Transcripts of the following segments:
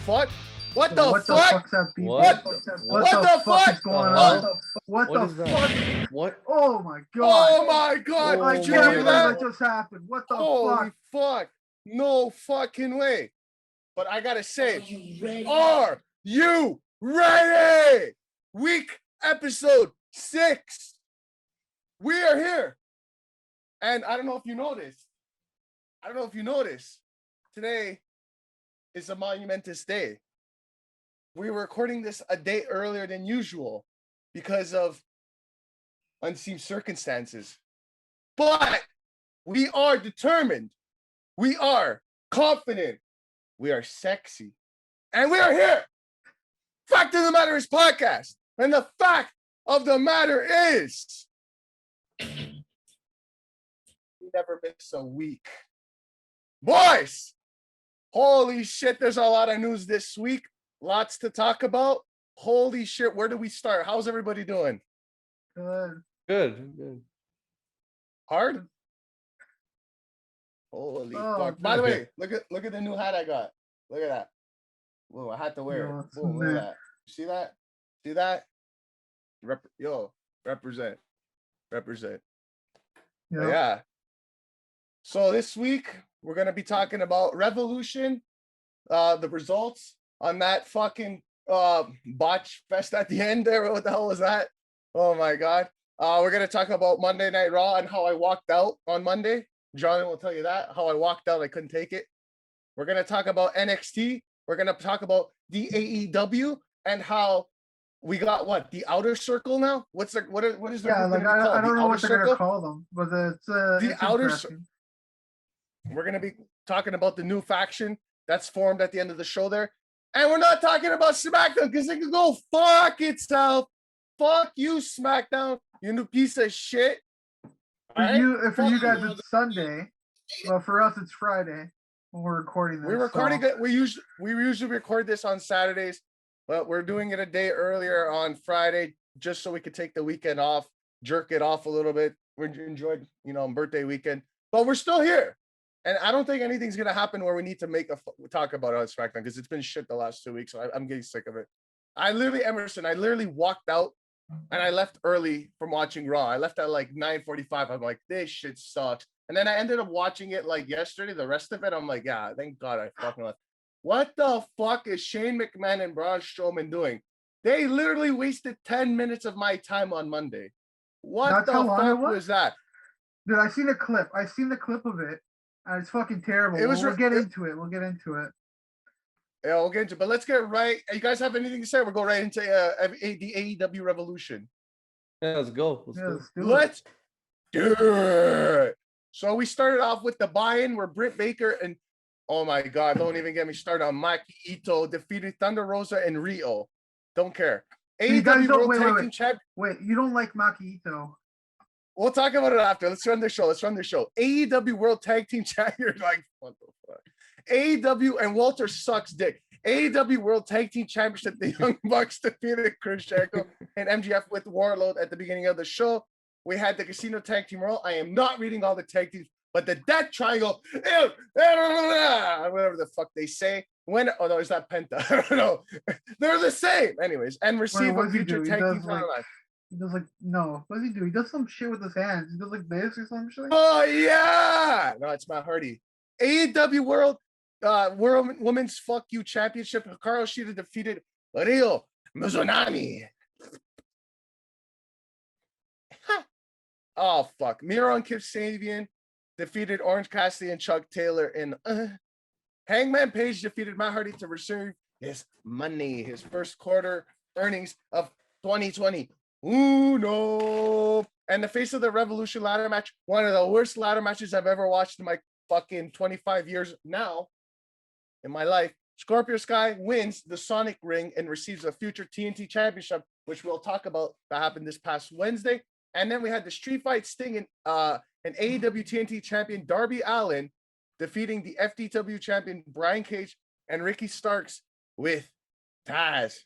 fuck? What the What the fuck? fuck's that beep? What the fuck is going on? What the fuck? What? Oh my god. Oh my god. Oh, Did you Can't hear believe that? that just happened. What the Holy fuck? fuck. No fucking way. But I gotta say, are you ready? Week episode 6. We are here. And I don't know if you noticed. Today is a monumentous day. We were recording this a day earlier than usual because of unseen circumstances. But we are determined. We are confident. We are sexy. And we are here. Fact of the Matter is podcast. And the fact of the matter is we never miss a week. Boys, holy shit, there's a lot of news this week. Lots to talk about. Holy shit, where do we start? How's everybody doing? Good. Hard? Holy fuck. By the way, look at the new hat I got. Look at that. Whoa, I had to wear it. Boom, look at that. See that? See that? Represent. Yeah. So this week, we're going to be talking about Revolution, the results on that fucking botch fest at the end there. What the hell was that? Oh my God. We're going to talk about Monday Night Raw and how I walked out on Monday. Johnny will tell you that, how I walked out. I couldn't take it. We're going to talk about NXT. We're going to talk about the AEW and how we got the outer circle now. What is the I don't know what they're going to call them, but it's the outer circle. We're going to be talking about the new faction that's formed at the end of the show there. And we're not talking about Smackdown because it can go fuck itself. Fuck you, Smackdown, you new piece of shit. For you guys, it's Sunday. Well, for us, it's Friday when we're recording this. We're recording it. We usually record this on Saturdays, but we're doing it a day earlier on Friday just so we could take the weekend off, jerk it off a little bit. We enjoyed, birthday weekend, but we're still here. And I don't think anything's gonna happen where we need to talk about it on SmackDown because it's been shit the last 2 weeks. So I'm getting sick of it. Emerson, I literally walked out and I left early from watching Raw. I left at like 9:45. I'm like, this shit sucks. And then I ended up watching it like yesterday. The rest of it, I'm like, yeah, thank God I fucking left. What the fuck is Shane McMahon and Braun Strowman doing? They literally wasted 10 minutes of my time on Monday. What the fuck was that? Dude, I seen the clip. Of it. And it's fucking terrible. We'll get into it. Yeah, we'll get into it. But let's get right. You guys have anything to say? We'll go right into the AEW Revolution. Yeah, let's go. Let's do it. So we started off with the buy-in where Britt Baker and, oh my God, don't even get me started on Maki Ito defeated Thunder Rosa and Rio. Don't care. AEW World Tag Team Champion. Wait, you don't like Maki Ito? We'll talk about it after. Let's run the show. AEW World Tag Team Champion. Like, what the fuck? AEW and Walter sucks dick. AEW World Tag Team Championship. The Young Bucks defeated Chris Jericho and MJF with Warlord at the beginning of the show. We had the Casino Tag Team Royal. I am not reading all the tag teams, but the Death Triangle, whatever the fuck they say. Is that Penta? I don't know. They're the same. Anyways, and receive a future tag team title match. He does what does he do? He does some shit with his hands. He does like this or some shit. Oh yeah! No, it's Matt Hardy. AEW World Women's Fuck You Championship. Hikaru Shida defeated Rio Mizunami. Oh fuck! Miro and Kip Sabian defeated Orange Cassidy and Chuck Taylor in. Hangman Page defeated Matt Hardy to receive his money, his first quarter earnings of 2020. Ooh, no. And the face of the Revolution ladder match, one of the worst ladder matches I've ever watched in my fucking 25 years now in my life. Scorpio Sky wins the Sonic Ring and receives a future TNT Championship, which we'll talk about. That happened this past Wednesday. And then we had the Street Fight Sting and AEW TNT champion Darby Allin defeating the FTW champion Brian Cage and Ricky Starks with Taz.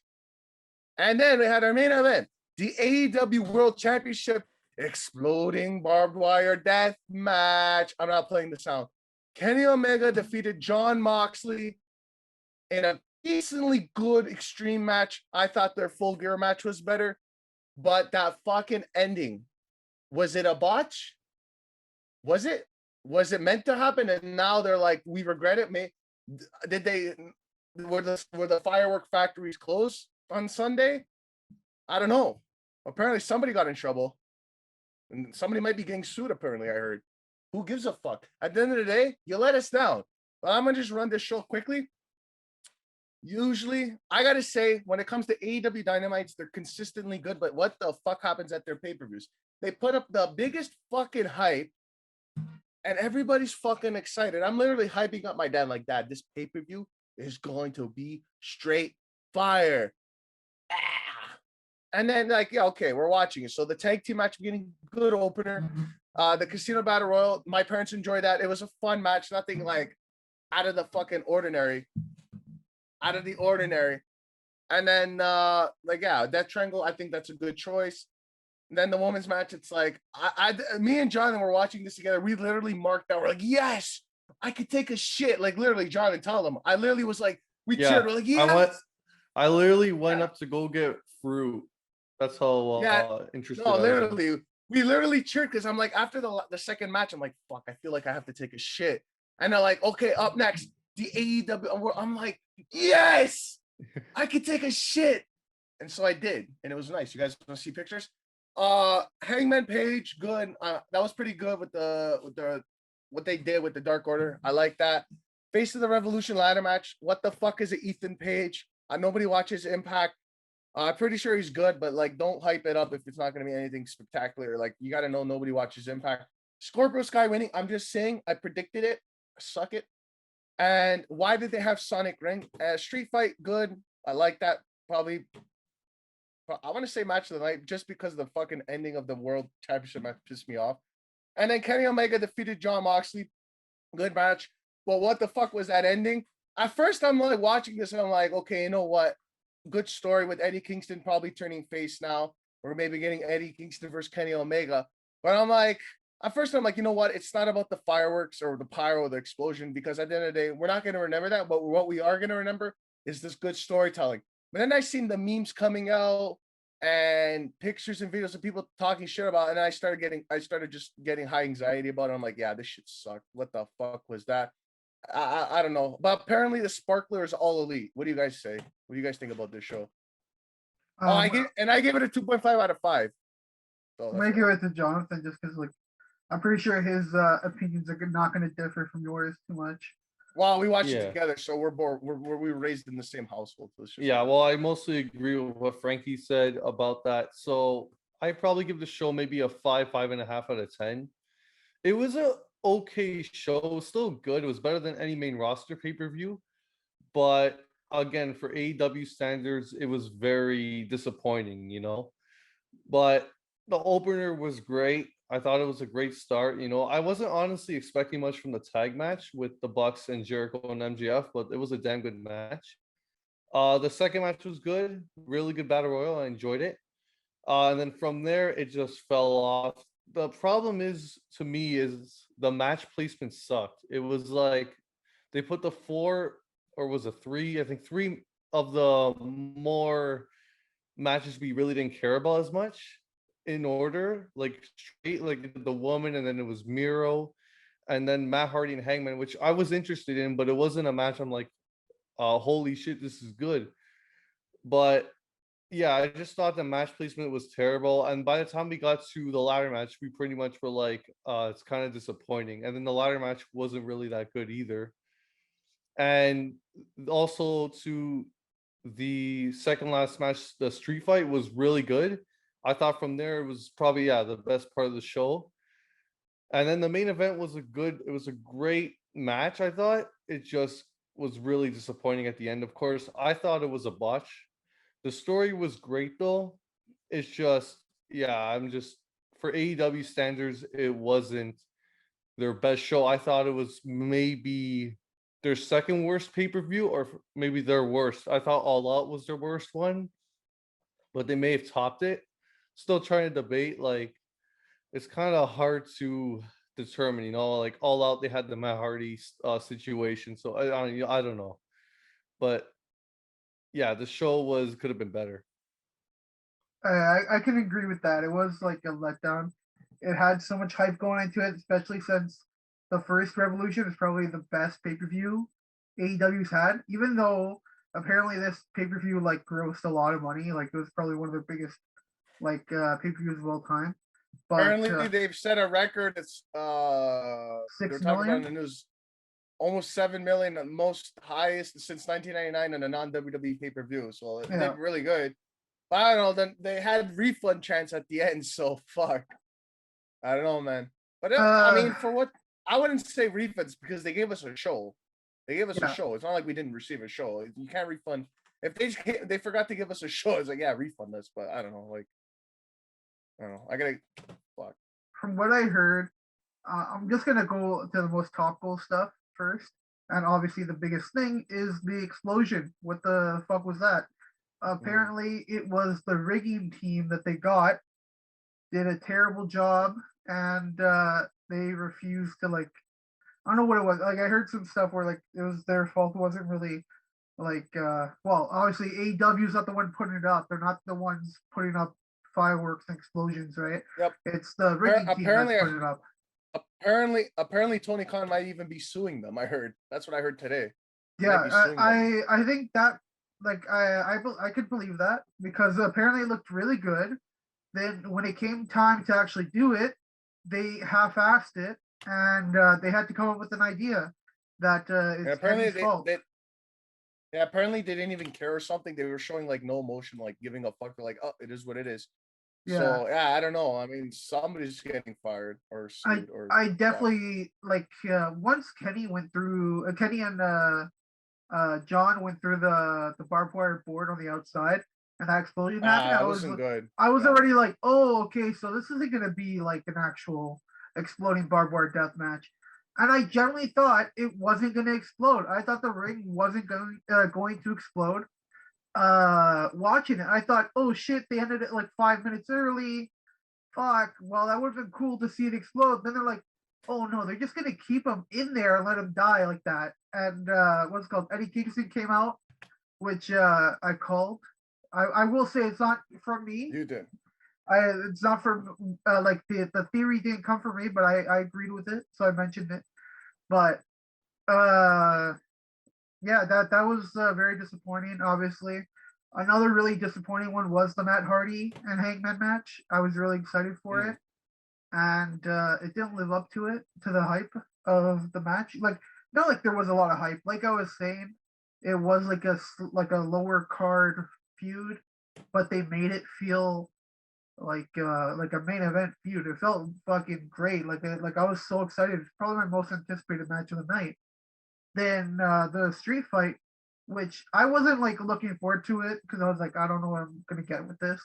And then we had our main event, the AEW World Championship Exploding Barbed Wire Death Match. I'm not playing the sound. Kenny Omega defeated Jon Moxley in a decently good extreme match. I thought their Full Gear match was better, but that fucking ending, was it a botch? Was it? Was it meant to happen? And now they're like, we regret it. Did they? Were the firework factories closed on Sunday? I don't know. Apparently, somebody got in trouble, and somebody might be getting sued. Apparently, I heard. Who gives a fuck? At the end of the day, you let us down. But I'm gonna just run this show quickly. Usually, I gotta say, when it comes to AEW Dynamites, they're consistently good. But what the fuck happens at their pay-per-views? They put up the biggest fucking hype, and everybody's fucking excited. I'm literally hyping up my dad like, Dad, this pay-per-view is going to be straight fire. Ah. And then, like, yeah, okay, we're watching it. So the tag team match getting good opener. The Casino Battle Royal, my parents enjoyed that. It was a fun match, nothing like out of the fucking ordinary. Out of the ordinary. And then like, yeah, Death Triangle, I think that's a good choice. And then the women's match, it's like me and Jonathan were watching this together. We literally marked out. We're like, yes, I could take a shit. Like literally, Jonathan, tell them. I literally was like, we cheered. We're like, yeah. I literally went up to go get fruit. That's how interested. No, literally, we literally cheered because I'm like, after the second match, I'm like, fuck, I feel like I have to take a shit. And they're like, okay, up next, the AEW. I'm like, yes, I could take a shit. And so I did, and it was nice. You guys want to see pictures? Hangman Page, good. That was pretty good with the what they did with the Dark Order. I like that. Face of the Revolution ladder match. What the fuck is it, Ethan Page? Nobody watches Impact. I'm pretty sure he's good, but like, don't hype it up if it's not going to be anything spectacular. Like, you got to know nobody watches Impact. Scorpio Sky winning. I'm just saying, I predicted it. Suck it. And why did they have Sonic Ring? Street Fight, good. I like that. Probably. I want to say match of the night just because the fucking ending of the World Championship match pissed me off. And then Kenny Omega defeated Jon Moxley. Good match. Well, what the fuck was that ending? At first, I'm like watching this and I'm like, okay, you know what? Good story with Eddie Kingston probably turning face now, or maybe getting Eddie Kingston versus Kenny Omega. But I'm like, at first, I'm like, you know what? It's not about the fireworks or the pyro or the explosion, because at the end of the day, we're not going to remember that. But what we are going to remember is this good storytelling. But then I seen the memes coming out and pictures and videos of people talking shit about it, and I started just getting high anxiety about it. I'm like, yeah, this shit sucked. What the fuck was that? I don't know. But apparently the Sparkler is all elite. What do you guys say? What do you guys think about this show? I gave it a 2.5 out of 5. So I'm gonna give it to Jonathan just because, like, I'm pretty sure his opinions are not going to differ from yours too much. Well, we watched it together, so we were raised in the same household. So yeah, well, I mostly agree with what Frankie said about that. So I probably give the show maybe a 5.5 out of 10. It was a okay show. It was still good. It was better than any main roster pay-per-view. But again, for AEW standards, it was very disappointing, you know. But the opener was great. I thought it was a great start. You know, I wasn't honestly expecting much from the tag match with the Bucks and Jericho and MJF, but it was a damn good match. The second match was good, really good battle royal. I enjoyed it. And then from there, it just fell off. The problem is, to me, is the match placement sucked. It was like they put the 4, or was it 3? I think 3 of the more matches we really didn't care about as much in order, like straight, like the woman, and then it was Miro, and then Matt Hardy and Hangman, which I was interested in, but it wasn't a match I'm like, holy shit, this is good. But yeah, I just thought the match placement was terrible, and by the time we got to the ladder match, we pretty much were like, it's kind of disappointing. And then the ladder match wasn't really that good either. And also, to the second last match, the street fight was really good. I thought from there it was probably the best part of the show. And then the main event was it was a great match. I thought it just was really disappointing at the end. Of course, I thought it was a botch. The story was great though. It's just, I'm just, for AEW standards, it wasn't their best show. I thought it was maybe their second worst pay-per-view, or maybe their worst. I thought All Out was their worst one, but they may have topped it. Still trying to debate, like, it's kind of hard to determine, you know, like All Out, they had the Matt Hardy situation, so I don't know. But yeah, the show could have been better. I can agree with that. It was like a letdown. It had so much hype going into it, especially since the first Revolution is probably the best pay-per-view AEW's had. Even though apparently this pay-per-view like grossed a lot of money, like it was probably one of the biggest like pay-per-views of all time. But Apparently, they've set a record. It's they're 6 talking about in million. the news, almost 7 million, the most highest since 1999 in a non-WWE pay-per-view. So it Yeah. did really good. But I don't know. Then they had refund chance at the end. So fuck. I don't know, man. But I mean, for what? I wouldn't say refunds because they gave us a show. They gave us a Yeah. show. It's not like we didn't receive a show. You can't refund if they forgot to give us a show. It's like, yeah, refund us. But I don't know. Like, I don't know. I gotta fuck. From what I heard, I'm just gonna go to the most topical stuff first, and obviously the biggest thing is the explosion. What the fuck was that? Apparently, it was the rigging team that they got did a terrible job, and they refused to like. I don't know what it was. Like I heard some stuff where like it was their fault. It wasn't really like well, obviously AEW's not the one putting it up. They're not the ones putting up fireworks and explosions, right? Yep. It's the rigging team Apparently, that's putting it up. Apparently, Tony Khan might even be suing them. I heard. That's what I heard today. Yeah, Might be suing them. I think that like I could believe that because apparently it looked really good. Then when it came time to actually do it, they half-assed it, and they had to come up with an idea that And it's apparently Eddie's fault. yeah, apparently they didn't even care or something. They were showing like no emotion, like giving a fuck. They're like, oh, it is what it is. Yeah. So yeah, I don't know. I mean, somebody's getting fired or sued or. I definitely like once Kenny went through Kenny and John went through the barbed wire board on the outside, and that explosion happened. That wasn't good. I was Yeah. already like, oh, okay, so this isn't gonna be like an actual exploding barbed wire death match. And I generally thought it wasn't gonna explode. I thought the ring wasn't going to explode. Watching it, I thought, oh shit, they ended it like 5 minutes early. Fuck. Well, that would have been cool to see it explode. Then they're like, oh no, they're just gonna keep him in there and let him die like that. And what's it called? Eddie Kingston came out, which I called. I will say it's not from me. You did. It's not from like the theory didn't come from me, but I agreed with it, so I mentioned it. But yeah, that was very disappointing. Obviously, another really disappointing one was the Matt Hardy and Hangman match. I was really excited for it, and it didn't live up to the hype of the match. Like, not like there was a lot of hype. Like I was saying, it was like a lower card feud, but they made it feel like a main event feud. It felt fucking great. Like I was so excited. It's probably my most anticipated match of the night. Then the street fight, which I wasn't like looking forward to it because I was like, I don't know what I'm gonna get with this.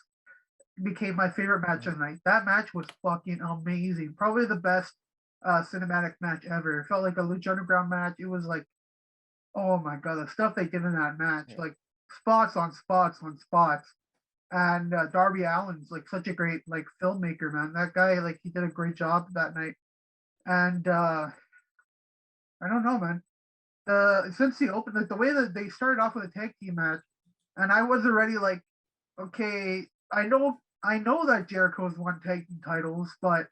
Became my favorite match of the night. That match was fucking amazing. Probably the best cinematic match ever. It felt like a Lucha Underground match. It was like, oh my god, the stuff they did in that match, like spots on spots on spots. And Darby Allin's like such a great like filmmaker, man. That guy, like, he did a great job that night. And I don't know, man. Since he opened, like the way that they started off with a tag team match, and I was already like, okay, I know that Jericho's won tag team titles, but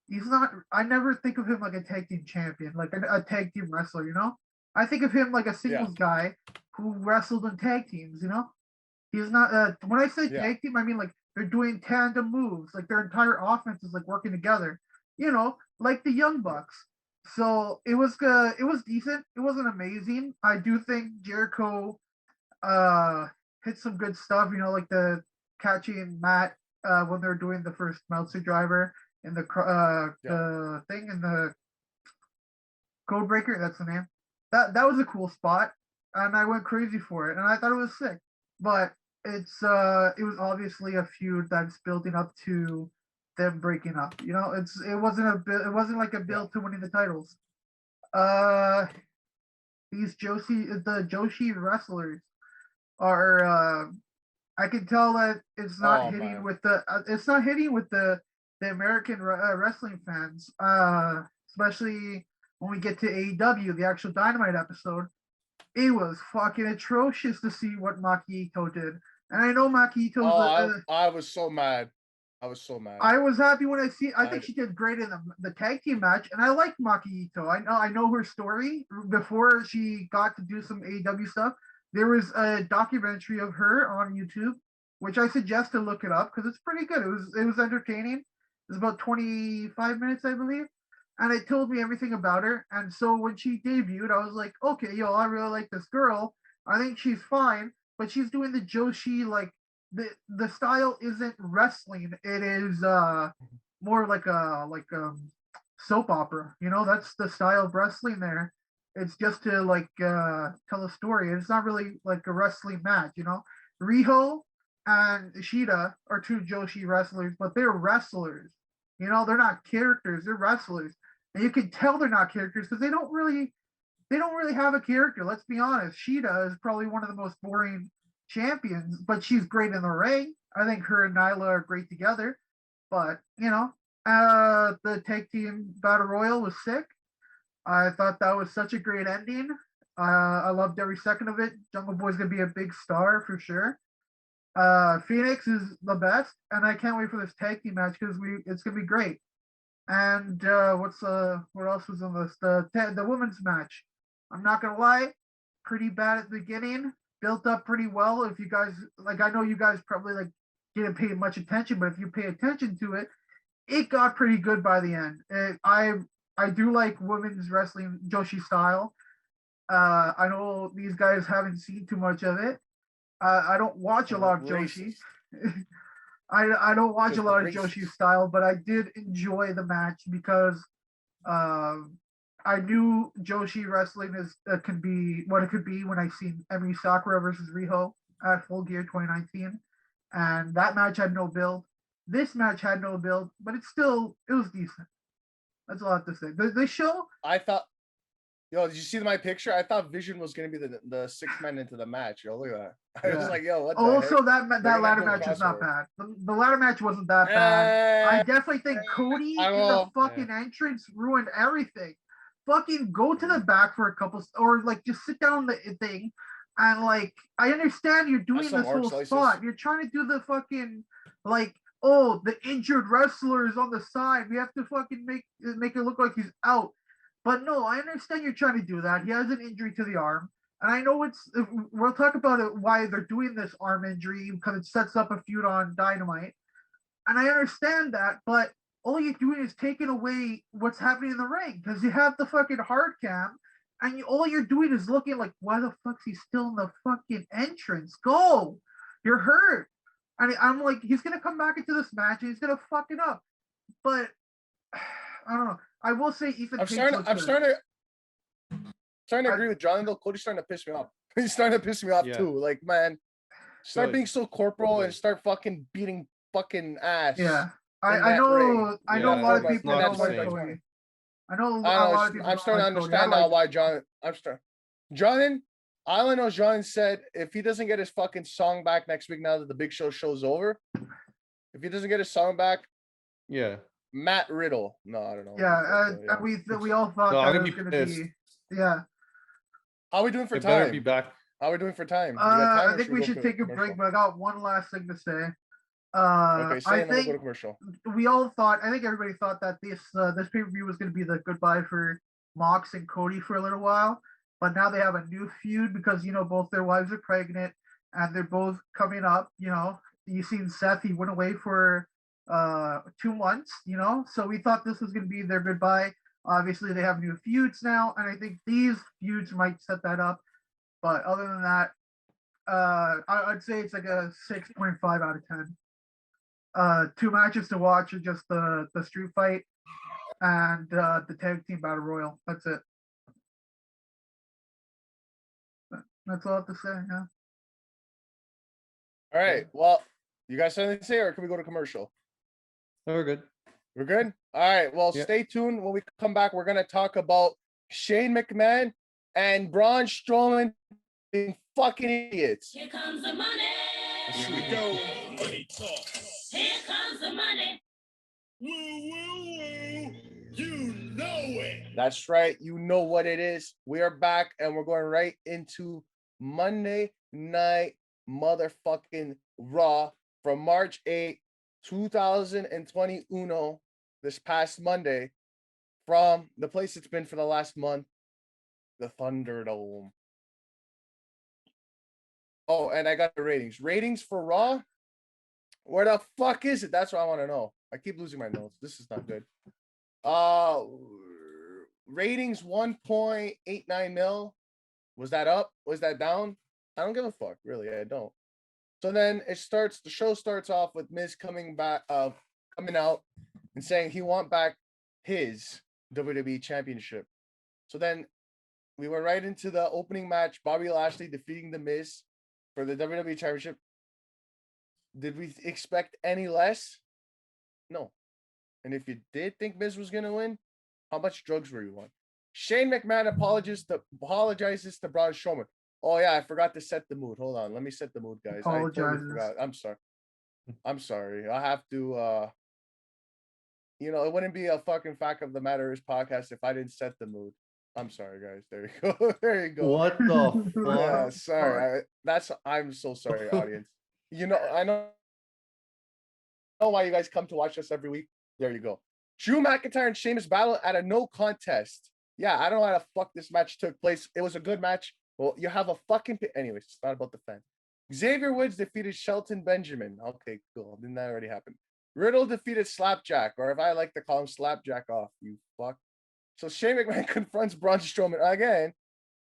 he's not. I never think of him like a tag team champion, like a tag team wrestler. You know, I think of him like a singles guy who wrestled in tag teams. You know, he's not. When I say tag team, I mean like they're doing tandem moves, like their entire offense is like working together. You know, like the Young Bucks. So it was decent. It wasn't amazing. I do think Jericho hit some good stuff, you know, like the catching Matt when they're doing the first Meltzer driver in the thing in the Code Breaker, that's the name. That was a cool spot, and I went crazy for it, and I thought it was sick. But it was obviously a feud that's building up to them breaking up. You know, it wasn't like a build to winning the titles. These Joshi wrestlers are I can tell that it's not hitting with the American wrestling fans, especially when we get to AEW, the actual Dynamite episode. it was fucking atrocious to see what Maki Ito did. And I know Maki Ito's. I was so mad. I was happy when I think she did great in the tag team match, and I like Maki Ito. I know her story before she got to do some AEW stuff. There was a documentary of her on YouTube, which I suggest to look it up because it's pretty good. It was entertaining. It was about 25 minutes, I believe, and it told me everything about her. And so when she debuted, I was like, okay, yo, I really like this girl. I think she's fine, but she's doing the Joshi like. The style isn't wrestling. It is more like a soap opera. You know, that's the style of wrestling there. It's just to like tell a story. It's not really like a wrestling match. You know, Riho and Ishida are two Joshi wrestlers, but they're wrestlers. You know, they're not characters. They're wrestlers, and you can tell they're not characters because they don't really have a character. Let's be honest. Shida is probably one of the most boring champions, but she's great in the ring. I think her and Nyla are great together. But you know, the tag team battle royal was sick. I thought that was such a great ending. I loved every second of it. Jungle Boy's gonna be a big star for sure. Phoenix is the best, and I can't wait for this tag team match because it's gonna be great. And what else was on this? The women's match. I'm not gonna lie, pretty bad at the beginning. Built up pretty well. If you guys like, I know you guys probably like didn't pay much attention, but if you pay attention to it, it got pretty good by the end. I do like women's wrestling Joshi style. I know these guys haven't seen too much of it. I don't watch a lot of Joshi. I don't watch a lot of Joshi style, but I did enjoy the match because I knew Joshi wrestling can be what it could be when I seen Emi Sakura versus Riho at Full Gear 2019, and that match had no build. This match had no build, but it was decent. That's all I have to say. The show. I thought, yo, did you see my picture? I thought Vision was gonna be the sixth man into the match. Yo, look at that. I was like, yo, what the Also, heck? that ladder match was not bad. The ladder match wasn't that bad. I definitely think Cody in the fucking entrance ruined everything. Fucking go to the back for a couple, or like just sit down the thing, and like I understand you're doing this whole spot. You're trying to do the fucking like, oh, the injured wrestler is on the side. We have to fucking make it look like he's out. But no, I understand you're trying to do that. He has an injury to the arm. And I know we'll talk about it, why they're doing this arm injury, because it sets up a feud on Dynamite. And I understand that, but all you're doing is taking away what's happening in the ring, because you have the fucking hard cam, and all you're doing is looking like, why the fuck's he still in the fucking entrance? Go! You're hurt. And I'm like, he's going to come back into this match, and he's going to fuck it up. But, I don't know. I will say Ethan Page I'm starting to agree with John, though. Cody's starting to piss me off. He's starting to piss me off too. Like, man, start being so corporal and start fucking beating fucking ass. Yeah. I know a lot of people don't like Cody. I know a lot of people. I'm starting to understand now why Jonathan, all I know is Jonathan said if he doesn't get his fucking song back next week, now that the big show's over, if he doesn't get his song back, Matt Riddle. No, I don't know. Yeah, we all thought that it was going to be. Yeah. How are we doing for time? Better be back. How are we doing for time? I think we should take a break, but I got one last thing to say. Okay, I think go to commercial. We all thought. I think everybody thought that this pay-per-view was going to be the goodbye for Mox and Cody for a little while, but now they have a new feud because both their wives are pregnant and they're both coming up. You seen Seth; he went away for 2 months. So we thought this was going to be their goodbye. Obviously, they have new feuds now, and I think these feuds might set that up. But other than that, I'd say it's like a 6.5 out of 10. 2 matches to watch are just the street fight and the tag team battle royal. That's it. That's all I have to say. Yeah. All right. Well, you guys have anything to say, or can we go to commercial? No, we're good. We're good? All right. Well, stay tuned. When we come back, we're going to talk about Shane McMahon and Braun Strowman being fucking idiots. Here comes the money. Here we go. Money talk. Here comes the money. Woo, woo, woo. You That's right. You know what it is. We are back and we're going right into Monday Night Motherfucking Raw from March 8th, 2021, this past Monday, from the place it's been for the last month, the Thunderdome. Oh, and I got the ratings. Ratings for Raw? Where the fuck is it? That's what I want to know. I keep losing my notes. This is not good. Ratings 1.89 mil. Was that up? Was that down? I don't give a fuck, really. I don't. So then the show starts off with Miz coming out and saying he want back his WWE championship. So then we went right into the opening match, Bobby Lashley defeating the Miz for the WWE championship. Did we expect any less? No. And if you did think Miz was gonna win, how much drugs were you on? Shane McMahon apologizes to Braun Strowman. Oh yeah, I forgot to set the mood. Hold on, let me set the mood, guys. I totally forgot. I'm sorry. I have to. It wouldn't be a fucking Fact of the Matter is podcast if I didn't set the mood. I'm sorry, guys. There you go. There you go. What the fuck? Yeah, sorry. I'm so sorry, audience. I know why you guys come to watch us every week. There you go. Drew McIntyre and Sheamus battle at a no contest. Yeah, I don't know how the fuck this match took place. It was a good match. Well, you have a fucking... Anyways, it's not about the fan. Xavier Woods defeated Shelton Benjamin. Okay, cool. Didn't that already happen? Riddle defeated Slapjack, or if I like to call him Slapjack off, you fuck. So Shane McMahon confronts Braun Strowman again.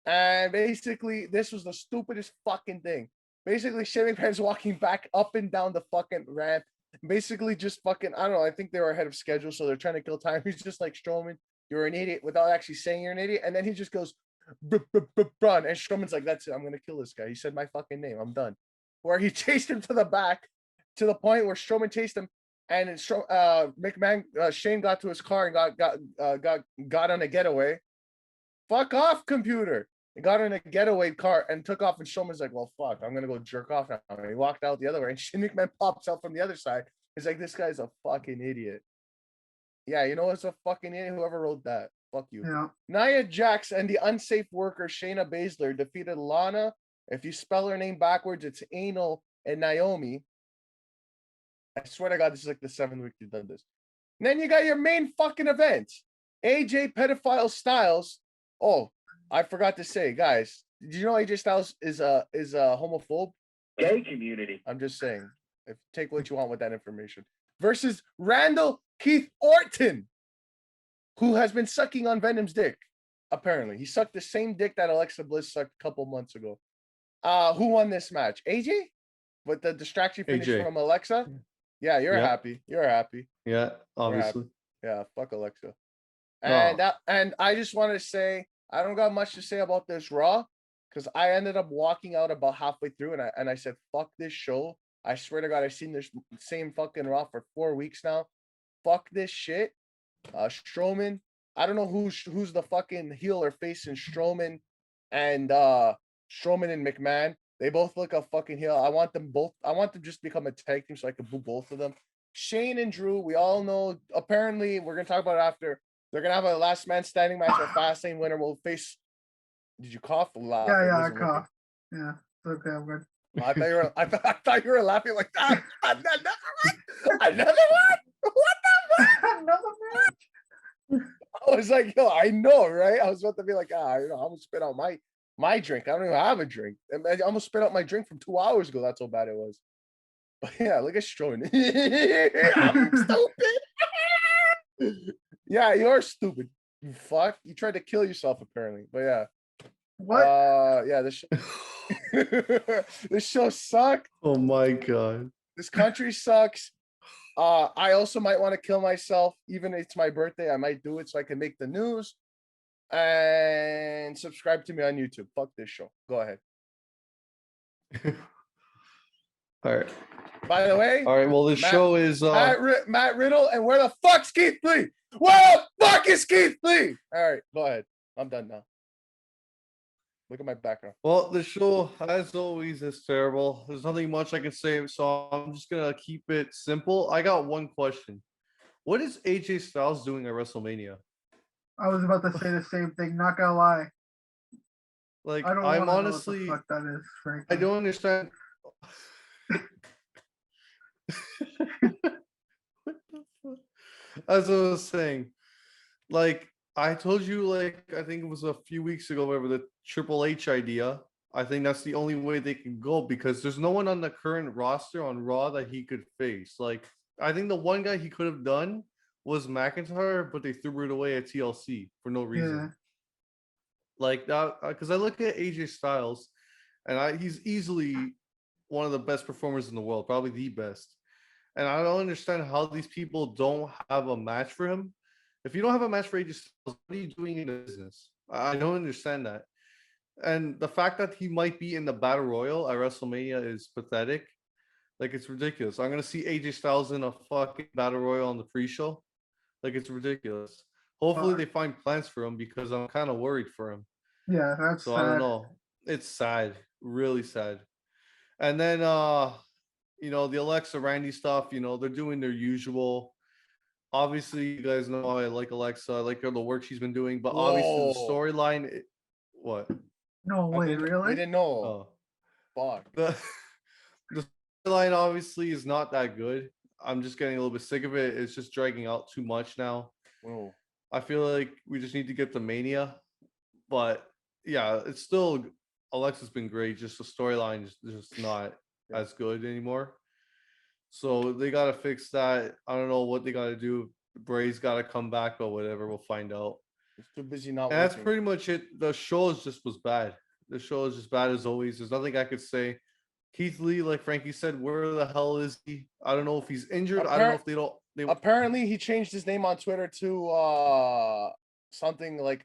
And basically, this was the stupidest fucking thing. Basically, Shane McMahon's walking back up and down the fucking ramp. Basically, just fucking, I don't know. I think they were ahead of schedule, so they're trying to kill time. He's just like, Strowman, you're an idiot, without actually saying you're an idiot. And then he just goes, Braun. And Strowman's like, that's it. I'm going to kill this guy. He said my fucking name. I'm done. Where he chased him to the back to the point where Strowman chased him. And McMahon, Shane got to his car and got on a getaway. Fuck off, computer. He got in a getaway car and took off. And Strowman's like, well, fuck, I'm going to go jerk off now. And he walked out the other way. And Shane McMahon pops out from the other side. He's like, this guy's a fucking idiot. Yeah, you know what's a fucking idiot? Whoever wrote that. Fuck you. Yeah. Nia Jax and the unsafe worker Shayna Baszler defeated Lana. If you spell her name backwards, it's Anal and Naomi. I swear to God, this is like the 7th week you've done this. And then you got your main fucking event. AJ Pedophile Styles. Oh, I forgot to say, guys, did you know AJ Styles is a homophobe? Gay community. I'm just saying. Take what you want with that information. Versus Randall Keith Orton, who has been sucking on Venom's dick. Apparently, he sucked the same dick that Alexa Bliss sucked a couple months ago. Who won this match? AJ, with the distraction finish from Alexa. Yeah, you're happy. You're happy. Yeah, obviously. Yeah, fuck Alexa. And I just want to say, I don't got much to say about this Raw because I ended up walking out about halfway through, and I said, fuck this show. I swear to God, I've seen this same fucking Raw for 4 weeks now. Fuck this shit. Strowman. I don't know who's the fucking heel or face in Strowman and McMahon. They both look a fucking heel. I want them just to become a tag team so I can boo both of them. Shane and Drew, we all know, apparently, we're going to talk about it after. They're going to have a last man standing match. Our Fastlane winner will face... Did you cough? Yeah, I coughed. Yeah, it's okay, I'm good. I thought you were laughing like that. Another one? What the fuck? Another match? I was like, yo, I know, right? I was about to be like, I'm gonna spit out my drink. I don't even have a drink. I almost spit out my drink from 2 hours ago. That's how bad it was. But yeah, look at Strowman. I'm stupid. Yeah, you're stupid. You fuck. You tried to kill yourself apparently. But yeah. What? Yeah, this show sucked. Oh my God. This country sucks. I also might want to kill myself. Even if it's my birthday, I might do it so I can make the news. And subscribe to me on YouTube. Fuck this show. Go ahead. All right. By the way. All right. Well, this show is Matt Riddle. And where the fuck's Keith Lee? Where the fuck is Keith Lee? All right. Go ahead. I'm done now. Look at my background. Well, the show, as always, is terrible. There's nothing much I can say, so I'm just gonna keep it simple. I got one question: what is AJ Styles doing at WrestleMania? I was about to say the same thing. Not gonna lie. Like, I don't I'm want to know honestly, what the fuck that is, Frankie. I don't understand. What the fuck? As I was saying, like I told you, like I think it was a few weeks ago, whatever, the Triple H idea. I think that's the only way they can go because there's no one on the current roster on Raw that he could face. Like, I think the one guy he could have done was McIntyre, but they threw it away at TLC for no reason. Yeah. Like that, because I look at AJ Styles, and he's easily one of the best performers in the world, probably the best. And I don't understand how these people don't have a match for him. If you don't have a match for AJ Styles, what are you doing in the business? I don't understand that. And the fact that he might be in the Battle Royal at WrestleMania is pathetic. Like, it's ridiculous. I'm gonna see AJ Styles in a fucking Battle Royal on the pre-show. Like, it's ridiculous. Hopefully they find plans for him because I'm kind of worried for him. Yeah, that's So sad. I don't know. It's sad, really sad. And then the Alexa Randy stuff, they're doing their usual. Obviously, you guys know I like Alexa. I like the work she's been doing, but obviously the Whoa. storyline. What? No way, We really? didn't know. Oh, Fuck. the storyline obviously is not that good. I'm just getting a little bit sick of it. It's just dragging out too much now. Whoa. I feel like we just need to get to Mania, but yeah, it's still Alexa's been great. Just the storyline is just not as good anymore. So they gotta fix that. I don't know what they gotta do. Bray's gotta come back, but whatever, we'll find out. He's too busy not And that's working. pretty much it. The show was bad. The show is just bad as always. There's nothing I could say. Keith Lee, like Frankie said, where the hell is he? I don't know if he's injured. I don't know if they Apparently he changed his name on Twitter to something like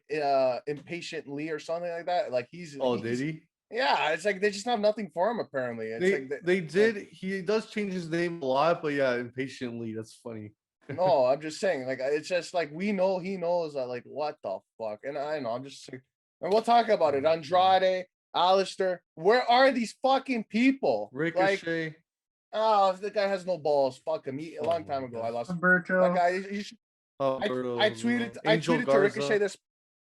Impatient Lee or something like that. Like he's did he? Yeah, it's like they just have nothing for him apparently. It's They did. He does change his name a lot, but yeah, Impatiently. That's funny. No, I'm just saying, like it's just like we know he knows that, like, what the fuck. And I know I'm just like, and we'll talk about it. Andrade, Alistair, where are these fucking people? Ricochet. Like, oh, the guy has no balls. Fuck him. A long time ago, I lost Humberto. that guy. You should, I tweeted to Ricochet this.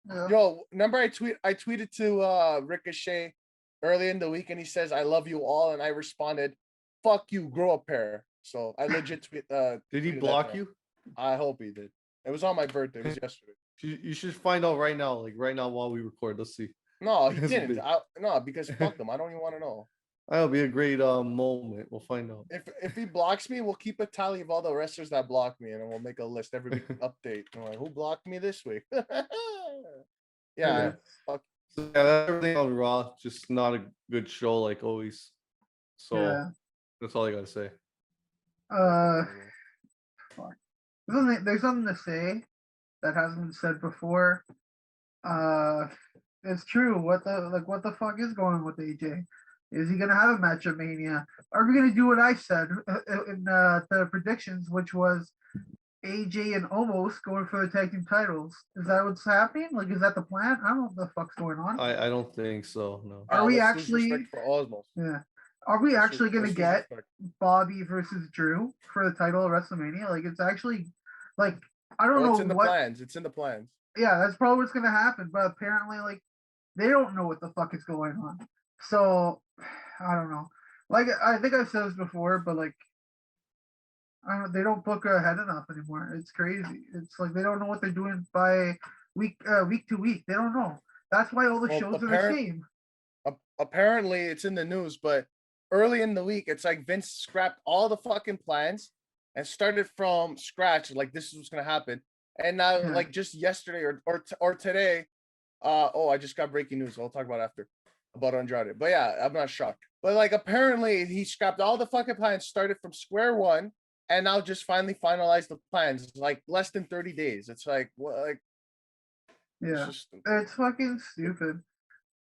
Yeah. Yo, remember I tweeted to Ricochet early in the week, and he says, "I love you all," and I responded, "Fuck you, grow a pair." So I legit tweet. Did he tweeted block that you? I hope he did. It was on my birthday. It was yesterday. You should find out right now, like right now while we record. Let's see. No, he It's didn't. big. No, because fuck him. I don't even want to know. That'll be a great moment. We'll find out. If he blocks me, we'll keep a tally of all the wrestlers that blocked me, and then we'll make a list every week update. I'm like, who blocked me this week? Yeah. Fuck. So, yeah, that's everything on Raw. Just not a good show like always. So Yeah. that's all I gotta say. Fuck. There's something to say that hasn't been said before. It's true. What the fuck is going on with AJ? Is he gonna have a match at Mania? Are we gonna do what I said in the predictions, which was AJ and Omos going for the tag team titles? Is that what's happening? Like, is that the plan? I don't know what the fuck's going on. I don't think so. No. Are we let's lose actually? respect for Osmos? Yeah. Are we actually gonna Let's lose get respect. Bobby versus Drew for the title of WrestleMania? Like, it's actually like I don't know It's in the what. plans. It's in the plans. Yeah, that's probably what's gonna happen. But apparently, like, they don't know what the fuck is going on. So I don't know. Like, I think I've said this before, but like, I don't. They don't book ahead enough anymore. It's crazy. It's like they don't know what they're doing by week to week. They don't know. That's why all the shows are the same. Apparently, it's in the news, but early in the week, it's like Vince scrapped all the fucking plans and started from scratch. Like, this is what's gonna happen. And now, like, just yesterday or today, I just got breaking news. I'll talk about after about Andrade. But yeah, I'm not shocked. But like, apparently, he scrapped all the fucking plans, started from square one, and now just finally finalized the plans. It's like less than 30 days. It's like what? Like, yeah, it's fucking stupid.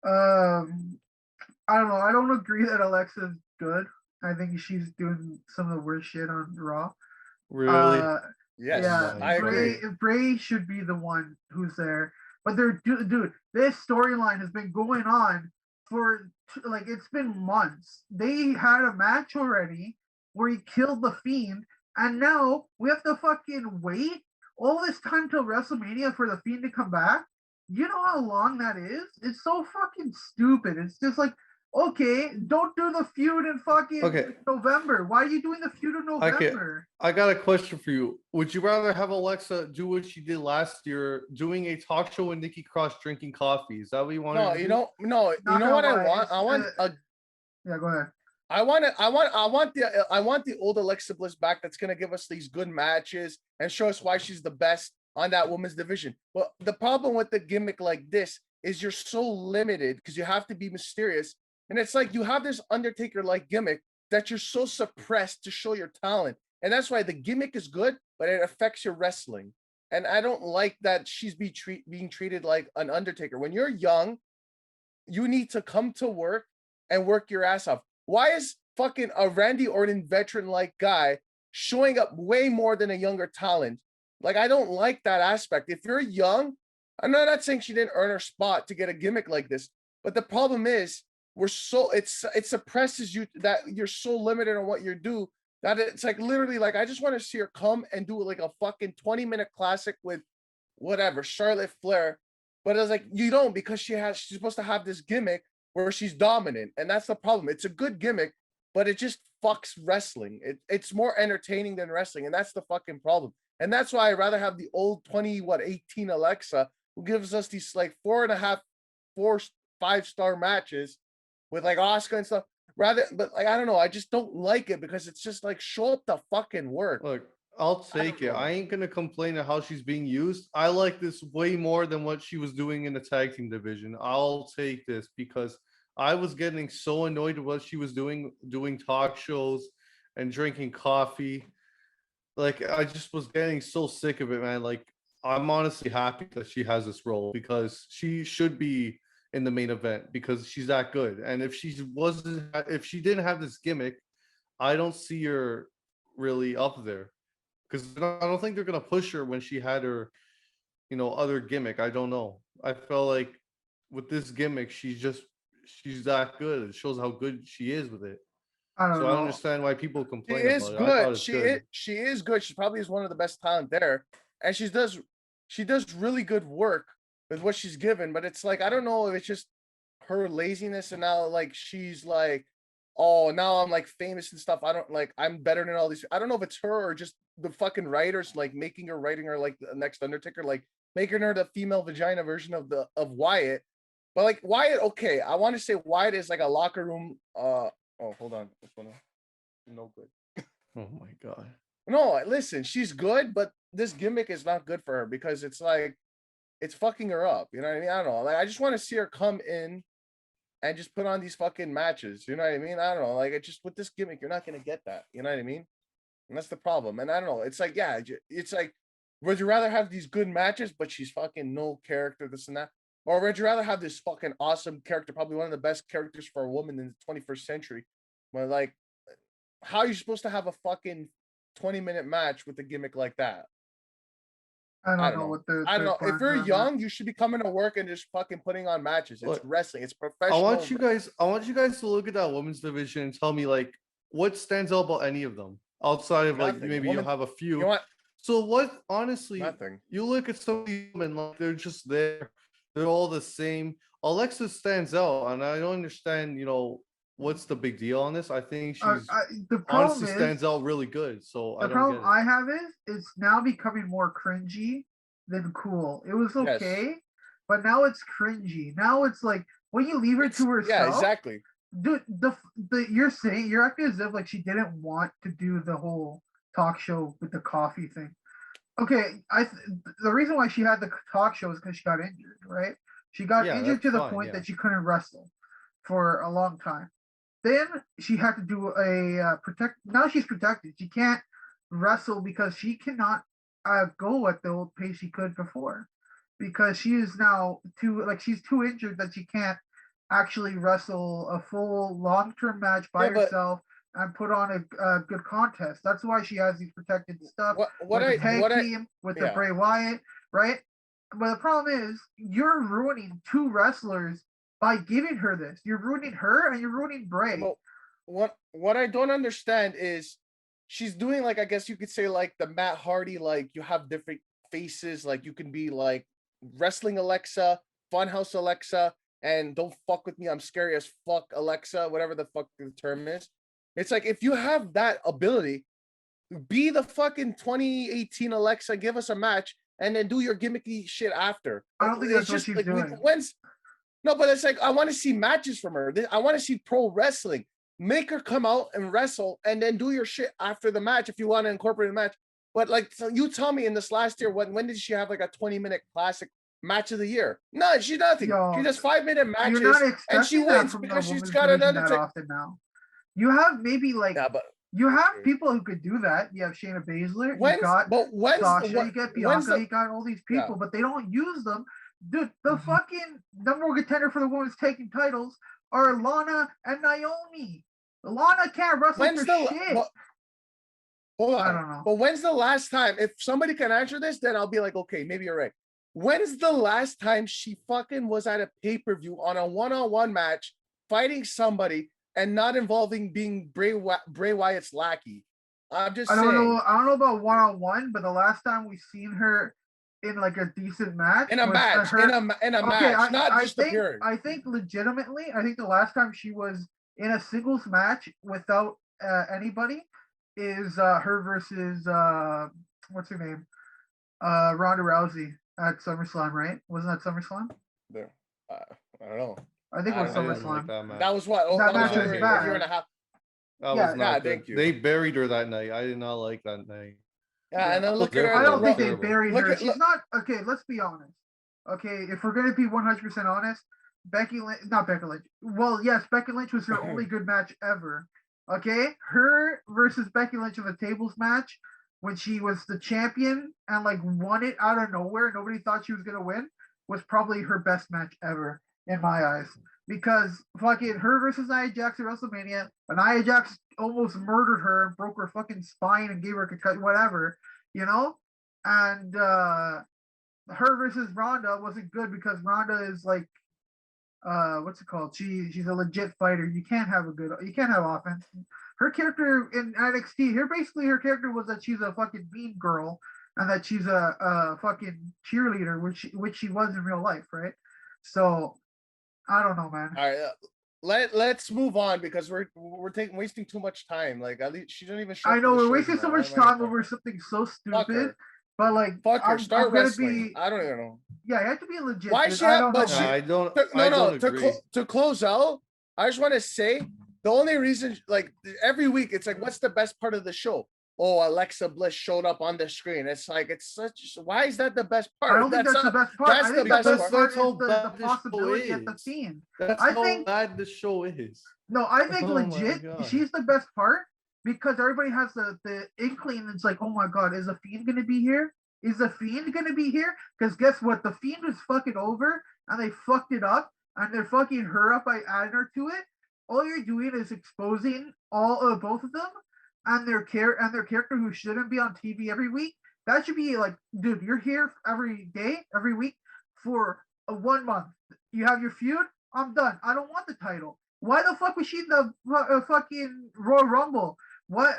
I don't know. I don't agree that Alexa's good. I think she's doing some of the worst shit on Raw. Really? Yes, yeah, I agree. Bray should be the one who's there. But dude, this storyline has been going on for like it's been months. They had a match already where he killed the Fiend, and now we have to fucking wait all this time till WrestleMania for the Fiend to come back. You know how long that is? It's so fucking stupid. It's just like, okay, don't do the feud in fucking November. Why are you doing the feud in November? I got a question for you. Would you rather have Alexa do what she did last year, doing a talk show with Nikki Cross drinking coffee? Is that what you want? No, you know what I want? I want yeah, go ahead. I want the old Alexa Bliss back. That's gonna give us these good matches and show us why she's the best on that women's division. But the problem with the gimmick like this is you're so limited because you have to be mysterious, and it's like you have this Undertaker like gimmick that you're so suppressed to show your talent, and that's why the gimmick is good, but it affects your wrestling. And I don't like that she's being treated like an Undertaker. When you're young, you need to come to work and work your ass off. Why is fucking a Randy Orton veteran like guy showing up way more than a younger talent? Like, I don't like that aspect. If you're young, I'm not saying she didn't earn her spot to get a gimmick like this, but the problem is it suppresses you, that you're so limited on what you do, that it's like literally like I just want to see her come and do like a fucking 20-minute classic with whatever Charlotte Flair. But it's like you don't, because she's supposed to have this gimmick where she's dominant, and that's the problem. It's a good gimmick, but it just fucks wrestling. It's more entertaining than wrestling, and that's the fucking problem. And that's why I'd rather have the old 18 Alexa, who gives us these like 4.5, 5-star matches with like Asuka and stuff. But like I don't know, I just don't like it because it's just like show up the fucking work. Look, I'll take it. I ain't gonna complain at how she's being used. I like this way more than what she was doing in the tag team division. I'll take this because I was getting so annoyed with what she was doing talk shows and drinking coffee. Like I just was getting so sick of it, man. Like I'm honestly happy that she has this role because she should be in the main event because she's that good. And if she didn't have this gimmick, I don't see her really up there. Because I don't think they're gonna push her when she had her, other gimmick. I don't know. I felt like with this gimmick, she's that good. It shows how good she is with it. I don't know. I understand why people complain. She is about good. It. I thought it's good. She is good. She probably is one of the best talent there, and she does really good work with what she's given. But it's like I don't know if it's just her laziness, and now like she's like, oh, now I'm like famous and stuff. I don't like I'm better than all these. I don't know if it's her or just the fucking writers like writing her like the next Undertaker, like making her the female vagina version of Wyatt. But like Wyatt, okay, I want to say Wyatt is like a locker room. Oh, hold on. What's going on? No good. Oh my god. No, listen, she's good, but this gimmick is not good for her because it's like it's fucking her up. You know what I mean? I don't know. Like I just want to see her come in and just put on these fucking matches. You know what I mean? I don't know. Like it just with this gimmick, you're not gonna get that. You know what I mean? And that's the problem. And I don't know. It's like, yeah, it's like, would you rather have these good matches, but she's fucking no character, this and that? Or would you rather have this fucking awesome character, probably one of the best characters for a woman in the 21st century? But like, how are you supposed to have a fucking 20-minute match with a gimmick like that? I don't know what the. I don't know. If you're young, you should be coming to work and just fucking putting on matches. It's wrestling. It's professional. I want you guys to look at that women's division and tell me like what stands out about any of them outside of like maybe you'll have a few. You know what? So what? Honestly, Nothing. You look at some of these women like they're just there. They're all the same. Alexa stands out, and I don't understand. What's the big deal on this? I think she's honestly stands out really good. So the problem I have is it's now becoming more cringy than cool. It was okay, but now it's cringy. Now it's like when you leave her to herself. Yeah, exactly. Dude, you're acting as if like she didn't want to do the whole talk show with the coffee thing. Okay, the reason why she had the talk show is because she got injured, right? She got injured to the point that she couldn't wrestle for a long time. Then she had to do a protect. Now she's protected. She can't wrestle because she cannot go at the old pace she could before, because she is now she's too injured that she can't actually wrestle a full long-term match by herself and put on a good contest. That's why she has these protected stuff with the tag team, with the Bray Wyatt, right? But the problem is you're ruining two wrestlers by giving her this. You're ruining her and you're ruining Bray. Well, what I don't understand is she's doing like, I guess you could say like the Matt Hardy, like you have different faces. Like you can be like Wrestling Alexa, Funhouse Alexa, and Don't Fuck With Me, I'm Scary as Fuck Alexa, whatever the fuck the term is. It's like if you have that ability, be the fucking 2018 Alexa, give us a match, and then do your gimmicky shit after. I don't think that's what she's doing. No, but it's like I want to see matches from her. I want to see pro wrestling. Make her come out and wrestle, and then do your shit after the match if you want to incorporate a match. But like, so you tell me in this last year, when did she have like a 20-minute classic match of the year? No, she's nothing. She does 5-minute matches, and she wins because she's got another. Often now, you have maybe like. Yeah, but you have people who could do that. You have Shayna Baszler. You got Sasha. You get Bianca. You got all these people, but they don't use them. Dude, the fucking number one contender for the women's taking titles are Lana and Naomi. Lana can't wrestle for shit. Hold on. I don't know. But when's the last time? If somebody can answer this, then I'll be like, okay, maybe you're right. When's the last time she fucking was at a pay-per-view on a one-on-one match fighting somebody and not involving being Bray Wyatt's lackey? I'm just saying. I don't know about one-on-one, but the last time we seen her in like a decent match. In a match. Not just appearing. I think legitimately, I think the last time she was in a singles match without anybody is her versus what's her name? Ronda Rousey at SummerSlam, right? Wasn't that SummerSlam? There. I don't know. I think it was SummerSlam. Like that was what? That match was bad. A year and a half. That was not good. Thank you. They buried her that night. I did not like that night. Yeah, and then look at her. I don't think they buried her. She's not okay. Let's be honest. Okay, if we're gonna be 100% honest, Becky Lynch. Well, yes, Becky Lynch was her only good match ever. Okay, her versus Becky Lynch in the tables match when she was the champion and like won it out of nowhere. Nobody thought she was gonna win. Was probably her best match ever in my eyes. Because fucking her versus Nia Jax at WrestleMania, and Nia Jax almost murdered her and broke her fucking spine and gave her a concussion, whatever, you know? And her versus Ronda wasn't good because Ronda is like, what's it called? She's a legit fighter. You can't have offense. Her character in NXT, her character was that she's a fucking mean girl and that she's a fucking cheerleader, which she was in real life, right? So I don't know, man. All right, let's move on because we're wasting too much time. Like at least she didn't even show. I know we're wasting so much time over something so stupid. But like, fuck her. Start wrestling. I don't even know. Yeah, you have to be legit. Why she? I don't agree. To close out, I just want to say the only reason, like every week, it's like, what's the best part of the show? Oh, Alexa Bliss showed up on the screen. It's like, it's such. Why is that the best part? I don't think that's the best part. That's the best part. That's how the possibility at the scene. That's how bad the show is. No, I think legit, she's the best part because everybody has the inkling. It's like, oh my god, is the Fiend gonna be here? Is the Fiend gonna be here? Because guess what? The Fiend was fucking over, and they fucked it up, and they're fucking her up by adding her to it. All you're doing is exposing both of them. And their character who shouldn't be on TV every week. That should be like, dude, you're here every day, every week for 1 month. You have your feud. I'm done. I don't want the title. Why the fuck was she in the fucking Royal Rumble? What?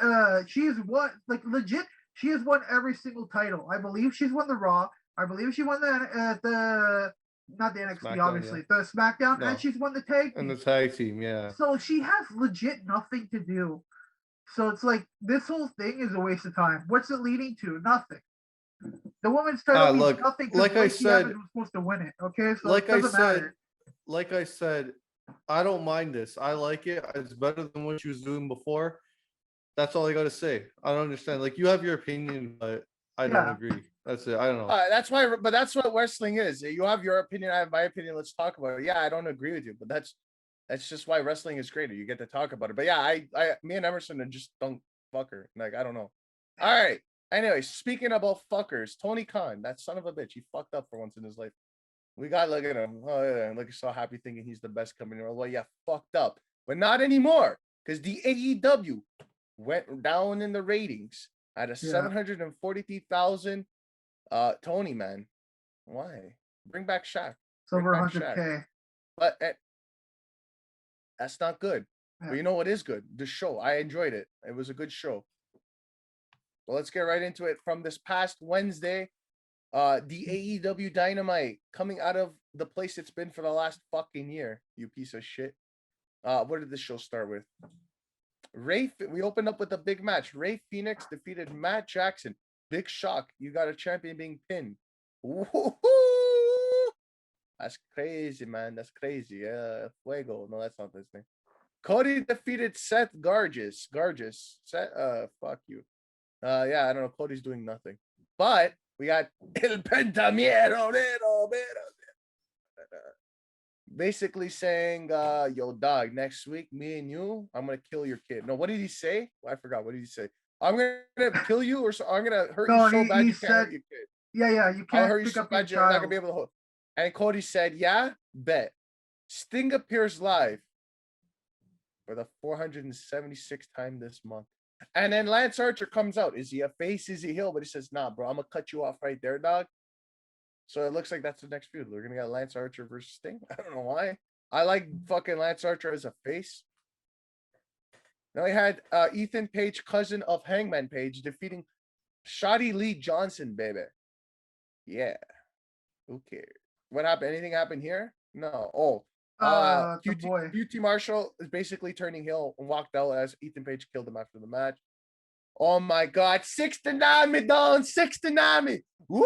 She's won, like legit. She has won every single title. I believe she's won the Raw. I believe she won the not the NXT, Smackdown, obviously, the SmackDown, and she's won the tag team. And the tag team, yeah. So she has legit nothing to do. So it's like this whole thing is a waste of time. What's it leading to? Nothing. The women's title means nothing. Like I said, was supposed to win it. Okay, so like I said, I don't mind this. I like it. It's better than what she was doing before. That's all I gotta say. I don't understand. Like you have your opinion, but I don't agree. That's it. I don't know. That's why, but that's what wrestling is. You have your opinion. I have my opinion. Let's talk about it. Yeah, I don't agree with you, but that's just why wrestling is great. You get to talk about it. But yeah, me and Emerson and just don't fuck her. Like, I don't know. All right. Anyway, speaking about fuckers, Tony Khan, that son of a bitch, he fucked up for once in his life. We got look at him. Oh yeah, look, so happy thinking he's the best coming in. Well, yeah, fucked up, but not anymore because the AEW went down in the ratings at a 743,000. Tony, man, why? Bring back Shaq. It's over 100K. But that's not good. Yeah. But you know what is good? The show. I enjoyed it. It was a good show. Well, let's get right into it. From this past Wednesday, The AEW Dynamite coming out of the place it's been for the last fucking year, you piece of shit. What did the show start with? We opened up with a big match. Ray Phoenix defeated Matt Jackson. Big shock. You got a champion being pinned. Woo-hoo! That's crazy, man. That's crazy. Fuego. No, that's not this thing. Cody defeated Seth Gargis. Seth, fuck you. Yeah, I don't know. Cody's doing nothing. But we got El Pentamiero. Basically saying, yo, dog, next week, me and you, I'm gonna kill your kid. No, what did he say? I forgot. What did he say? I'm gonna kill you, or so I'm gonna hurt you so bad you can't hurt your kid. Yeah, you I'll can't hurt you pick so up your bad you're not gonna child. be able to hold. And Cody said, yeah, bet. Sting appears live for the 476th time this month. And then Lance Archer comes out. Is he a face? Is he heel? But he says, nah, bro, I'm gonna cut you off right there, dog. So it looks like that's the next feud. We're gonna get Lance Archer versus Sting. I don't know why. I like fucking Lance Archer as a face. Now we had Ethan Page, cousin of Hangman Page, defeating Shotty Lee Johnson, baby. Yeah. Who cares? What happened? Anything happened here? No. Oh. The boy. QT Marshall is basically turning heel and walked out as Ethan Page killed him after the match. Oh my God. 69 down. 69. Woo!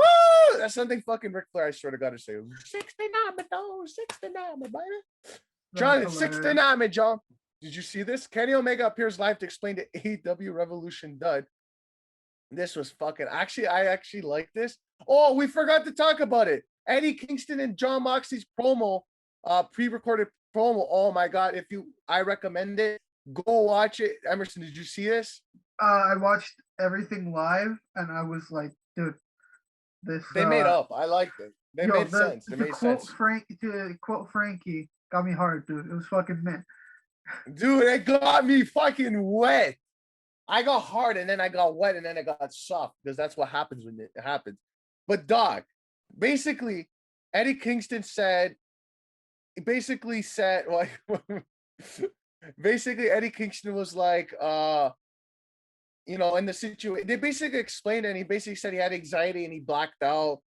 That's something fucking Ric Flair, I swear to God, to say. 69 down. 69, baby. John, it's 69, John. Did you see this? Kenny Omega appears live to explain the AEW Revolution dud. This was fucking I actually like this. Oh, we forgot to talk about it. Eddie Kingston and John Moxley's promo, pre-recorded promo. Oh my God. I recommend it. Go watch it. Emerson, did you see this? I watched everything live and I was like, dude, this they made up. I liked it. They made sense. They made sense. To quote Frankie, got me hard, dude. It was fucking mint. Dude, it got me fucking wet. I got hard and then I got wet and then I got soft because that's what happens when it happens. But dog, basically, Eddie Kingston said, basically Eddie Kingston was like, in the situation, they basically explained it and he basically said he had anxiety and he blacked out.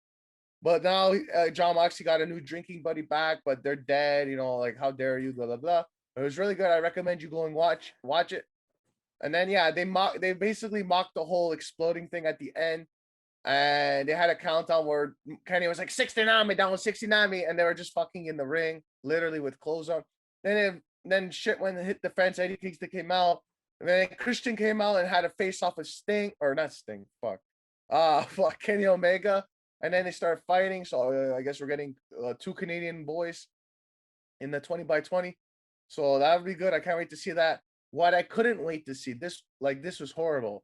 But now John Moxley got a new drinking buddy back, but they're dead, like, how dare you, blah, blah, blah. It was really good. I recommend you go and watch it. And then, yeah, they basically mocked the whole exploding thing at the end. And they had a countdown where Kenny was like 69 down 69, and they were just fucking in the ring, literally with clothes on. Then shit when it hit the fence, Eddie Kingston came out. And then Christian came out and had a face off of Sting, or not Sting, fuck Kenny Omega. And then they started fighting. So I guess we're getting 2 Canadian boys in the 20 by 20. So that would be good. I can't wait to see that. What I couldn't wait to see, this was horrible.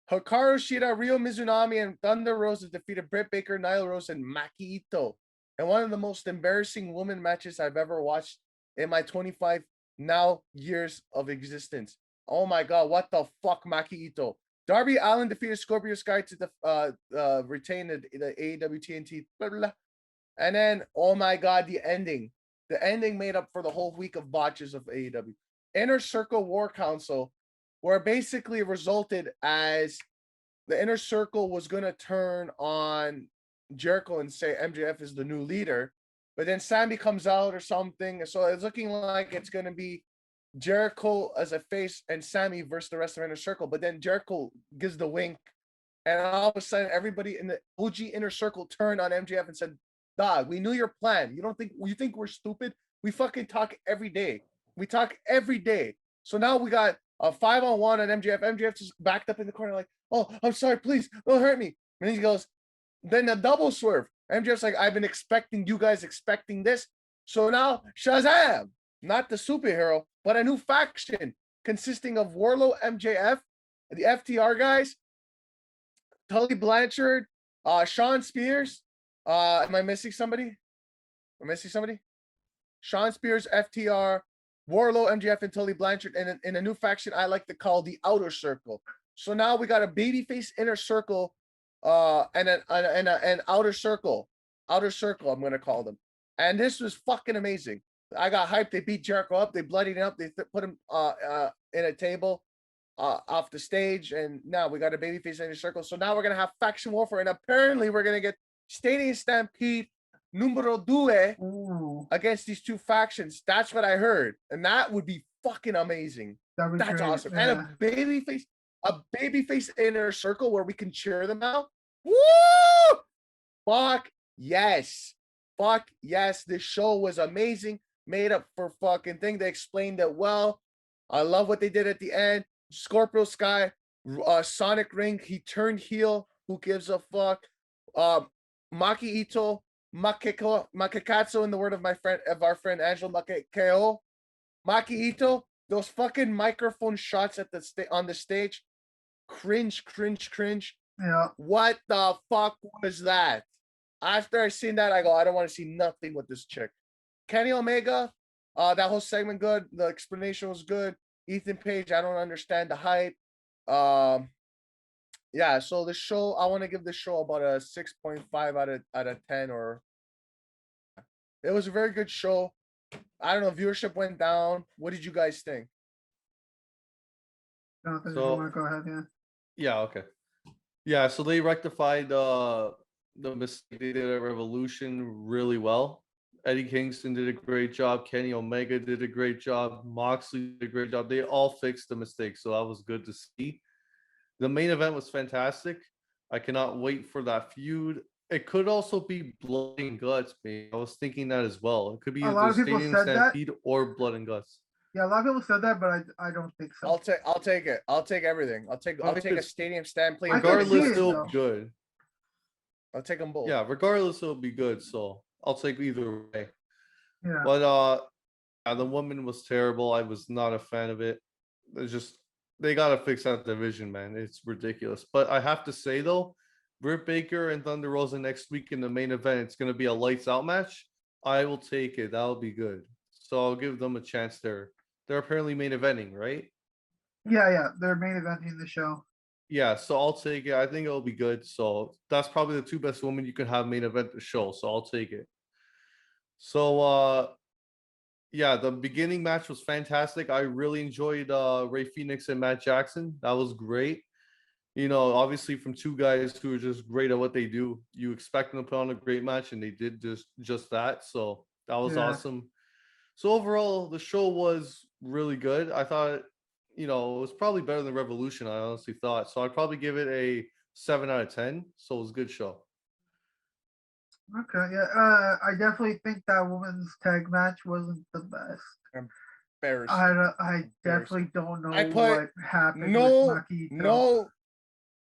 Hikaru Shida, Ryo Mizunami, and Thunder Rosa defeated Britt Baker, Nyla Rose, and Maki Ito. And one of the most embarrassing women matches I've ever watched in my 25 now years of existence. Oh my God, what the fuck, Maki Ito? Darby Allin defeated Scorpio Sky to retain the AEW TNT. Blah, blah, blah. And then, oh my God, the ending. The ending made up for the whole week of botches of AEW. Inner Circle War Council, where basically resulted as the Inner Circle was going to turn on Jericho and say MJF is the new leader. But then Sammy comes out or something. So it's looking like it's going to be Jericho as a face and Sammy versus the rest of Inner Circle. But then Jericho gives the wink. And all of a sudden, everybody in the OG Inner Circle turned on MJF and said, dog, we knew your plan. You think we're stupid? We fucking talk every day. We talk every day. So now we got a 5-on-1 on MJF. MJF just backed up in the corner like, oh, I'm sorry, please, don't hurt me. And he goes, then the double swerve. MJF's like, I've been expecting you guys expecting this. So now Shazam, not the superhero, but a new faction consisting of Warlow, MJF, the FTR guys, Tully Blanchard, Sean Spears. Am I missing somebody? Sean Spears, FTR, Warlow, MJF, and Tully Blanchard, and in a new faction I like to call the Outer Circle. So now we got a babyface Inner Circle, and an Outer Circle. Outer Circle, I'm gonna call them. And this was fucking amazing. I got hyped. They beat Jericho up. They bloodied him up. They put him in a table off the stage, and now we got a babyface Inner Circle. So now we're gonna have faction warfare, and apparently we're gonna get Stadium Stampede numero due Ooh, against these two factions. That's what I heard. And that would be fucking amazing. that'd be That's great. awesome. Yeah. And a babyface inner circle where we can cheer them out. Woo! Fuck yes. Fuck yes. This show was amazing. Made up for fucking thing. They explained it well. I love what they did at the end. Scorpio Sky, Sonic Ring, he turned heel. Who gives a fuck? Maki Ito, Makekatsu, in the word of our friend Angelo Makekeo. Maki Ito, those fucking microphone shots at on the stage, cringe. Yeah. What the fuck was that? After I seen that, I go, I don't want to see nothing with this chick. Kenny Omega, that whole segment good. The explanation was good. Ethan Page, I don't understand the hype. Yeah, so the show, I want to give the show about a 6.5 out of 10, or it was a very good show. I don't know, viewership went down. What did you guys think? Johnathan, if you So- want to go ahead, yeah. Yeah, okay. Yeah, so they rectified the mistake they did at Revolution really well. Eddie Kingston did a great job. Kenny Omega did a great job. Moxley did a great job. They all fixed the mistake, so that was good to see. The main event was fantastic. I cannot wait for that feud. It could also be Blood and Guts, man. I was thinking that as well. It could be A either lot of people Stadium said that. Stampede or Blood and Guts. Yeah, a lot of people said that, but I don't think so. I'll take it. I'll take everything. I'll take a Because stadium stampede. I can see Regardless, it, it'll though. be good. I'll take them both. Yeah, regardless, it'll be good. So I'll take either way. Yeah. But yeah, the woman was terrible. I was not a fan of it. It's just they gotta fix that division, man. It's ridiculous. But I have to say though, Britt Baker and Thunder Rosa next week in the main event, it's gonna be a lights out match. I will take it. That'll be good. So I'll give them a chance there. They're apparently main eventing, right? Yeah. They're main eventing the show. Yeah, so I'll take it. I think it'll be good. So that's probably the two best women you can have main event the show. So I'll take it. So yeah, the beginning match was fantastic. I really enjoyed Ray Phoenix and Matt Jackson. That was great. You know, obviously from two guys who are just great at what they do, you expect them to put on a great match, and they did just that. So that was Yeah. awesome. So overall, the show was really good. I thought, you know, it was probably better than Revolution. I honestly thought. So I'd probably give it a 7 out of 10. So it was a good show. Okay, yeah. I definitely think that women's tag match wasn't the best. Embarrassing. I definitely don't know I put what happened No, with Maki Ito.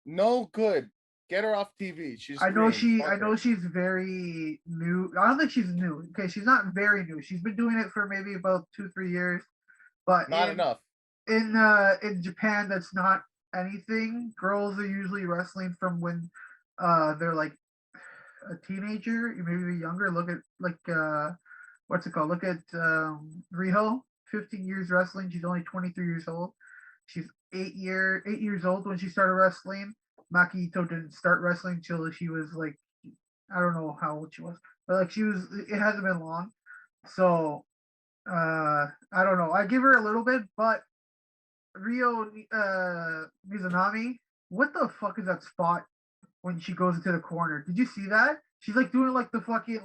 no good. Get her off TV. She's I know green. Fuck I her. know she's very new. I don't think she's new. Okay, she's not very new. She's been doing it for maybe about 2-3 years. But Not enough. in Japan, that's not anything. Girls are usually wrestling from when they're like a teenager, maybe younger. Look at what's it called? Look at Riho, 15 years wrestling. She's only 23 years old. She's 8 years old when she started wrestling. Maki Ito didn't start wrestling until she was like, I don't know how old she was, but like it hasn't been long. So I don't know. I give her a little bit, but Rio Mizunami, what the fuck is that spot when she goes into the corner? Did you see that? She's like doing like the fucking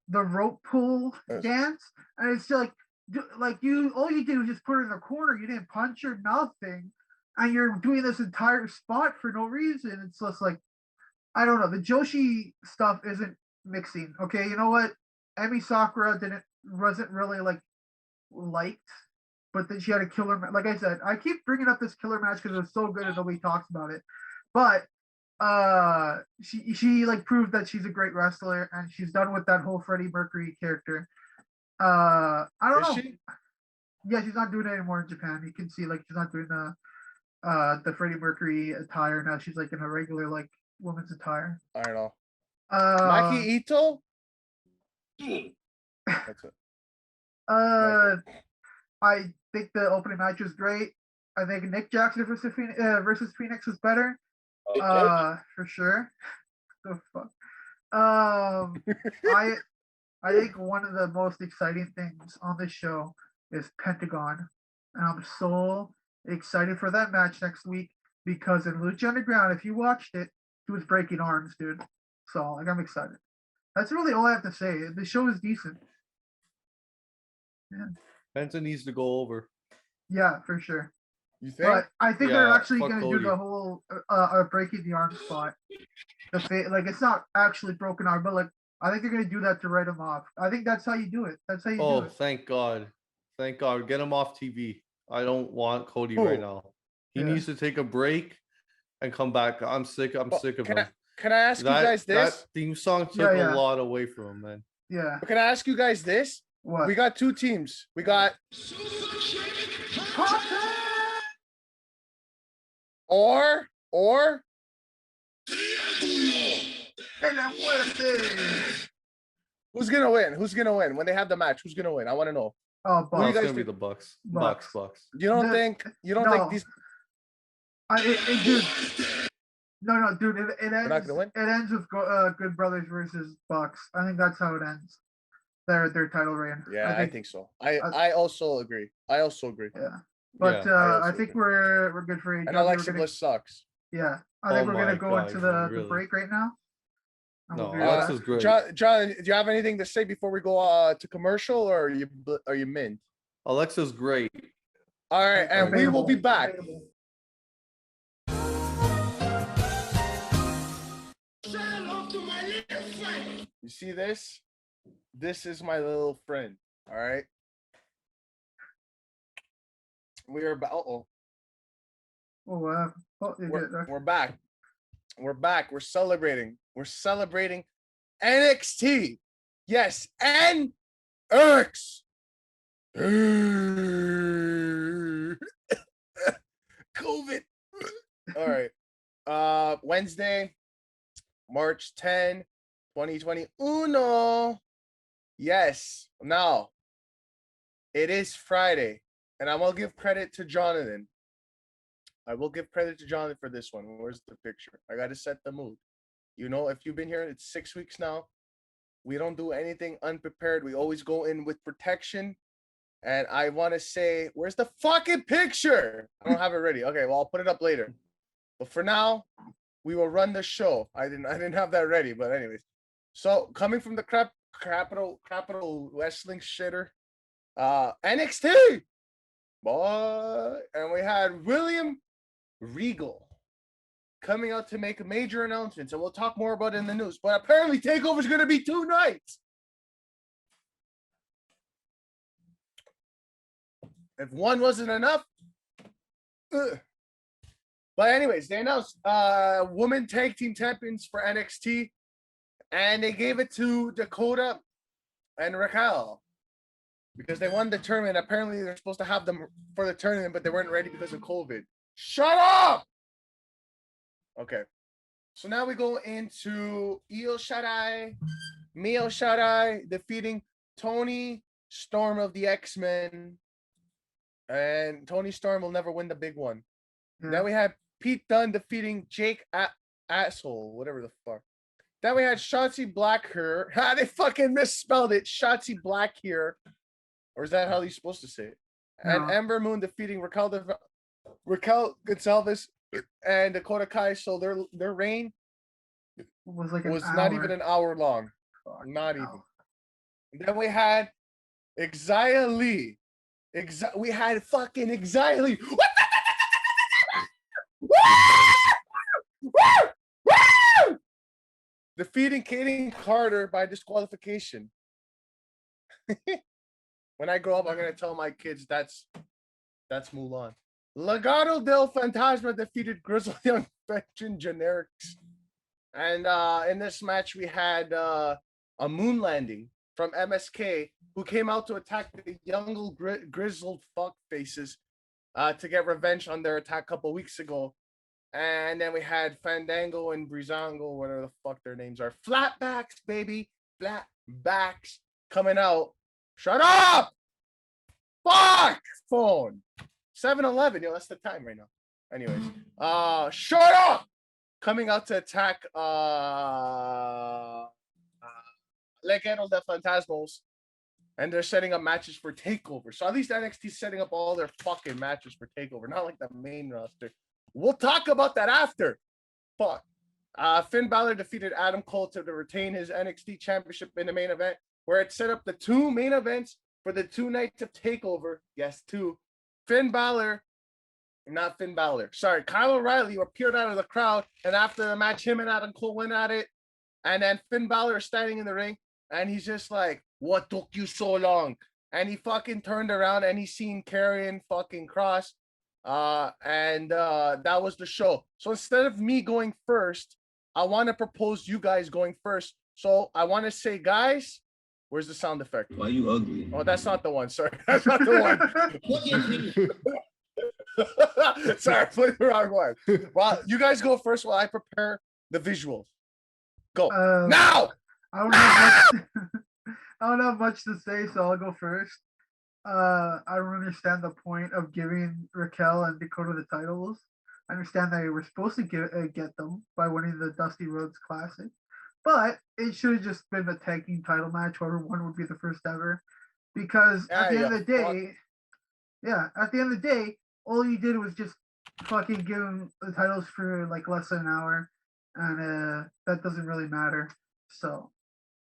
the rope pull dance, and it's still like all you did was just put her in the corner. You didn't punch her, nothing, and you're doing this entire spot for no reason. It's just like, I don't know. The Joshi stuff isn't mixing. Okay, you know what? Emi Sakura wasn't really liked, but then she had a killer match. Like I said, I keep bringing up this killer match because it was so good and nobody talks about it. But she like proved that she's a great wrestler, and she's done with that whole Freddie Mercury character. I don't know. She? Yeah, she's not doing it anymore in Japan. You can see like she's not doing the Freddie Mercury attire now. She's like in a regular like woman's attire. I don't know. Maki Ito? That's it. I think the opening match was great. I think Nick Jackson versus Phoenix was better. For sure. The fuck. I think one of the most exciting things on this show is Pentagon, and I'm so excited for that match next week because in Lucha Underground, if you watched it, he was breaking arms, dude. So like I'm excited. That's really all I have to say. The show is decent. Yeah. Penta needs to go over. Yeah, for sure. You think? But I think they're Yeah, actually fuck gonna do Cody. the whole breaking the arm spot. Like it's not actually broken arm, but like I think they're gonna do that to write him off. I think that's how you do it. That's how you do Oh, it. thank God. Thank God. Get him off TV. I don't want Cody Who? right now. He Yeah. needs to take a break and come back. I'm sick. I'm Well, sick of can him. Can I ask you guys this? That theme song took Yeah, yeah. a lot away from him, man. Yeah. Can I ask you guys this? What? We got two teams. We got or who's gonna win? Who's gonna win when they have the match? Who's gonna win? I want to know. Oh, Who do Oh, you it's guys gonna be think? the Bucks. Bucks. Bucks. You don't The- think? You don't no. think these? Dude. No, dude. It not ends. gonna win? It ends with Good Brothers versus Bucks. I think that's how it ends. Their title reign. Yeah, I think so. I also agree. I also agree. Yeah. But Yeah, I I also think agree. we're good for AEW. And We're Alexa gonna- Bliss sucks. Yeah, I Oh think we're gonna my go God, into the really? break right now. And No, we'll be right Alexa's back. great. John, do you have anything to say before we go to commercial, or are you mint? Alexa's great. All right, and we will be back. Debatable. You see this? This is my little friend. All right. We are about. Oh, Oh, you get it. we're back. We're back. We're celebrating. We're celebrating NXT. Yes, and Erks. COVID. All right. Wednesday, March 10, 2020. Uno. Yes. Now, it is Friday, and I will give credit to Johnathan. I will give credit to Johnathan for this one. Where's the picture? I got to set the mood. You know, if you've been here, it's 6 weeks now. We don't do anything unprepared. We always go in with protection. And I want to say, where's the fucking picture? I don't have it ready. Okay, well, I'll put it up later. But for now, we will run the show. I didn't have that ready, but anyways. So coming from the capital wrestling shitter, NXT, boy, and we had William Regal coming out to make major announcements, and we'll talk more about it in the news. But apparently, Takeover is going to be 2 nights. If one wasn't enough. Ugh. But anyways, they announced women tag team champions for NXT, and they gave it to Dakota and Raquel because they won the tournament. Apparently, they're supposed to have them for the tournament, but they weren't ready because of COVID. Shut up! Okay. So now we go into Io Shirai, Mio Shirai defeating Tony Storm of the X-Men. And Tony Storm will never win the big one. Yeah. Then we had Pete Dunne defeating Jake Asshole, whatever the fuck. Then we had Shotzi Black here. They fucking misspelled it. Shotzi Black here. Or is that how you're supposed to say it? And No. Ember Moon defeating Raquel Gonzalez and Dakota Kai. So their reign was like was an not hour. even an hour long. Fuck, Not no. even. And then we had Xia Li. We had fucking Xia Li. Defeating Kaden Carter by disqualification. When I grow up, I'm gonna tell my kids that's Mulan. Legado del Fantasma defeated Grizzled Young Veteran Generics. And in this match, we had a moon landing from MSK, who came out to attack the young grizzled fuck faces to get revenge on their attack a couple weeks ago. And then we had Fandango and Breezango, whatever the fuck their names are. Flatbacks, baby. Flatbacks coming out. Shut up! Fuck! Phone. 7-Eleven. Yo, that's the time right now. Anyways. Shut up! Coming out to attack Legado de Fantasmos. And they're setting up matches for TakeOver. So at least NXT's setting up all their fucking matches for TakeOver. Not like the main roster. We'll talk about that after. Fuck. Finn Balor defeated Adam Cole to retain his NXT championship in the main event, where it set up the 2 main events for the 2 nights of TakeOver. Yes, 2. Kyle O'Reilly appeared out of the crowd, and after the match, him and Adam Cole went at it. And then Finn Balor is standing in the ring, and he's just like, "What took you so long?" And he fucking turned around, and he seen Karrion fucking Kross. That was the show. So instead of me going first, I want to propose you guys going first. So I want to say, guys, where's the sound effect? Why you ugly? Oh, that's not the one. Sorry, that's not the one. Sorry, I played the wrong one. Well, you guys go first while I prepare the visuals. Go now. I don't have much to say, so I'll go first. I don't understand the point of giving Raquel and Dakota the titles. I understand they were supposed to get them by winning the Dusty Rhodes Classic, but it should have just been a tag team title match. Whoever won would be the first ever. Because at the end of the day, all you did was just fucking give them the titles for like less than an hour, and that doesn't really matter. So,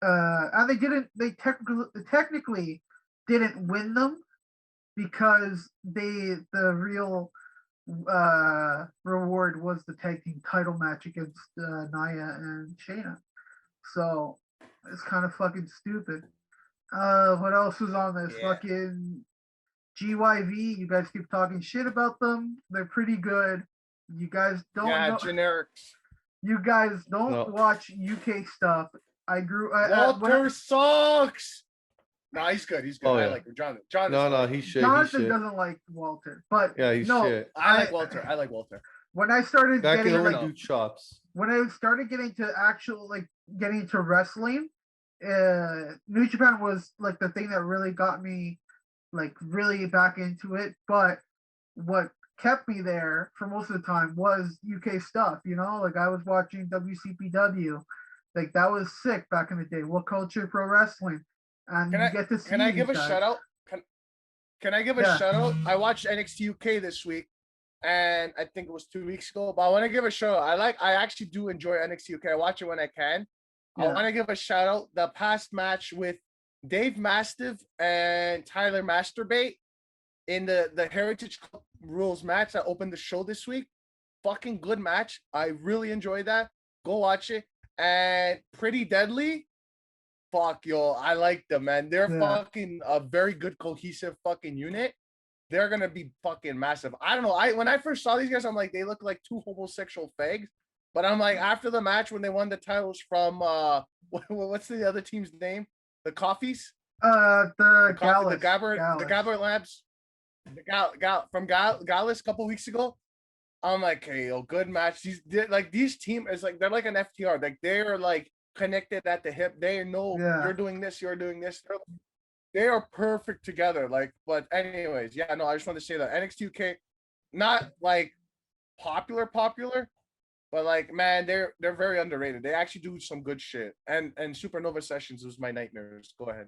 and they technically didn't win them because the real reward was the tag team title match against Nia and Shayna. So it's kind of fucking stupid. What else was on this? Yeah. Fucking GYV. You guys keep talking shit about them. They're pretty good. You guys don't know. Generics. You guys don't watch UK stuff. Walter sucks. No, he's good. He's good. Oh, I yeah. like him. Jonathan. No, he's shit. Jonathan doesn't like Walter, but Yeah, he's no, shit. I like Walter. I like Walter. When I started That can getting only like, do chops. when I started getting to getting into wrestling, New Japan was like the thing that really got me like really back into it. But what kept me there for most of the time was UK stuff. You know, like I was watching WCPW, like that was sick back in the day. What Culture Pro Wrestling, and you get to see. Can I give a guys. shout out? Can I give a shout out? I watched NXT UK this week, and I think it was 2 weeks ago. But I want to give a shout out. I actually do enjoy NXT UK. I watch it when I can. I want to give a shout out. The past match with Dave Mastiff and Tyler Masturbate in the Heritage Cup Rules match that opened the show this week. Fucking good match. I really enjoyed that. Go watch it. And Pretty Deadly. Fuck, yo, I like them, man. They're fucking a very good cohesive fucking unit. They're gonna be fucking massive. I don't know. When I first saw these guys, I'm like, they look like 2 homosexual fags. But I'm like, after the match when they won the titles from what's the other team's name? The Coffees? The Gabber Labs. From Gallus a couple weeks ago. I'm like, hey, yo, good match. These team is like they're like an FTR. Like they're like connected at the hip. They know you're doing this, you're doing this. They are perfect together. Like, but anyways, yeah, no, I just want to say that NXT UK, not like popular, but like, man, they're very underrated. They actually do some good shit. And Supernova Sessions was my nightmares. Go ahead.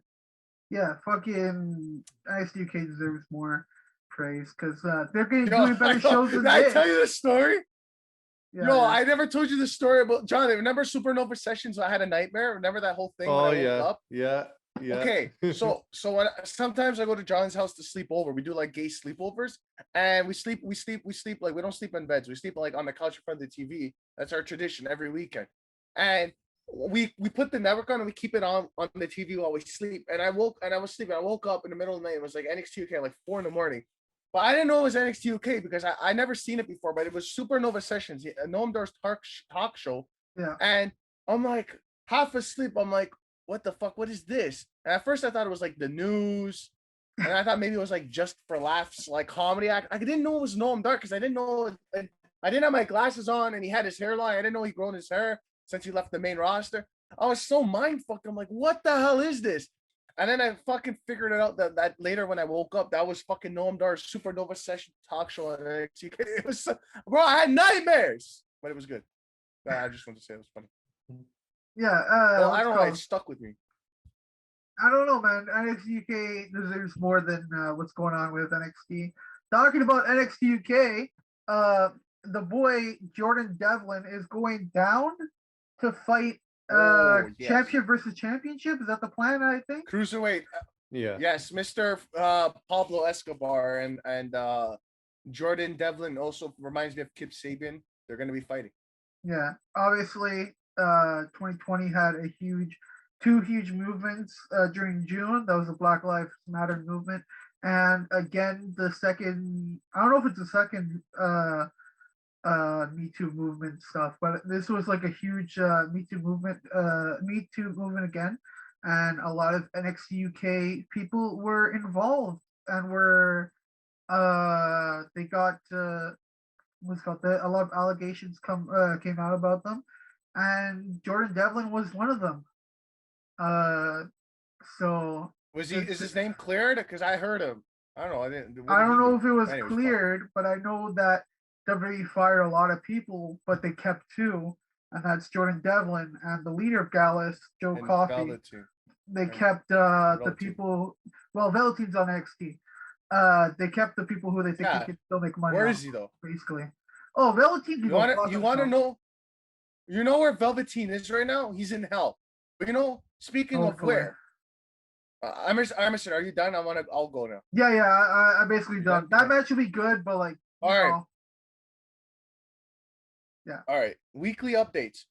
Yeah, fucking NXT UK deserves more praise because they're doing better shows than this. Did I tell you the story? Yeah, I never told you the story about John. Remember Supernova Sessions? I had a nightmare. Remember that whole thing? Oh when I woke up? Yeah. Okay, so when sometimes I go to John's house to sleep over. We do like gay sleepovers, and we sleep like we don't sleep in beds. We sleep like on the couch in front of the TV. That's our tradition every weekend. And we put the network on and we keep it on the TV while we sleep. And I was sleeping. I woke up in the middle of the night. It was like NXT UK, like 4 a.m. But I didn't know it was NXT UK because I never seen it before. But it was Supernova Sessions, Noam Dar's talk show. Yeah. And I'm like half asleep. I'm like, what the fuck? What is this? And at first I thought it was like the news. And I thought maybe it was like just for laughs, like comedy act. I didn't know it was Noam Dar because I didn't know I didn't have my glasses on and he had his hairline. I didn't know he grown his hair since he left the main roster. I was so mind fucked. I'm like, what the hell is this? And then I fucking figured it out that later when I woke up, that was fucking Noam Dar's Supernova Session talk show on NXT. It was, bro, I had nightmares, but it was good. I just wanted to say it was funny. Yeah. I don't know. It stuck with me. I don't know, man. NXT UK deserves more than what's going on with NXT. Talking about NXT UK, the boy Jordan Devlin is going down to fight Yes. championship versus championship. Is that the plan? I think. Cruiserweight. Yeah. Yes, Mr. Pablo Escobar and Jordan Devlin also reminds me of Kip Sabian. They're going to be fighting. Yeah, obviously, 2020 had two huge movements during June. That was the Black Lives Matter movement, and again the second. I don't know if it's the second Me Too movement stuff, but this was like a huge Me Too movement again, and a lot of NXT UK people were involved and were they got what's called a lot of allegations came out about them, and Jordan Devlin was one of them. So Was he? Is his name cleared? Because I heard him. I don't know. I don't know if it was Anyways, cleared, but I know that WWE fired a lot of people, but they kept two, and that's Jordan Devlin and the leader of Gallus, Joe and Coffey. Velveteen. They and kept the Velveteen. people. Well, Velveteen's on NXT. They kept the people who they think Yeah. they can still make money. Where off, is he though? basically? Oh, Velveteen. You want to know? You know where Velveteen is right now? He's in hell. But you know, speaking of Hopefully. where, Emerson, are you done? I'll go now. Yeah, I basically You done. done? That match should be good, but like, All right. know, All right. Weekly updates.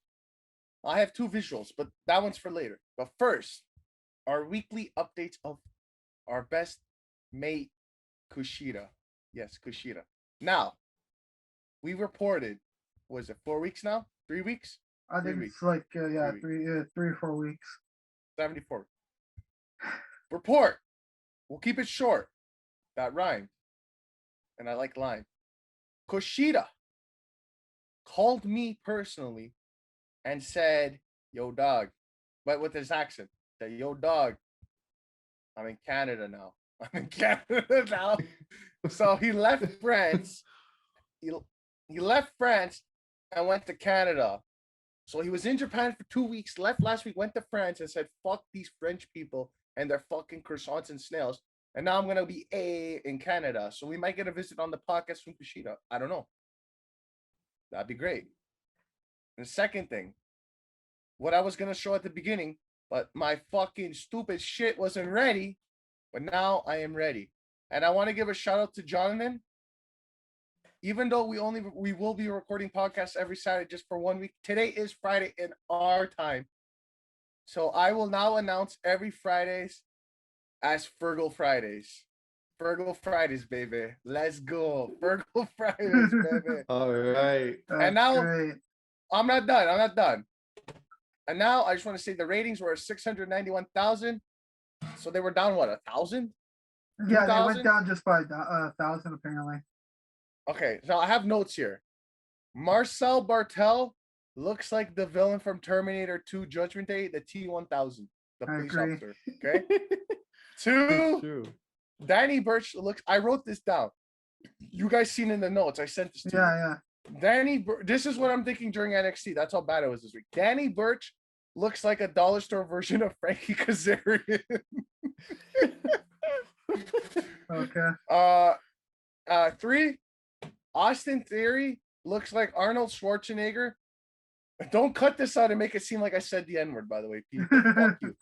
I have two visuals, but that one's for later. But first, our weekly updates of our best mate, Kushida. Yes, Kushida. Now, we reported, was it 4 weeks now? 3 weeks? I 3 think weeks. it's like 3 3 or 4 weeks. 74. Report. We'll keep it short. That rhymed. And I like line. Kushida called me personally and said, yo, dog. But with his accent. Said, yo, dog. I'm in Canada now. I'm in Canada now. So he left France. He left France and went to Canada. So he was in Japan for 2 weeks, left last week, went to France and said, fuck these French people and their fucking croissants and snails. And now I'm going to be in Canada. So we might get a visit on the podcast from Kushida. I don't know. That'd be great. And the second thing, what I was going to show at the beginning, but my fucking stupid shit wasn't ready. But now I am ready. And I want to give a shout out to Johnathan. Even though we will be recording podcasts every Saturday just for 1 week. Today is Friday in our time. So I will now announce every Fridays as Fergal Fridays. Fergal Fridays, baby. Let's go. Fergal Fridays, baby. All right. And now great. I'm not done. And now I just want to say the ratings were 691,000. So they were down, what, 1,000? Yeah, they 2,000? went down just by 1,000 apparently. Okay, so I have notes here. Marcel Bartel looks like the villain from Terminator 2 Judgment Day, the T-1000, the I police agree. officer. Okay. That's 2, true. Danny Birch looks, I wrote this down. You guys seen in the notes. I sent this to you. Yeah. This is what I'm thinking during NXT. That's how bad it was this week. Danny Birch looks like a dollar store version of Frankie Kazarian. Okay. 3, Austin Theory looks like Arnold Schwarzenegger. Don't cut this out and make it seem like I said the N-word, by the way, people. Fuck you.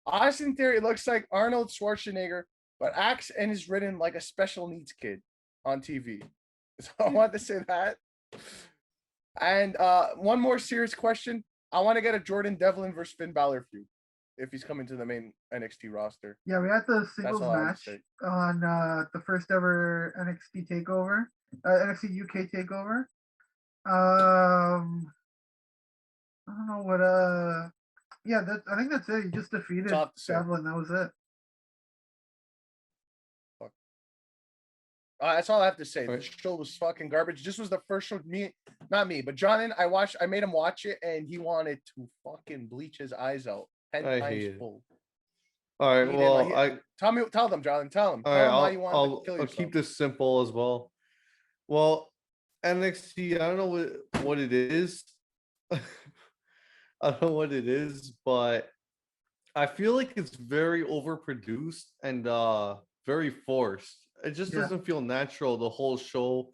Austin Theory looks like Arnold Schwarzenegger, but acts and is written like a special needs kid on TV. So I want to say that. And one more serious question. I want to get a Jordan Devlin versus Finn Balor feud if he's coming to the main NXT roster. Yeah, we had the singles all I have to match say. on the first ever NXT takeover, NXT UK takeover. I don't know what yeah, I think that's it. He just defeated Tough to say. Devlin. That was it. That's all I have to say. Right. The show was fucking garbage. This was the first show, not me, but Johnathan, I made him watch it and he wanted to fucking bleach his eyes out 10 I times hate it. full. All right. He didn't Well, like it. Tell them, Jonathan. Tell them. all Tell right. them why you wanted to kill I'll yourself. keep this simple as well. Well, NXT, I don't know what it is. I don't know what it is, but I feel like it's very overproduced and very forced. It just Yeah. doesn't feel natural, the whole show.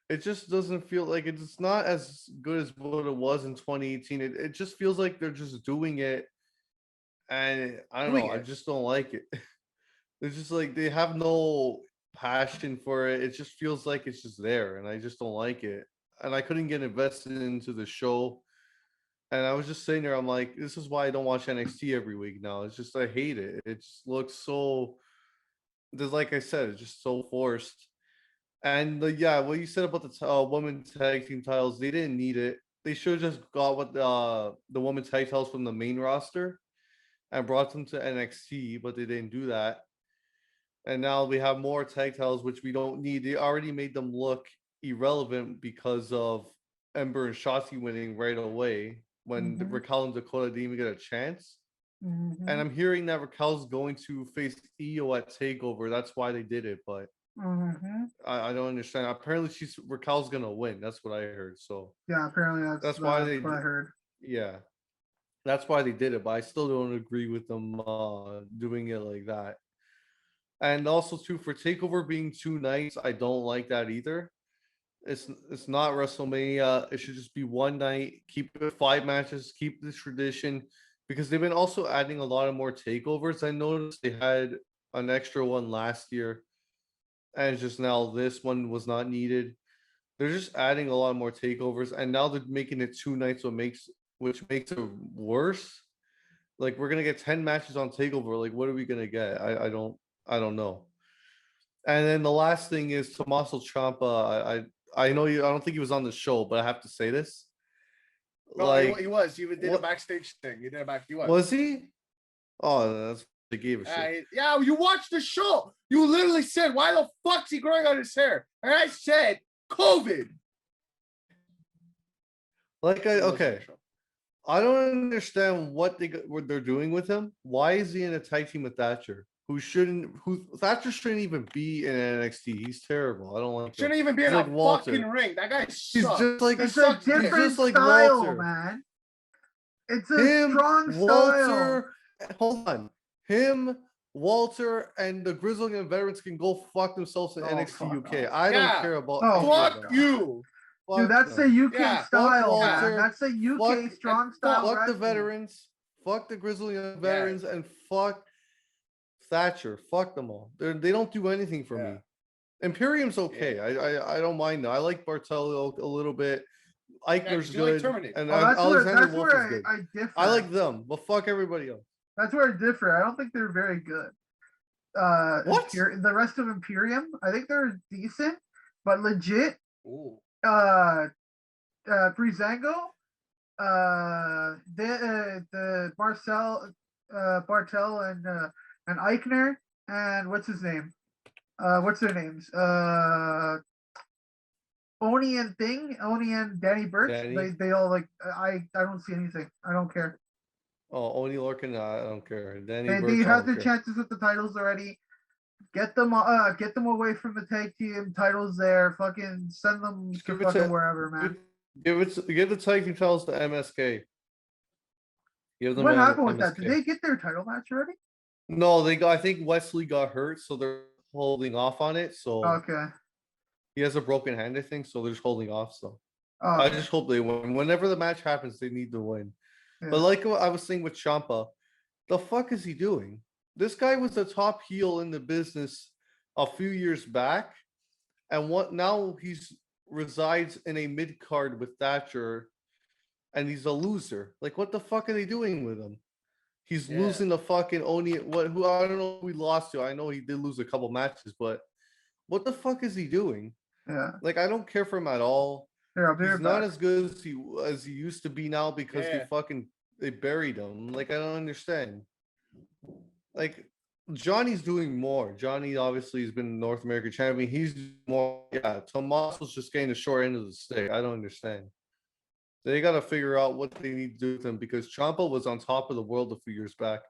it just doesn't feel like it's not as good as what it was in 2018. It just feels like they're just doing it, and I don't know. I just don't like it. It's just like they have no passion for it. It just feels like it's just there, and I just don't like it. And I couldn't get invested into the show. And I was just sitting there. I'm like, this is why I don't watch NXT every week now. It's just I hate it. It just looks so. Just like I said, it's just so forced. And yeah, what you said about the women's tag team titles, they didn't need it. They should have just got what the women's tag titles from the main roster and brought them to NXT, but they didn't do that. And now we have more tag titles, which we don't need. They already made them look irrelevant because of Ember and Shotzi winning right away when Raquel and Dakota didn't even get a chance. And I'm hearing that Raquel's going to face Io at TakeOver. That's why they did it, but I don't understand. Apparently, Raquel's gonna win. That's what I heard. So yeah, apparently that's why what I heard. Yeah, that's why they did it. But I still don't agree with them doing it like that. And also, too, for TakeOver being 2 nights, I don't like that either. It's not WrestleMania. It should just be 1 night. Keep it 5 matches. Keep the tradition, because they've been also adding a lot of more takeovers. I noticed they had an extra one last year, and just now this one was not needed. They're just adding a lot more takeovers, and now they're making it 2 nights, which makes it worse. Like, we're gonna get 10 matches on TakeOver. Like, what are we gonna get? I don't know. And then the last thing is Tommaso Ciampa. I know you. I don't think he was on the show, but I have to say this. No, Like, he was. He did a backstage thing. He did a back. He was. Was he? Oh, that's they gave a shit. Yeah, you watched the show. You literally said, "Why the fuck's he growing out his hair?" And I said, "COVID." Like, okay, I don't understand what they're doing with him. Why is he in a tag team with Thatcher? Thatcher shouldn't even be in NXT. He's terrible. I don't like him. Shouldn't even be in a fucking ring. That guy sucks. He's just like it's a different style, Walter. Man. It's a strong style. Hold on. Him, Walter, and the Grizzled Young Veterans can go fuck themselves in NXT UK. I don't care about. Fuck you. Dude, that's a UK style, man. That's a UK strong style. Fuck the veterans. Fuck the Grizzled Young Veterans, and fuck Thatcher. Fuck them all. They don't do anything for me. Imperium's okay. I don't mind them. I like Bartello a little bit. Eichner's good, and Alexander Wolf is good. I differ. I like them, but fuck everybody else. That's where I differ. I don't think they're very good. What? The rest of Imperium, I think they're decent, but legit. Ooh. Breezango, the Bartel and Eichner, and what's his name? What's their names? Oni and Danny Burch. They all like. I don't see anything. I don't care. Oh, Oni Lorcan, I don't care. Danny They Burch, had their chances with the titles already. Get them away from the tag team titles there. Fucking send them to fucking wherever, man. Give the tag team titles to MSK. What happened with that? Did they get their title match already? No, I think Wesley got hurt, so they're holding off on it. So okay. He has a broken hand, I think, so they're just holding off. So I just hope they win. Whenever the match happens, they need to win. Yeah. But like what I was saying with Ciampa, the fuck is he doing? This guy was the top heel in the business a few years back, and now he's resides in a mid card with Thatcher, and he's a loser. Like, what the fuck are they doing with him? He's losing the fucking Oni. Who I don't know who he lost to. I know he did lose a couple matches, but what the fuck is he doing? Yeah, like I don't care for him at all. He's not as good as he used to be now because they buried him. Like, I don't understand. Like, Johnny's doing more. Johnny obviously has been North American champion. He's more. Yeah, Tommaso's just getting the short end of the stick. I don't understand. They got to figure out what they need to do with him because Ciampa was on top of the world a few years back.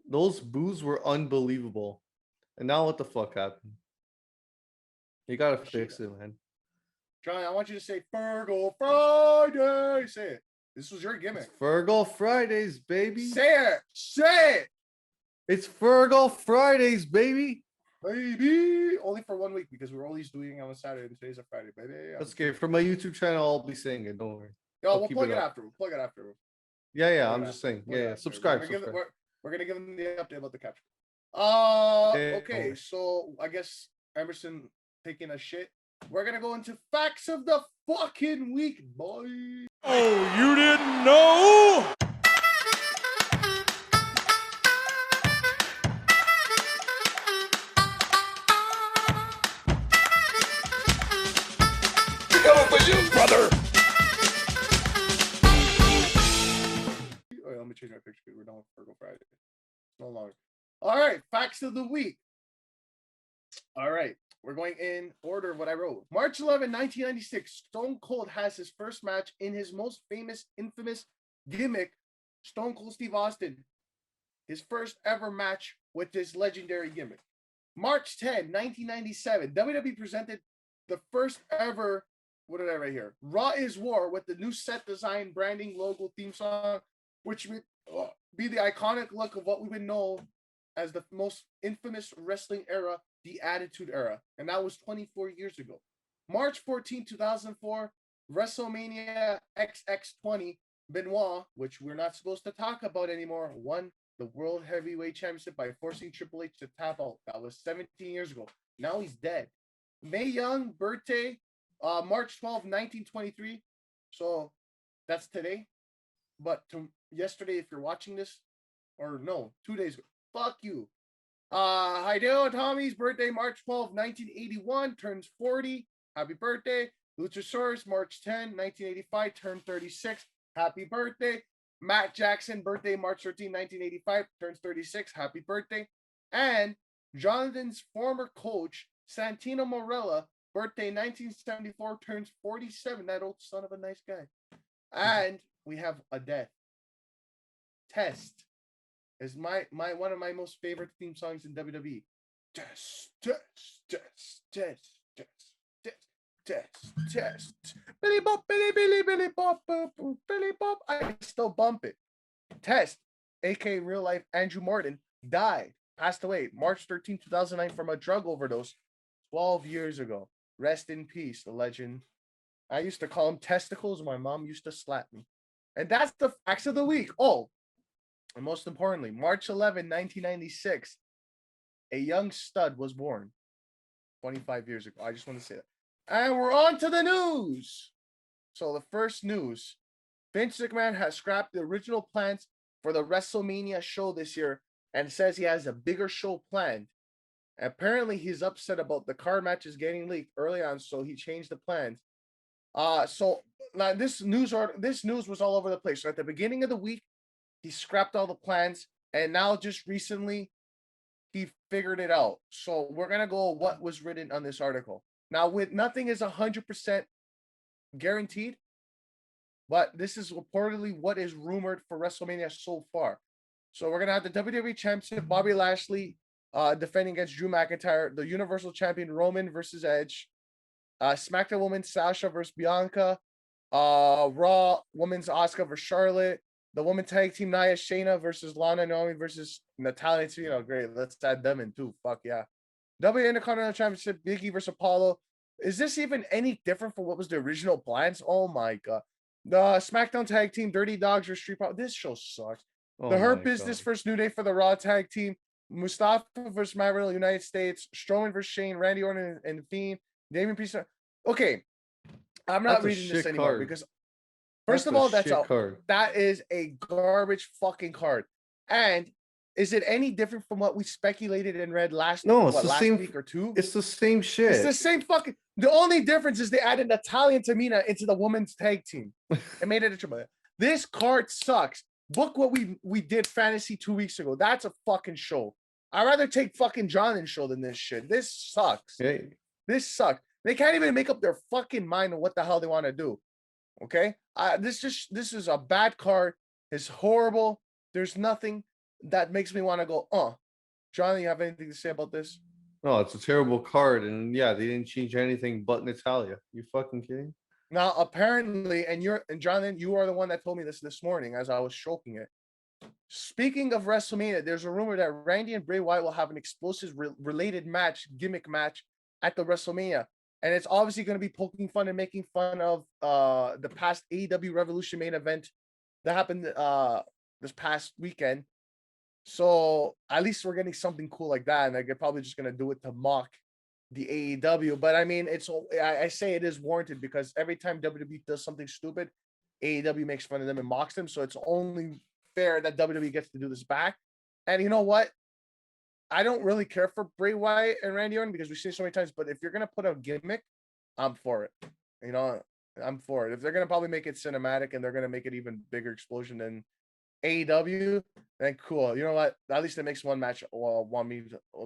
Those boos were unbelievable. And now what the fuck happened? You got to fix it, man. Johnny, I want you to say Fergal Friday. Say it. This was your gimmick. It's Fergal Fridays, baby. Say it. Say it. It's Fergal Fridays, baby. baby. Only for 1 week because we're always doing it on a Saturday and today's a Friday, baby. That's good. For my YouTube channel, I'll be saying it. Don't worry. Yo, I'll we'll keep plug it it up. after. We'll plug it after. Yeah. Plug I'm it just after. saying. Plug it Yeah. after. Subscribe. We're gonna give them the update about the capture. Yeah. Okay. So I guess Emerson taking a shit. We're gonna go into facts of the fucking week, boy. Oh, you didn't know? Coming for you, brother. Oh, let me change my picture because we're done with Virgo Friday. No longer. All right, facts of the week. All right, we're going in order of what I wrote. March 11, 1996, Stone Cold has his first match in his most infamous gimmick, Stone Cold Steve Austin. His first ever match with this legendary gimmick. March 10, 1997, WWE presented the first ever, what did I write here? Raw is War with the new set design, branding, logo, theme song, which would be the iconic look of what we would know as the most infamous wrestling era, the Attitude Era. And that was 24 years ago. March 14, 2004, WrestleMania XX20, Benoit, which we're not supposed to talk about anymore, won the World Heavyweight Championship by forcing Triple H to tap out. That was 17 years ago. Now he's dead. Mae Young, birthday, March 12, 1923. So that's today. But yesterday, if you're watching this, or no, 2 days ago, fuck you. Hideo Itami's birthday, March 12, 1981, turns 40. Happy birthday. Luchasaurus, March 10, 1985, turned 36. Happy birthday. Matt Jackson, birthday, March 13, 1985, turns 36. Happy birthday. And Jonathan's former coach, Santino Marella, birthday, 1974, turns 47. That old son of a nice guy. And we have a death. Test is one of my most favorite theme songs in WWE. Test. Billy bop, Billy bop, Billy bop. I still bump it. Test, aka real life Andrew Martin, died, passed away March 13, 2009 from a drug overdose 12 years ago. Rest in peace, the legend. I used to call him testicles. My mom used to slap me. And that's the facts of the week. Oh, and most importantly, March 11, 1996, a young stud was born 25 years ago. I just want to say that. And we're on to the news. So the first news, Vince McMahon has scrapped the original plans for the WrestleMania show this year and says he has a bigger show planned. Apparently, he's upset about the card matches getting leaked early on, so he changed the plans. So now this news was all over the place. So at the beginning of the week, he scrapped all the plans, and now just recently, he figured it out. So we're gonna go what was written on this article. Now, with nothing is 100% guaranteed, but this is reportedly what is rumored for WrestleMania so far. So we're gonna have the WWE Championship, Bobby Lashley defending against Drew McIntyre, the Universal Champion Roman versus Edge, SmackDown Woman Sasha versus Bianca, Raw Women's Asuka versus Charlotte, the Women Tag Team Nia Shayna versus Lana Naomi versus Natalia. Great, let's add them in too. Fuck yeah. WWE Intercontinental Championship, Big E versus Apollo. Is this even any different from what was the original plans? Oh my god. The SmackDown Tag Team, Dirty Dogs versus Street Profits. This show sucks. The Hurt Business versus New Day for the Raw Tag Team. Mustafa versus Matt Riddle, United States. Strowman versus Shane, Randy Orton and Fiend. Damien Priest. Okay, I'm not reading this anymore because first of all, that is a garbage fucking card. And is it any different from what we speculated and read last week or two? It's the same shit. It's the same fucking. The only difference is they added Natalia and Tamina into the women's tag team and made it a triple. This card sucks. Book what we did fantasy 2 weeks ago. That's a fucking show. I'd rather take fucking Jonathan's show than this shit. This sucks. Hey. This sucks. They can't even make up their fucking mind on what the hell they want to do. Okay? This is a bad card. It's horrible. There's nothing that makes me want to go, Johnny, you have anything to say about this? No, it's a terrible card. And yeah, they didn't change anything but Natalia. You fucking kidding? Now, apparently, and Jonathan, you are the one that told me this morning as I was stroking it. Speaking of WrestleMania, there's a rumor that Randy and Bray Wyatt will have an explosive related match, gimmick match at the WrestleMania. And it's obviously going to be poking fun and making fun of the past AEW Revolution main event that happened this past weekend. So at least we're getting something cool like that. And they're probably just going to do it to mock the AEW. But I mean, I say it is warranted because every time WWE does something stupid, AEW makes fun of them and mocks them. So it's only fair that WWE gets to do this back. And you know what? I don't really care for Bray Wyatt and Randy Orton because we've seen it so many times. But if you're gonna put a gimmick, I'm for it. You know, I'm for it. If they're gonna probably make it cinematic and they're gonna make it even bigger explosion than AEW, then cool. You know what? At least it makes one match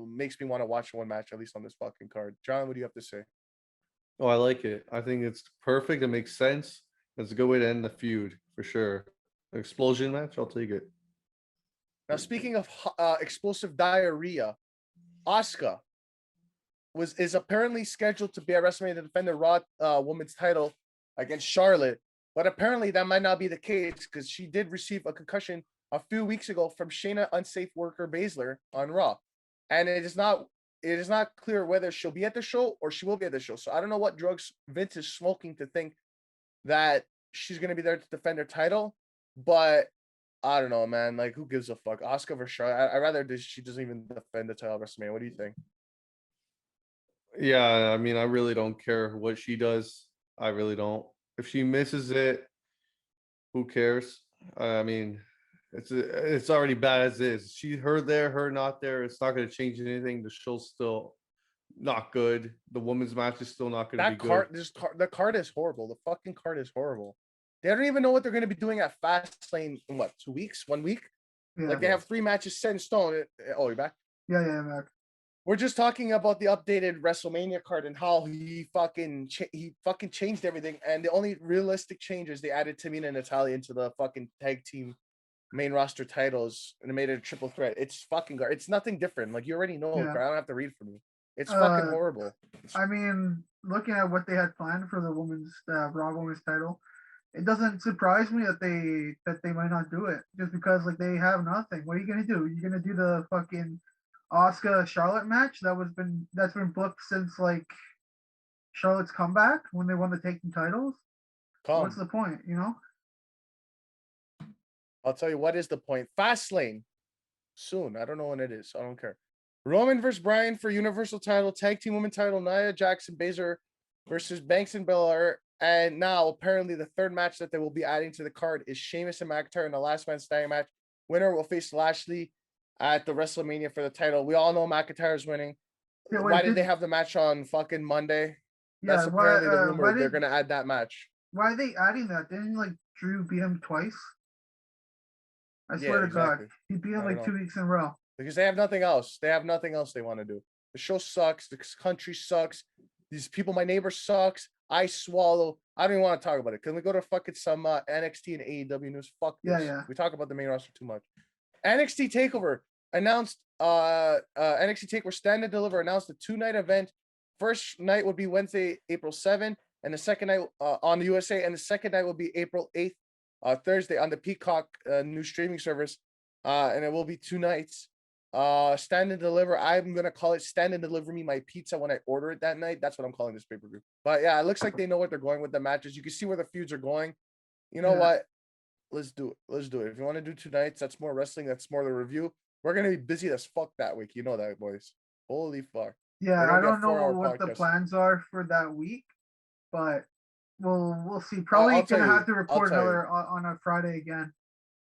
makes me want to watch one match at least on this fucking card. John, what do you have to say? Oh, I like it. I think it's perfect. It makes sense. It's a good way to end the feud for sure. An explosion match, I'll take it. Now, speaking of explosive diarrhea, Asuka is apparently scheduled to be at WrestleMania to defend the Raw Women's title against Charlotte, but apparently that might not be the case because she did receive a concussion a few weeks ago from Shayna unsafe worker Baszler on Raw, and it is not clear whether she'll be at the show or she will be at the show. So I don't know what drugs Vince is smoking to think that she's going to be there to defend her title, but I don't know, man. Like, who gives a fuck? Asuka versus Charlotte. I rather she doesn't even defend the title at WrestleMania. What do you think? Yeah, I mean, I really don't care what she does. I really don't. If she misses it, who cares? I mean, it's already bad as is. Her there, her not there. It's not going to change anything. The show's still not good. The women's match is still not going to be good. The card is horrible. The fucking card is horrible. They don't even know what they're going to be doing at Fastlane in what, 2 weeks, 1 week? Yeah. Like they have 3 matches set in stone. Oh, you're back? Yeah, I'm back. We're just talking about the updated WrestleMania card and how he fucking changed everything. And the only realistic changes, they added Tamina and Natalia into the fucking tag team main roster titles and made it a triple threat. It's fucking it's nothing different. Like, you already know. Yeah. I don't have to read from you. It's fucking horrible. I mean, looking at what they had planned for the Raw Women's title, it doesn't surprise me that they might not do it just because like they have nothing. What are you gonna do? You're gonna do the fucking Asuka Charlotte match that's been booked since like Charlotte's comeback when they won the tag team titles. What's the point? You know. I'll tell you what is the point. Fastlane soon. I don't know when it is. So I don't care. Roman versus Bryan for Universal title, tag team women title. Nia Jackson Baszler versus Banks and Belair. And now apparently the third match that they will be adding to the card is Sheamus and McIntyre in the last man standing match. Winner will face Lashley at the WrestleMania for the title. We all know McIntyre is winning. Yeah, why did they have the match on fucking Monday? Yeah, that's apparently the rumor. They're gonna add that match. Why are they adding that? Didn't like Drew beat him twice? I swear to God, he beat him like 2 weeks in a row. Because they have nothing else. They have nothing else they want to do. The show sucks. The country sucks. These people, my neighbor sucks. I swallow. I don't even want to talk about it. Can we go to fucking some NXT and AEW news? Fuck this. Yeah. We talk about the main roster too much. NXT TakeOver announced. NXT TakeOver Stand and Deliver announced a 2-night event. First night would be Wednesday, April 7th, and the second night on the USA, and the second night will be April 8th, Thursday on the Peacock new streaming service. And it will be 2 nights. Stand and Deliver. I'm gonna call it Stand and Deliver Me My Pizza when I order it that night. That's what I'm calling this pay-per-view. But yeah, it looks like they know what they're going with the matches. You can see where the feuds are going. You know what? Let's do it. If you want to do 2 nights, that's more wrestling. That's more the review. We're gonna be busy as fuck that week. You know that, boys. Holy fuck. Yeah, I don't know what the plans are for that week, but we'll see. Probably gonna have to record another on a Friday again.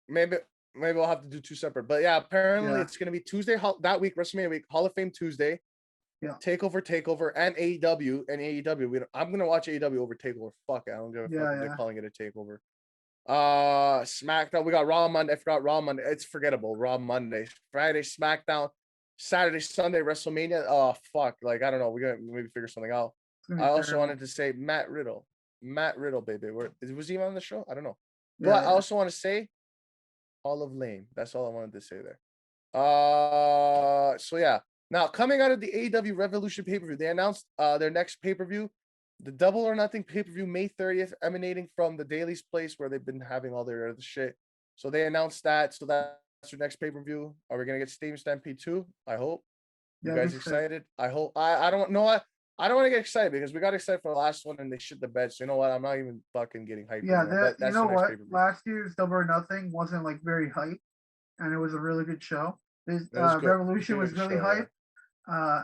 Maybe we'll have to do 2 separate. But yeah, apparently it's gonna be Tuesday that week, WrestleMania week, Hall of Fame Tuesday. Yeah. Takeover, and AEW. I'm gonna watch AEW over Takeover. Fuck it. I don't give a fuck if they're calling it a takeover. Smackdown. We got Raw Monday. I forgot Raw Monday. It's forgettable. Raw Monday. Friday, Smackdown. Saturday, Sunday, WrestleMania. Oh fuck. Like, I don't know. We gotta maybe figure something out. I also wanted to say Matt Riddle, baby. Was he on the show? I don't know. But I also want to say Hall of Lame. That's all I wanted to say there. So yeah. Now, coming out of the AEW Revolution pay-per-view, they announced their next pay-per-view, the Double or Nothing pay-per-view, May 30th, emanating from the Daily's Place where they've been having all their other shit. So they announced that. So that's their next pay-per-view. Are we gonna get Steam Stampede 2? I hope. You Yeah, guys they said- excited? I hope. I don't know what. I don't want to get excited because we got excited for the last one and they shit the bed. So you know what? I'm not even fucking getting hyped. Yeah, anymore, but you that's know the next what? pay-per-view. Last year's Double or Nothing wasn't like very hype, and it was a really good show. This It was good. Revolution was Good really show, hype,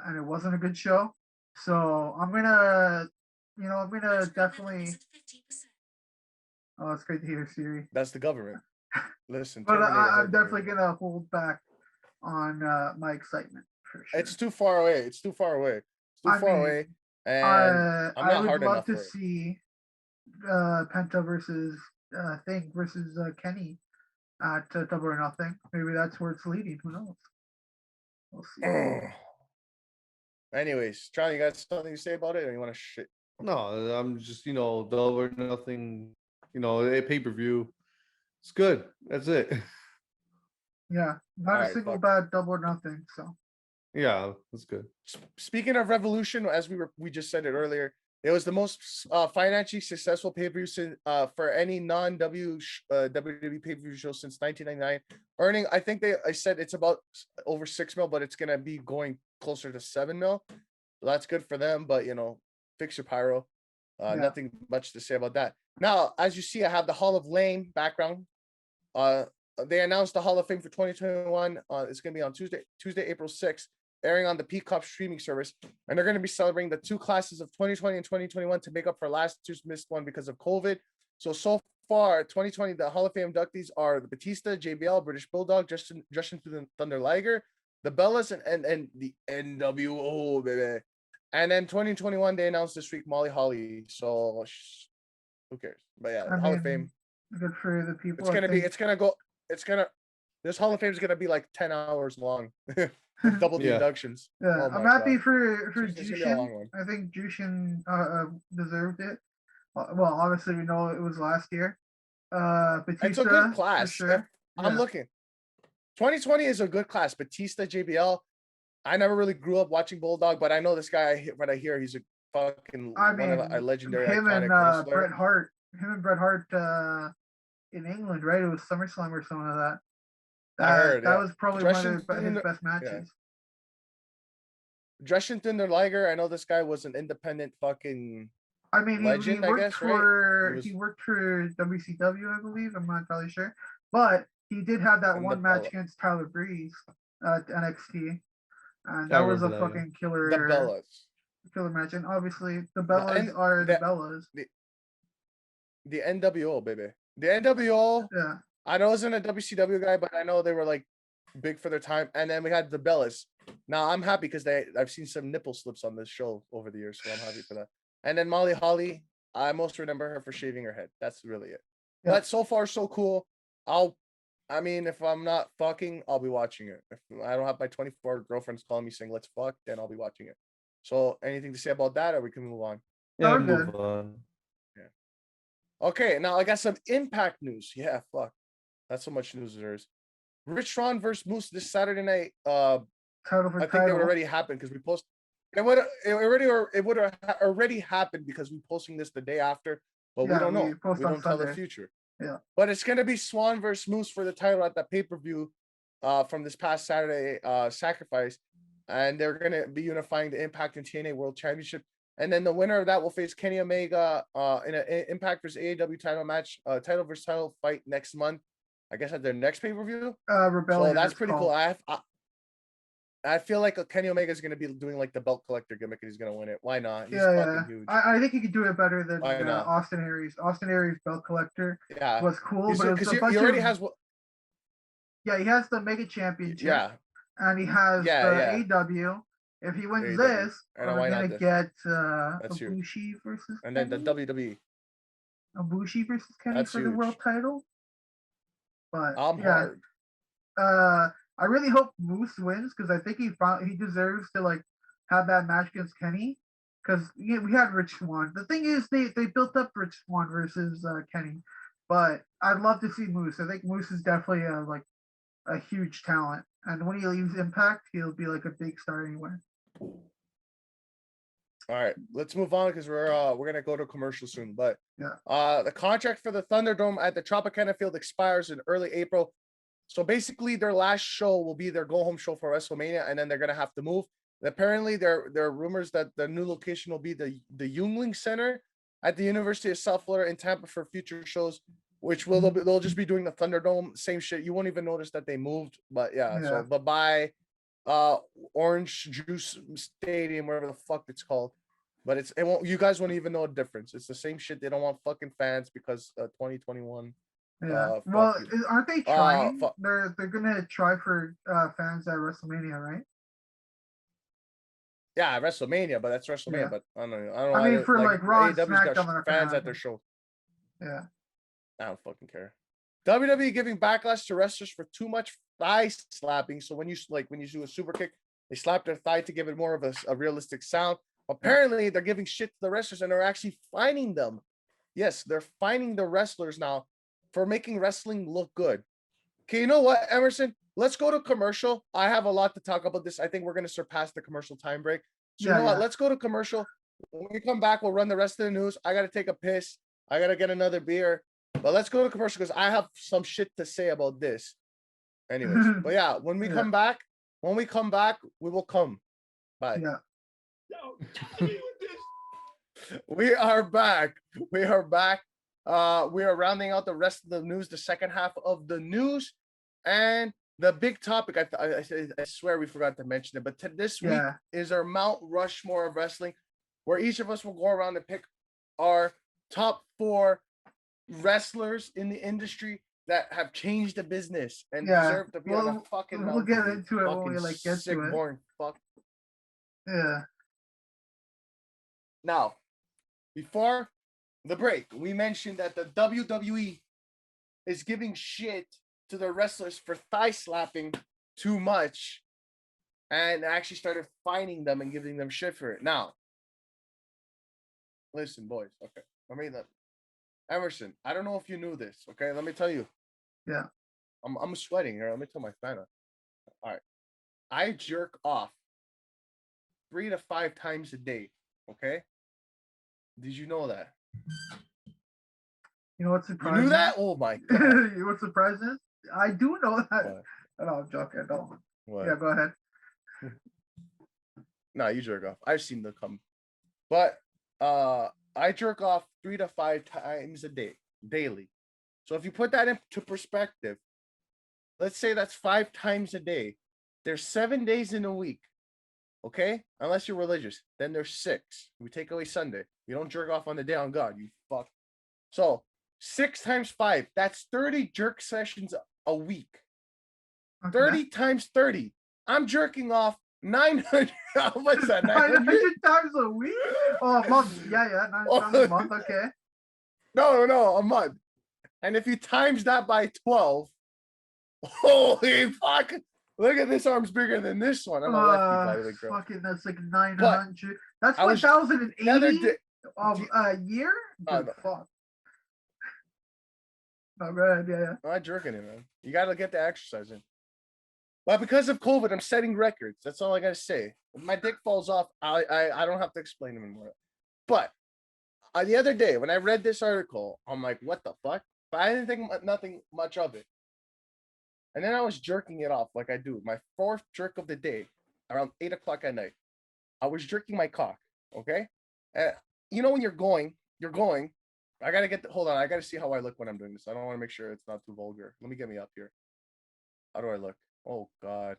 and it wasn't a good show. So I'm gonna, definitely. Oh, it's great to hear, Siri. That's the government. Listen, But Terminator I'm heard the definitely government. gonna hold back on my excitement for sure. It's too far away. It's too far away. It's too I far mean, away. And I'm I not would hard love enough to for it. see Penta versus Thing versus Kenny at Double or Nothing. Maybe that's where it's leading. Who knows? We'll see. Anyways, John, you got something to say about it, or you want to shit? No, I'm just, Double or Nothing, a pay-per-view. It's good. That's it. Yeah, not a Alright, single fuck. bad Double or Nothing. So Yeah, that's good. Speaking of Revolution, as we just said it earlier, it was the most financially successful pay-per-view for any WWE pay-per-view show since 1999, earning. I think I said it's about over 6 mil, but it's gonna be going closer to 7 mil. So that's good for them. But fix your pyro. Yeah. Nothing much to say about that. Now, as you see, I have the Hall of Lame background. They announced the Hall of Fame for 2021. It's going to be on Tuesday, April 6th, airing on the Peacock streaming service. And they're going to be celebrating the two classes of 2020 and 2021 to make up for last year's missed one because of COVID. So far, 2020, the Hall of Fame inductees are the Batista, JBL, British Bulldog, Justin Thunder Liger, the Bellas, and the NWO, baby. And then 2021, they announced this week Molly Holly. So who cares? But yeah, Hall of Fame. Good for the people. This Hall of Fame is gonna be like 10 hours long. Double the Yeah. inductions. Yeah, Oh I'm my happy God. for It's gonna be a long Jushin. one. I think Jushin deserved it. Well, obviously we know it was last year. Batista, It's a good for class. sure. I'm Yeah. looking. 2020 is a good class. Batista, JBL. I never really grew up watching Bulldog, but I know this guy. When I hear he's a fucking I one of a mean, legendary him iconic and wrestler. Bret Hart. Him and Bret Hart in England, right? It was SummerSlam or something like that. I heard, that yeah. was probably Jushin one of his Thunder- best matches. Justin Thunder Liger. I know this guy was an independent fucking. I mean, Legend, he I worked guess, right? for He he, was- worked for WCW, I believe. I'm not entirely sure, but he did have that And one the match Bella. against Tyler Breeze at NXT, and I that was a remember that, yeah. fucking killer, The Bellas. killer match. And obviously, the Bellas and are the the- Bellas. The NWO, baby. The NWO. Yeah, I know I wasn't a WCW guy, but I know they were like big for their time. And then we had the Bellas. Now I'm happy because I've seen some nipple slips on this show over the years, so I'm happy for that. And then Molly Holly, I most remember her for shaving her head. That's really it. Yeah. But so far so cool. If I'm not fucking, I'll be watching it. If I don't have my 24 girlfriends calling me saying let's fuck, then I'll be watching it. So anything to say about that, or we can move on? Yeah, we're move good. on. Okay, now I got some Impact news. Yeah, fuck. That's so much news there is. Rich Swann versus Moose this Saturday night. title for I think title. it would already happened because we post. It would have already happened because we posting this the day after, but we Yeah, don't know. we post We on don't tell the Sunday. future. Yeah. But it's gonna be Swan versus Moose for the title at the pay-per-view from this past Saturday Sacrifice. And they're gonna be unifying the Impact and TNA World Championship. And then the winner of that will face Kenny Omega in an Impact versus AEW title match, title versus title fight next month. I guess at their next pay-per-view. Rebellion. So that's it's pretty called. cool. I feel like Kenny Omega is going to be doing like the belt collector gimmick and he's going to win it. Why not? He's fucking huge. I think he could do it better than Why not? Austin Aries. Austin Aries belt collector Yeah. was cool, but it was Because a he bunch already of, has. he has the Mega Championship. Yeah. And he has the AEW. If he wins AEW. this, And we're why not gonna this? get That's huge. Ibushi versus And then the Kenny? WWE. Ibushi versus Kenny That's for the huge. world title. But I'm yeah, hard. I really hope Moose wins because I think he deserves to like have that match against Kenny because we had Rich Swann. The thing is, they built up Rich Swann versus Kenny, but I'd love to see Moose. I think Moose is definitely a huge talent, and when he leaves Impact, he'll be like a big star anywhere. All right, let's move on because we're gonna go to commercial soon. But Yeah. the contract for the Thunderdome at the Tropicana Field expires in early April. So basically, their last show will be their go home show for WrestleMania, and then they're gonna have to move. Apparently, there are rumors that the new location will be the Yuengling Center at the University of South Florida in Tampa for future shows, which they'll just be doing the Thunderdome, same shit. You won't even notice that they moved, but yeah. So bye Orange Juice Stadium, whatever the fuck it's called. But it won't. You guys won't even know a difference. It's the same shit. They don't want fucking fans because 2021. Yeah. Well, aren't they trying? They're gonna try for fans at WrestleMania, right? Yeah, WrestleMania, but that's WrestleMania. Yeah. But I don't know. I mean, for like Raw and AEW's SmackDown, got fans at their show. Yeah. I don't fucking care. WWE giving backlash to wrestlers for too much thigh slapping. So when you do a super kick, they slap their thigh to give it more of a realistic sound. Apparently, they're giving shit to the wrestlers and they're actually fining them. Yes, they're fining the wrestlers now for making wrestling look good. Okay, you know what, Emerson? Let's go to commercial. I have a lot to talk about this. I think we're going to surpass the commercial time break. So you know what? Let's go to commercial. When we come back, we'll run the rest of the news. I got to take a piss. I got to get another beer. But let's go to commercial because I have some shit to say about this. Anyways, but yeah, when we come back, we will come. Bye. Yeah. We are back. We are back. We are rounding out the rest of the news, the second half of the news, and the big topic. I swear we forgot to mention it, but this week is our Mount Rushmore of Wrestling, where each of us will go around and pick our top 4 wrestlers in the industry that have changed the business and deserve to be on the fucking. We'll get into it when we get sick, to it. Boring fuck. Yeah. Now, before the break, we mentioned that the WWE is giving shit to the wrestlers for thigh slapping too much and actually started fining them and giving them shit for it. Now, listen, boys. Okay. Emerson, I don't know if you knew this. Okay. Let me tell you. Yeah. I'm sweating here. Let me tell my fan. All right. I jerk off 3 to 5 times a day. Okay. Did you know that? You know what's surprising? You knew that? Oh my god! You know what's surprising? I do know that. What? No, I'm joking. No. What? Yeah, go ahead. No, you jerk off. I've seen them come, but I jerk off 3 to 5 times a day, daily. So if you put that into perspective, let's say that's 5 times a day. There's 7 days in a week. Okay, unless you're religious, then there's 6. We take away Sunday. You don't jerk off on the day on God. You fuck. So 6 times 5, that's 30 jerk sessions a week. Okay. 30 times 30. I'm jerking off 900. What's that? 900 times a week? Oh, a month. Yeah. 900 times a month. Okay. No, a month. And if you times that by 12, holy fuck. Look at this arm's bigger than this one. I'm a lefty, by the way, girl. Fucking, that's like 900. That's 1,080 of a year? Fuck. Oh, go ahead, yeah. I'm not jerking it, man. You got to get the exercise in. But because of COVID, I'm setting records. That's all I got to say. If my dick falls off, I don't have to explain it anymore. But the other day, when I read this article, I'm like, what the fuck? But I didn't think nothing much of it. And then I was jerking it off like I do. My 4th jerk of the day, around 8 o'clock at night. I was jerking my cock, okay? And you know when you're going, I got to hold on. I got to see how I look when I'm doing this. I don't want to make sure it's not too vulgar. Let me get me up here. How do I look? Oh, God.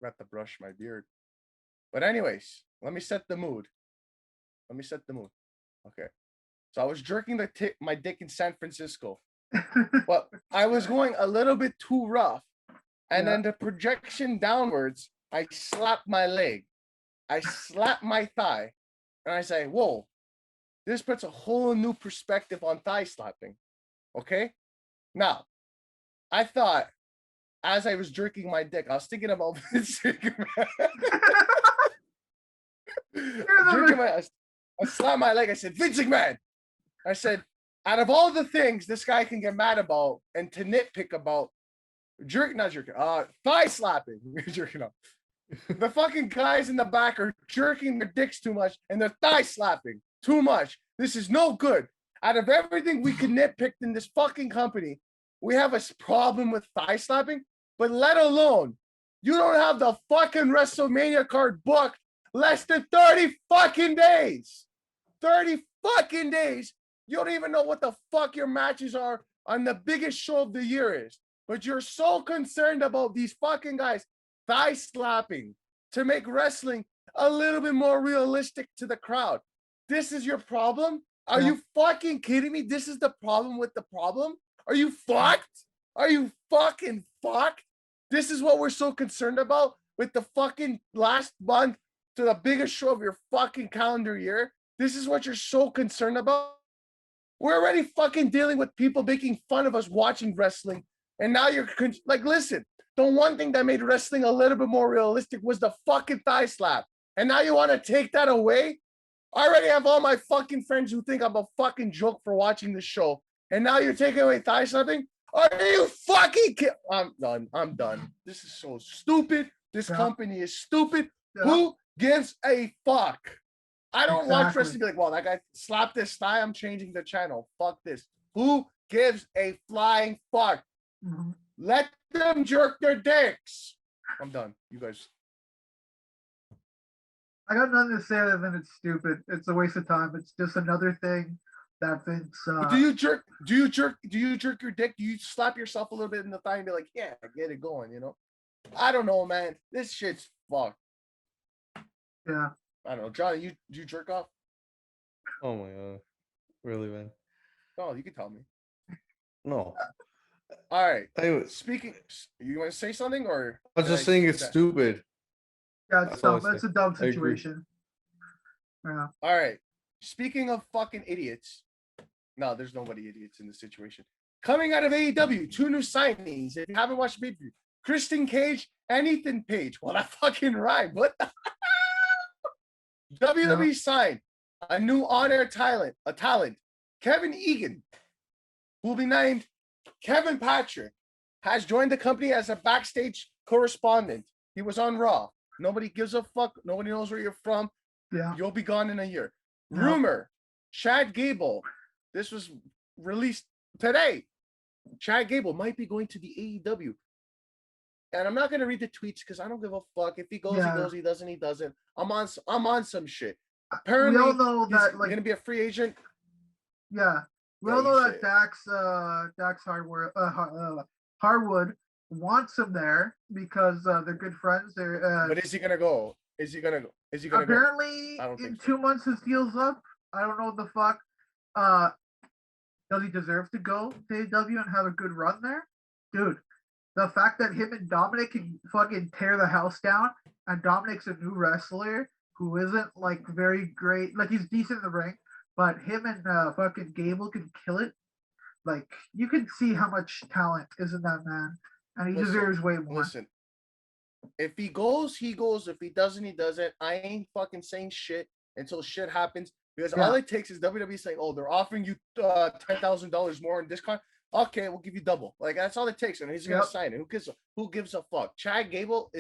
I got to brush my beard. But anyways, let me set the mood. Okay. So I was jerking my dick in San Francisco. But I was going a little bit too rough. And then the projection downwards, I slapped my leg. I slapped my thigh. And I say, whoa, this puts a whole new perspective on thigh slapping. Okay? Now, I thought, as I was jerking my dick, I was thinking about Vince McMahon. I slapped my leg. I said, Vince McMahon. I said, out of all the things this guy can get mad about and to nitpick about, thigh slapping. Jerking off. The fucking guys in the back are jerking their dicks too much and they're thigh slapping too much. This is no good. Out of everything we can nitpick in this fucking company, we have a problem with thigh slapping, but let alone you don't have the fucking WrestleMania card booked less than 30 fucking days. 30 fucking days. You don't even know what the fuck your matches are on the biggest show of the year is. But you're so concerned about these fucking guys thigh slapping to make wrestling a little bit more realistic to the crowd. This is your problem? Are you fucking kidding me? This is the problem with the problem? Are you fucked? Are you fucking fucked? This is what we're so concerned about with the fucking last month to the biggest show of your fucking calendar year. This is what you're so concerned about. We're already fucking dealing with people making fun of us watching wrestling. And now you're like, listen, the one thing that made wrestling a little bit more realistic was the fucking thigh slap. And now you want to take that away? I already have all my fucking friends who think I'm a fucking joke for watching the show. And now you're taking away thigh slapping? Are you fucking kidding? I'm done. I'm done. This is so stupid. This company is stupid. Who gives a fuck? I don't watch wrestling and be like, well, that guy slapped this thigh. I'm changing the channel. Fuck this. Who gives a flying fuck? Let them jerk their dicks. I'm done. You guys. I got nothing to say other than it's stupid. It's a waste of time. It's just another thing that Vince. Do you jerk your dick? Do you slap yourself a little bit in the thigh and be like, yeah, get it going, you know? I don't know, man. This shit's fucked. Yeah. I don't know. Johnny, you jerk off? Oh my god. Really, man? No, you can tell me. No. All right. Anyway, Speaking, you want to say something or? I was just saying it's stupid. Yeah, it's dumb. It's a dumb situation. Yeah. All right. Speaking of fucking idiots. No, there's nobody idiots in this situation. Coming out of AEW, 2 new signings. If you haven't watched the preview, Kristen Cage and Ethan Page. Well, that fucking rhymed. What the WWE signed a new on-air talent, Kevin Egan, who will be named Kevin Patrick, has joined the company as a backstage correspondent. He was on Raw. Nobody gives a fuck. Nobody knows where you're from. Yeah. You'll be gone in a year. Rumor, Chad Gable. This was released today. Chad Gable might be going to the AEW. And I'm not going to read the tweets because I don't give a fuck. If he goes, he goes. He doesn't, he doesn't. I'm on some shit. Apparently, we all know that like going to be a free agent. Yeah, we all know that Dax Harwood wants him there because they're good friends. They're. But is he gonna go? Is he gonna go? Apparently, in 2 months his deal's up. I don't know what the fuck. Does he deserve to go to AEW and have a good run there, dude? The fact that him and Dominic can fucking tear the house down, and Dominic's a new wrestler who isn't like very great. Like he's decent in the ring, but him and fucking Gable can kill it. Like you can see how much talent is in that man, and he deserves way more. Listen, if he goes, he goes. If he doesn't, he doesn't. I ain't fucking saying shit until shit happens because all it takes is WWE saying, "Oh, they're offering you $10,000 more in this con." Okay, we'll give you double. Like that's all it takes, and he's gonna sign it. Who gives a fuck? Chad Gable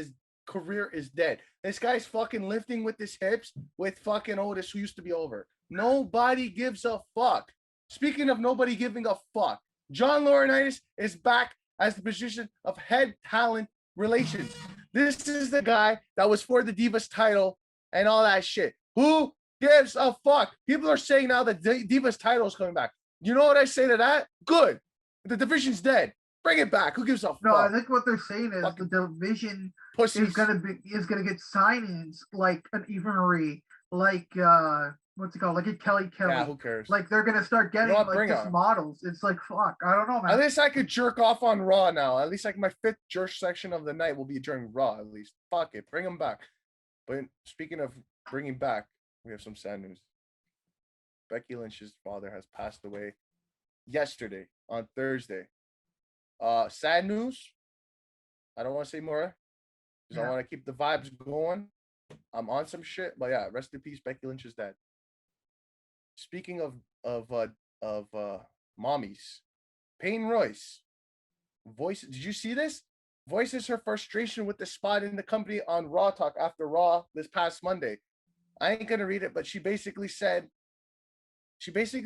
career is dead. This guy's fucking lifting with his hips with fucking Otis, who used to be over. Nobody gives a fuck. Speaking of nobody giving a fuck, John Laurinaitis is back as the position of head talent relations. This is the guy that was for the Divas title and all that shit. Who gives a fuck? People are saying now that Divas title is coming back. You know what I say to that? Good. The division's dead. Bring it back. Who gives a fuck? No, I think what they're saying is the division is gonna get signings like an Eva Marie, like what's it called? Like a Kelly Kelly. Yeah, who cares? Like they're gonna start getting just models. It's like fuck. I don't know, man. At least I could jerk off on Raw now. At least like my 5th jerk section of the night will be during Raw. At least fuck it, bring them back. But speaking of bringing back, we have some sad news. Becky Lynch's father has passed away yesterday on Thursday. Sad news. I don't want to say more because I want to keep the vibes going. I'm on some shit, but yeah, rest in peace, Becky Lynch's dad. Speaking of mommies, Payne Royce did you see this? Voices her frustration with the spot in the company on Raw Talk after Raw this past Monday. I ain't gonna read it, but she basically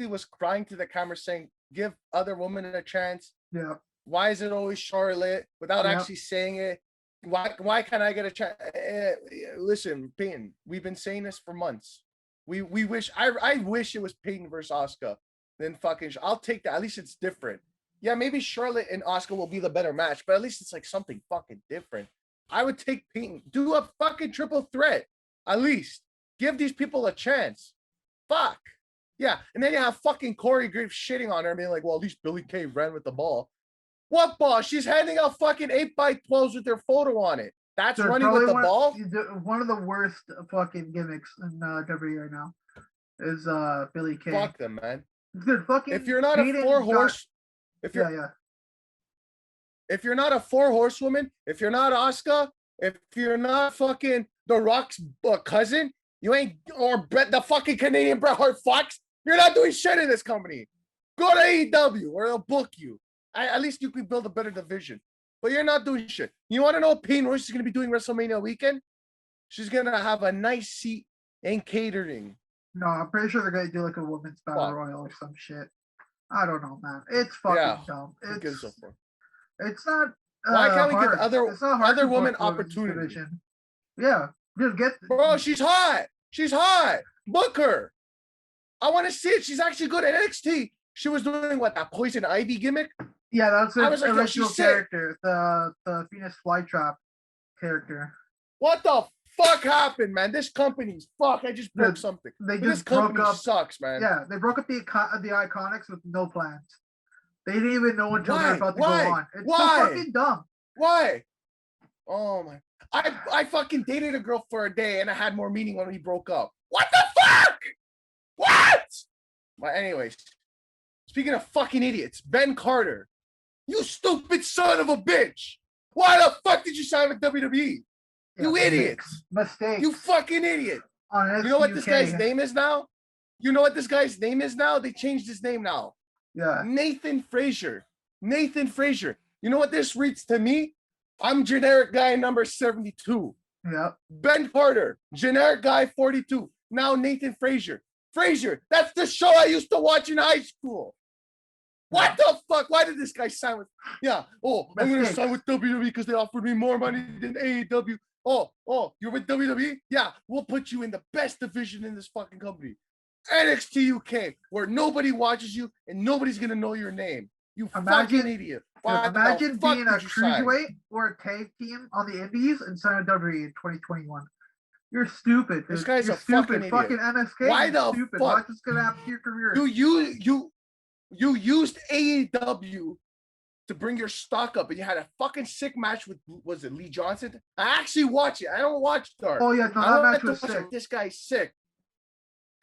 was crying to the camera saying, give other women a chance. Yeah. Why is it always Charlotte without Yep. actually saying it? Why can't I get a chance? Listen, Peyton, we've been saying this for months. We wish I wish it was Peyton versus Asuka than fucking. I'll take that. At least it's different. Yeah, maybe Charlotte and Asuka will be the better match, but at least it's like something fucking different. I would take Peyton. Do a fucking triple threat. At least give these people a chance. Fuck. Yeah, and then you have fucking Corey Graves shitting on her and being like, well, at least Billie Kay ran with the ball. What ball? She's handing out fucking 8x12s with their photo on it. That's Dude, running with the probably ball? one of the worst fucking gimmicks in WWE right now is Billie Kay. Fuck them, man. Dude, fucking If you're not a Peyton four got- horse, if you're yeah. if you're not a four horsewoman, if you're not Asuka, if you're not fucking The Rock's cousin, you ain't or the fucking Canadian Bret Hart Fox, you're not doing shit in this company. Go to AEW or they'll book you. At least you can build a better division. But you're not doing shit. You want to know what Peyton Royce is going to be doing WrestleMania weekend? She's going to have a nice seat and catering. No, I'm pretty sure they're gonna do like a women's battle Fuck. royal or some shit. I don't know, man. It's fucking Yeah. dumb. Who gives a fuck? It's not. Why can't we give hard. other- It's not hard other to women book women's opportunity? division. Yeah, dude, get Bro, she's hot. She's hot. Book her. I want to see it. She's actually good at NXT. She was doing what, that Poison Ivy gimmick? Yeah, that's I her was like, yo, original she's sick. character, the Phoenix Flytrap character. What the fuck happened, man? This company's fuck. I just broke Dude, something. They But this just broke company up. sucks, man. Yeah, they broke up the Iconics with no plans. They didn't even know until Why? they're about to Why? go on. It's Why? so fucking dumb. Why? Oh my! I fucking dated a girl for a day and I had more meaning when we broke up. What the fuck? What? But anyways, speaking of fucking idiots, Ben Carter, you stupid son of a bitch! Why the fuck did you sign with WWE? You Yeah, idiots! Mistakes. You fucking idiot! On You know what this SUK. guy's name is now? You know what this guy's name is now? They changed his name now. Yeah. Nathan Frazier. Nathan Frazier. You know what this reads to me? I'm generic guy number 72. Yeah. Ben Carter, generic guy 42. Now Nathan Frazier. Frazier, that's the show I used to watch in high school. What the fuck? Why did this guy sign with? Yeah. Oh, I'm going to Mistakes. sign with WWE because they offered me more money than AEW. Oh, you're with WWE? Yeah, we'll put you in the best division in this fucking company. NXT UK, where nobody watches you and nobody's going to know your name. You Imagine- fucking idiot. Why the Imagine fuck being a did you sign? cruiserweight or a tag team on the Indies and signing WWE in 2021. You're stupid. This dude. guy's You're a stupid. fucking idiot. Fucking MSK. Why you're the stupid. fuck? What's this gonna happen to your career? You used AEW to bring your stock up, and you had a fucking sick match with, was it Lee Johnson? I actually watch it. I don't watch Dark. Oh yeah, no, I that went match to was watch it. sick. This guy's sick.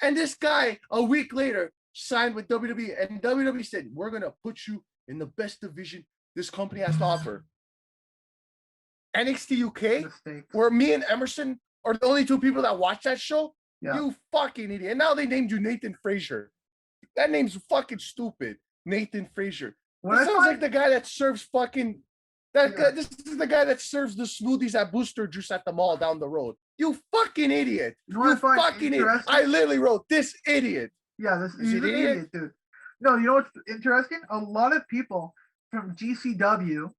And this guy, a week later, signed with WWE, and WWE said, we're gonna put you in the best division this company has to offer. NXT UK, Mistakes. where me and Emerson are the only two people that watch that show. Yeah. You fucking idiot. And now they named you Nathan Frazier. That name's fucking stupid. Nathan Frazier. When This I sounds find- like the guy that serves fucking that Yeah. guy, this is the guy that serves the smoothies at Booster Juice at the mall down the road. You fucking idiot. You know what You I find fucking idiot. interesting? I literally wrote this idiot. Yeah, this Is he's he an an idiot? idiot, dude. No, you know what's interesting? A lot of people from GCW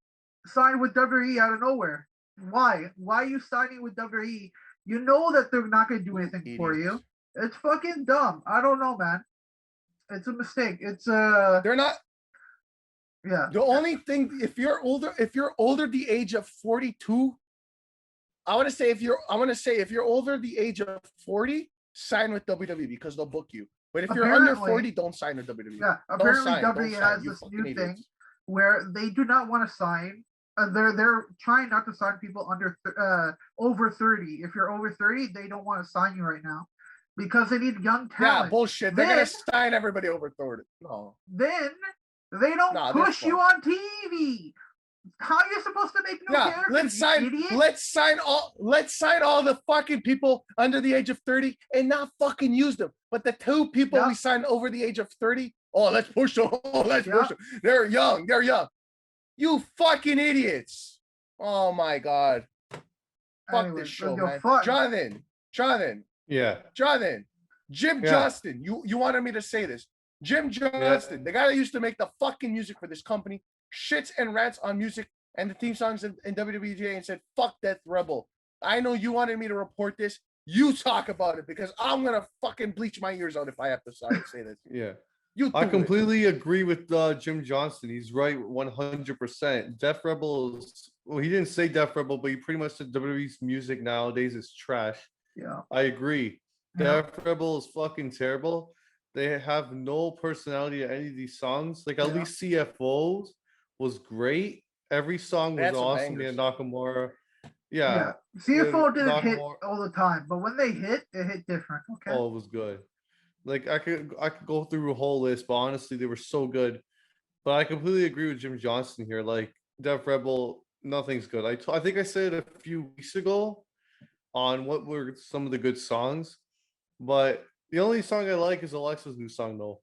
sign with WWE out of nowhere. Why? Why are you signing with WWE? You know that they're not going to do anything for you. Idiots. It's fucking dumb. I don't know, man. It's a mistake. It's yeah. They're not the only thing. If you're older the age of 42, I want to say if you're older the age of 40, sign with WWE because they'll book you. But if you're under Apparently- 40, don't sign with WWE. Yeah, Don't apparently sign, WWE don't sign, has you this fucking new thing idiots. where they do not want to sign. They're trying not to sign people over 30. If you're over 30, they don't want to sign you right now because they need young Yeah, talent. bullshit. They're gonna Then- sign everybody over 30. No. Then they don't Nah, this push you one. on TV. How are you supposed to make new Yeah, characters? let's you sign idiot? let's sign all the fucking people under the age of 30 and not fucking use them. But the two people Yeah. we signed over the age of 30, let's push them. Oh, let's Yeah. push them. They're young. You fucking idiots. Oh my god. Fuck Anyways, this show, go man. fuck. Jonathan, Yeah. Jim Yeah. Johnston. You wanted me to say this. Jim Johnston, the guy that used to make the fucking music for this company, shits and rants on music and the theme songs in WWJ and said, fuck Death Rebel. I know you wanted me to report this. You talk about it because I'm going to fucking bleach my ears out if I have to say this. Yeah. I I completely agree with Jim Johnston. He's right 100%. Def Rebel is, well, he didn't say Def Rebel, but he pretty much said WWE's music nowadays is trash. Yeah. I agree. Yeah. Def Rebel is fucking terrible. They have no personality in any of these songs. Like, at least CFOs was great. Every song was awesome. They had Nakamura. Yeah. CFO didn't hit all the time, but when they hit, it hit different. Okay. Oh, it was good. Like, I could go through a whole list, but honestly, they were so good. But I completely agree with Jim Johnston here. Like, Def Rebel, nothing's good. I think I said it a few weeks ago on what were some of the good songs, but the only song I like is Alexa's new song, though.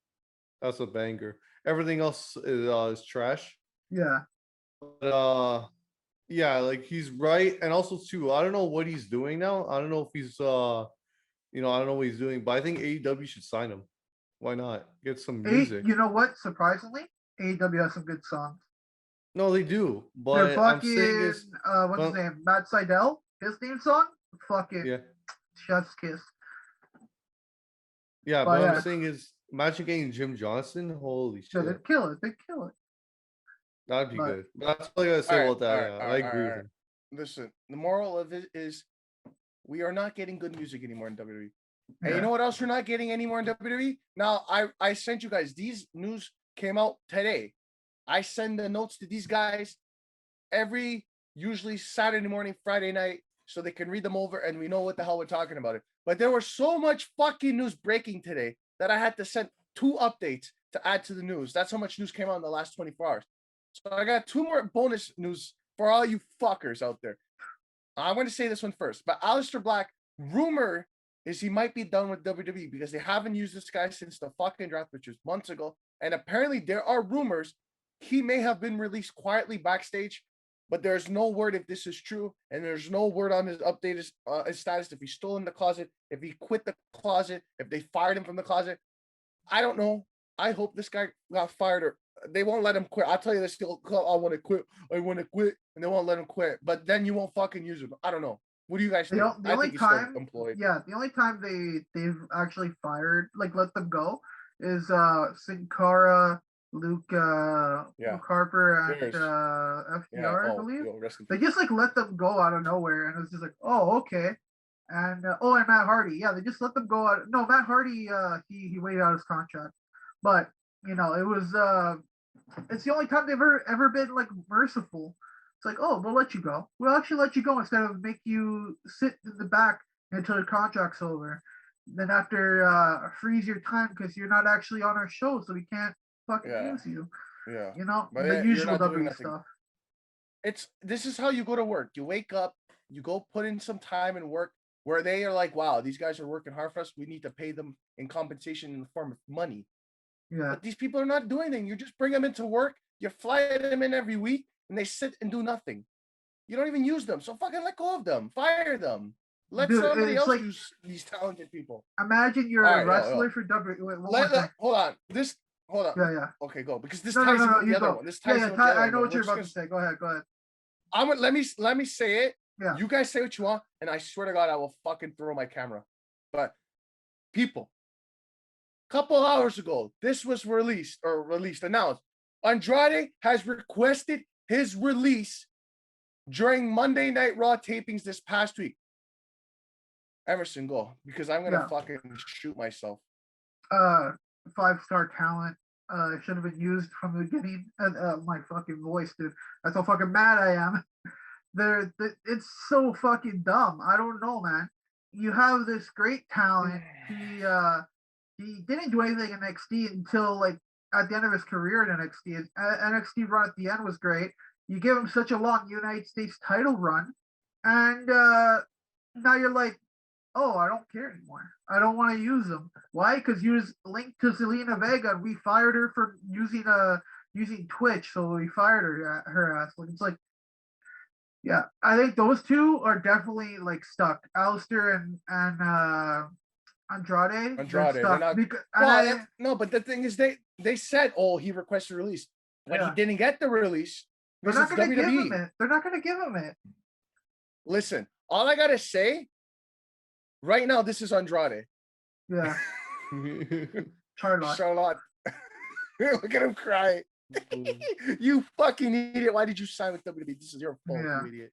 That's a banger. Everything else is trash. Yeah. But yeah, like, he's right. And also too, I don't know what he's doing now. I don't know if he's I don't know what he's doing, but I think AEW should sign him. Why not? Get some music. You know what? Surprisingly, AEW has some good songs. No, they do. But they're fucking, I'm saying is, what's his name? Matt Sydal, his theme song? Fucking chef's kiss. Yeah, but I'm saying is, imagine getting Jim Johnston. Holy shit. They'd kill it. That'd be good. That's all I gotta say about that. I agree with him. Listen, the moral of it is we are not getting good music anymore in WWE. And you know what else we're not getting anymore in WWE? Now, I sent you guys, these news came out today. I send the notes to these guys every, usually Saturday morning, Friday night, so they can read them over and we know what the hell we're talking about it. But there was so much fucking news breaking today that I had to send 2 updates to add to the news. That's how much news came out in the last 24 hours. So I got 2 more bonus news for all you fuckers out there. I'm going to say this one first, but Aleister Black, rumor is he might be done with WWE because they haven't used this guy since the fucking draft, which was months ago. And apparently there are rumors he may have been released quietly backstage, but there's no word if this is true. And there's no word on his updated his status, if he's still in the closet, if he quit the closet, if they fired him from the closet. I don't know. I hope this guy got fired or they won't let him quit. I'll tell you this, he'll call, I want to quit, and they won't let him quit. But then you won't fucking use him. I don't know. What do you guys think? The only time, the only time they've actually fired, like let them go, is Sin Cara, Luke Harper, and FDR, I believe. They just like let them go out of nowhere, and it's just like, oh, okay. And and Matt Hardy, they just let them go out. No, Matt Hardy, he waited out his contract, but it was it's the only time they've ever been like merciful. It's like, oh, we'll let you go. We'll actually let you go instead of make you sit in the back until the contract's over. Then after freeze your time because you're not actually on our show, so we can't fucking use you. Yeah. But the usual WWE stuff. This is how you go to work. You wake up, you go put in some time and work where they are like, wow, these guys are working hard for us. We need to pay them in compensation in the form of money. Yeah. But these people are not doing anything. You just bring them into work, you fly them in every week, and they sit and do nothing. You don't even use them. So fucking let go of them. Fire them. Let somebody else use these talented people. Imagine you're a wrestler for WWE. Hold on. Yeah. Okay, go. Because this ties into the other one. This ties into the other one. I know what you're about to say. Go ahead. Let me say it. Yeah. You guys say what you want, and I swear to God, I will fucking throw my camera. But people, couple hours ago, this was announced. Andrade has requested his release during Monday Night Raw tapings this past week. Emerson, go, because I'm gonna fucking shoot myself. 5-star talent. Should have been used from the beginning. My fucking voice, dude. That's how fucking mad I am. It's so fucking dumb. I don't know, man. You have this great talent. He didn't do anything in NXT until like at the end of his career in NXT. NXT run at the end was great. You give him such a long United States title run, and now you're like, oh, I don't care anymore. I don't want to use him. Why? Because you was linked to Zelina Vega, and we fired her for using Twitch, so we fired her ass. Like, it's like, yeah, I think those two are definitely like stuck. Aleister and Andrade, they're not. No, but the thing is, they said, oh, he requested release, but he Yeah. didn't get the release They're because not it's going to give him WWE. it. They're not going to give him it. Listen, all I gotta say right now, this is Andrade. Yeah. Charlotte. Charlotte. Look at him cry. You fucking idiot. Why did you sign with WWE? This is your fault, Yeah. you idiot.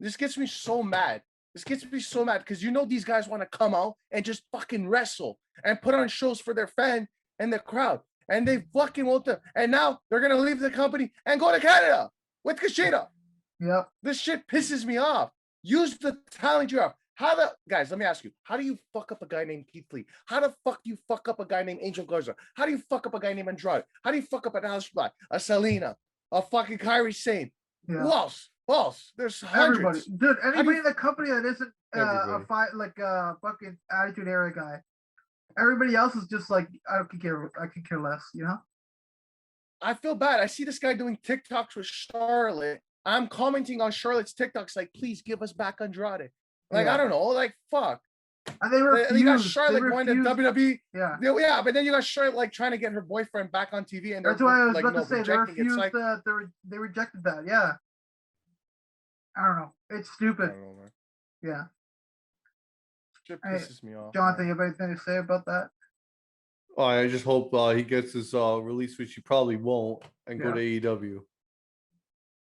This gets me so mad. This gets me so mad because you know these guys want to come out and just fucking wrestle and put on shows for their fan and the crowd. And they fucking won't. And now they're going to leave the company and go to Canada with Kushida. Yep. This shit pisses me off. Use the talent you have. Guys, let me ask you, how do you fuck up a guy named Keith Lee? How the fuck do you fuck up a guy named Angel Garza? How do you fuck up a guy named Andrade? How do you fuck up an Alice Black, a Selena, a fucking Kairi Sane? Yeah. Who else? There's Everybody. hundreds. Dude, anybody you- in the company that isn't a Everybody. fucking Attitude Era guy. Everybody else is just like, I could care less, you know? I feel bad. I see this guy doing TikToks with Charlotte. I'm commenting on Charlotte's TikToks like, please give us back Andrade. Like, Yeah. I don't know, like, fuck. And they refuse. You got Charlotte going to WWE. Yeah. Yeah, but then you got Charlotte like trying to get her boyfriend back on TV, and That's why I was like, about no, to say they rejecting it. It's refused. like, They rejected that. Yeah. I don't know. It's I stupid. don't know, man. Yeah. Shit Hey, pisses me off. Jonathan, man. you have anything to say about that? Oh, I just hope he gets his release, which he probably won't, and go Yeah. to AEW.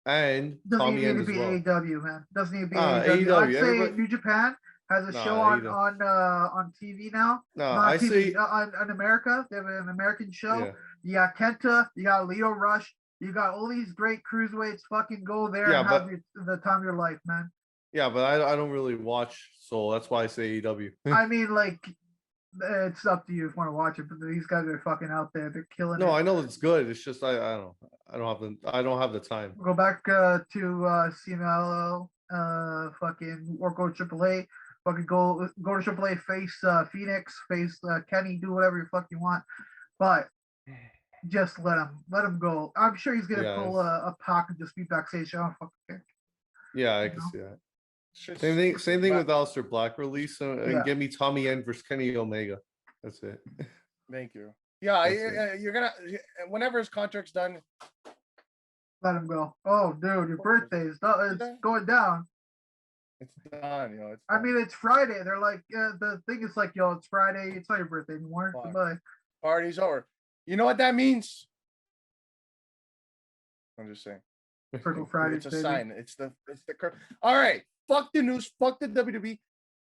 And Doesn't Tommy even End need as to be well. AEW, man. Doesn't need to be Ah, AEW. I'd AEW, say everybody- New Japan has a Nah, show on TV now. No, Not I TV, say on America. They have an American show. yeah. You got Kenta, you got Leo Rush, you got all these great cruiserweights. Fucking go there Yeah, and have the time of your life, man. Yeah, but I don't really watch, so that's why I say AEW. I mean, like, it's up to you if you want to watch it, but these guys are fucking out there. They're killing No, it. I know it's good. It's just I don't have the time. Go back to CMLL, fucking, or go to AAA. Fucking go to AAA, face Phoenix, face Kenny, do whatever you fuck you want, but just let him go. I'm sure he's gonna Yeah, pull a Pac and just be backstage. I don't fucking care. Yeah, I You can know? see that. Shit's Same thing bad. with Aleister Black release, and Yeah. give me Tommy End versus Kenny Omega. That's it. Thank you. Yeah, That's you're gonna whenever his contract's done. Let him go. Oh, dude, your birthday is it's going down. It's done, It's I done. mean, it's Friday. They're like, the thing is like, yo, it's Friday. It's not your birthday anymore. Fuck. Goodbye. Party's over. You know what that means? I'm just saying. Circle Fridays, It's a baby. sign. It's the curve. All right. Fuck the news. Fuck the WWE.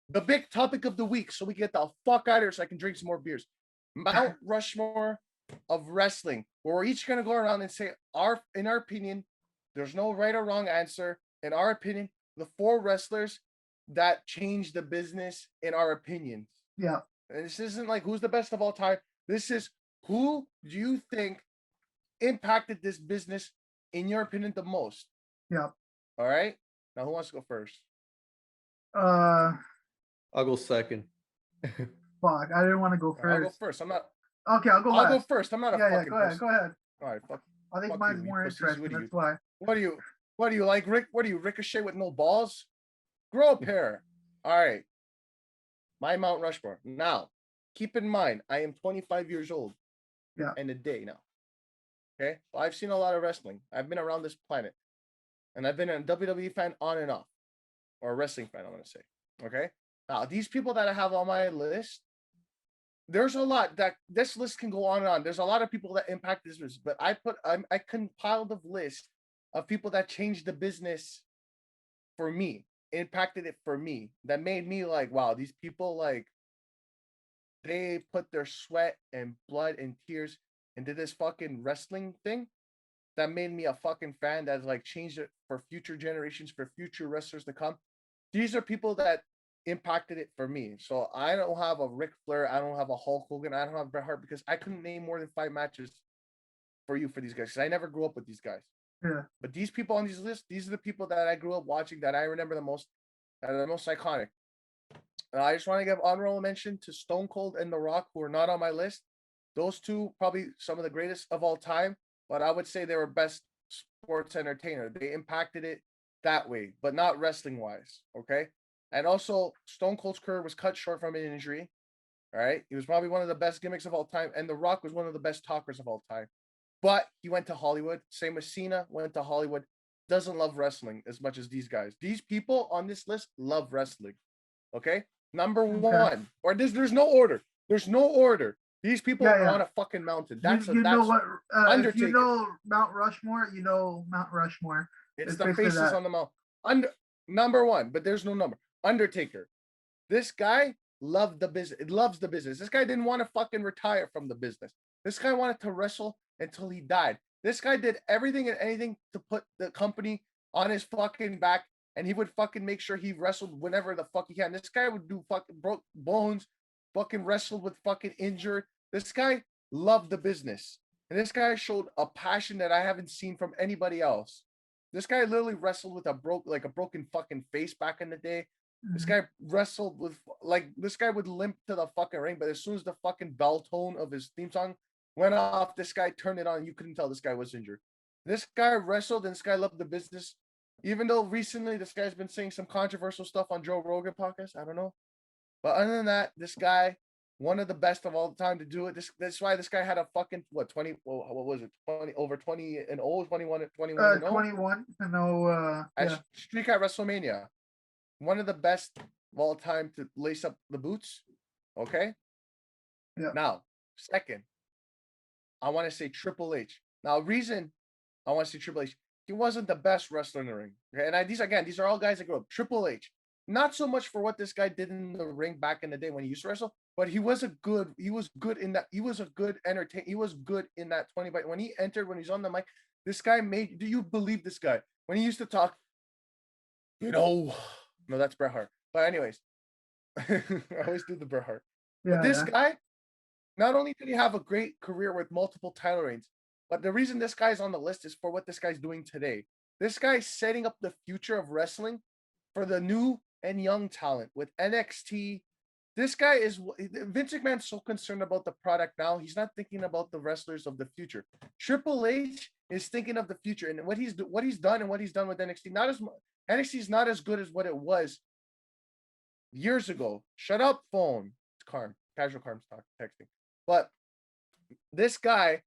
The big topic of the week, so we get the fuck out of here so I can drink some more beers. Mount Rushmore of Wrestling, where we're each gonna go around and say in our opinion, there's no right or wrong answer. In our opinion, the 4 wrestlers that changed the business in our opinions. Yeah. And this isn't like who's the best of all time. This is who do you think impacted this business in your opinion the most? Yeah. All right. Now who wants to go first? I'll go second. Fuck. I didn't want to go I'll go first. first. I'm not. Okay, I'll go I'll go last. first. I'm not a Yeah, fucking go ahead. person. Go ahead. All right. Fuck. I think Fuck mine's you, you more pussies. interesting. What are That's you? why. What do you like, Rick? What do you ricochet with no balls? Grow a pair. All right. My Mount Rushmore. Now, keep in mind, I am 25 years old. Yeah. And a day now. Okay. Well, I've seen a lot of wrestling. I've been around this planet. And I've been a WWE fan on and off. Or a wrestling fan, I'm going to say. Okay. Now, these people that I have on my list, there's a lot that this list can go on and on. There's a lot of people that impact this business, but I compiled a list of people that changed the business for me, impacted it for me, that made me like, wow, these people, like, they put their sweat and blood and tears into this fucking wrestling thing that made me a fucking fan that like changed it for future generations, for future wrestlers to come. These are people that impacted it for me. So I don't have a Ric Flair, I don't have a Hulk Hogan, I don't have Bret Hart, because I couldn't name more than 5 matches for these guys, because I never grew up with these guys. Yeah. But these people on these lists, these are the people that I grew up watching, that I remember the most, that are the most iconic. And I just want to give honorable mention to Stone Cold and The Rock, who are not on my list. Those two, probably some of the greatest of all time, but I would say they were best sports entertainer. They impacted it that way, but not wrestling wise. Okay. And also, Stone Cold's career was cut short from an injury. All right. He was probably one of the best gimmicks of all time. And The Rock was one of the best talkers of all time. but he went to Hollywood. Same with Cena, went to Hollywood. Doesn't love wrestling as much as these guys. These people on this list love wrestling. Okay, number one, or there's no order. There's no order. These people are on a fucking mountain. That's know what? If you Undertaker. know Mount Rushmore, you know Mount Rushmore. It's the faces on the mount. Number one, but there's no number. Undertaker. This guy loved the business. It loves the business. This guy didn't want to fucking retire from the business. This guy wanted to wrestle until he died. This guy did everything and anything to put the company on his fucking back, and he would fucking make sure he wrestled whenever the fuck he can. This guy would do fucking broke bones, fucking wrestled with fucking injured. This guy loved the business. And this guy showed a passion that I haven't seen from anybody else. This guy literally wrestled with a broken fucking face back in the day. This guy wrestled with, like, this guy would limp to the fucking ring, but as soon as the fucking bell tone of his theme song went off, this guy turned it on. You couldn't tell this guy was injured. This guy wrestled, and this guy loved the business. Even though recently this guy's been saying some controversial stuff on Joe Rogan podcast, I don't know. But other than that, this guy, one of the best of all time to do it. That's why this guy had a fucking 20. What was it? 20 over 20 and 21 and 21 and 21 and streak at WrestleMania. One of the best of all time to lace up the boots. Okay. Yeah. Now, second, I want to say Triple H. Now, reason I want to say Triple H, he wasn't the best wrestler in the ring. Okay? And these are all guys that grew up. Triple H, not so much for what this guy did in the ring back in the day when he used to wrestle, but he was good in that. He was a good entertainer. He was good in that 20. But when he entered, when he's on the mic, this guy do you believe this guy? When he used to talk, no, that's Bret Hart. But anyways, I always do the Bret Hart. But this guy, not only did he have a great career with multiple title reigns, but the reason this guy's on the list is for what this guy's doing today. This guy's setting up the future of wrestling for the new and young talent with NXT. This guy is Vince McMahon's so concerned about the product now. He's not thinking about the wrestlers of the future. Triple H is thinking of the future and what he's done with NXT. NXT is not as good as what it was years ago. Shut up, phone. It's Carm. Casual Carm's texting. But this guy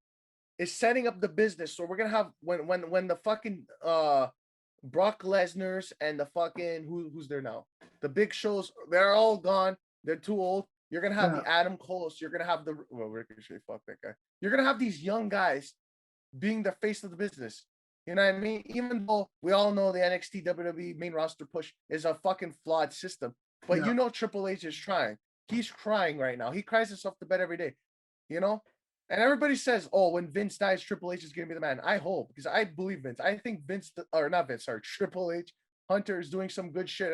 is setting up the business. So we're gonna have when the fucking Brock Lesnar's and the fucking who's there now? The Big Shows, they're all gone. They're too old. You're gonna have the Adam Coles. You're gonna have the Ricochet. Fuck that guy. You're gonna have these young guys being the face of the business. You know what I mean? Even though we all know the NXT WWE main roster push is a fucking flawed system, but you know Triple H is trying. He's crying right now. He cries himself to bed every day. You know? And everybody says, oh, when Vince dies, Triple H is going to be the man. I hope, because I believe Vince. I think Triple H, Hunter is doing some good shit.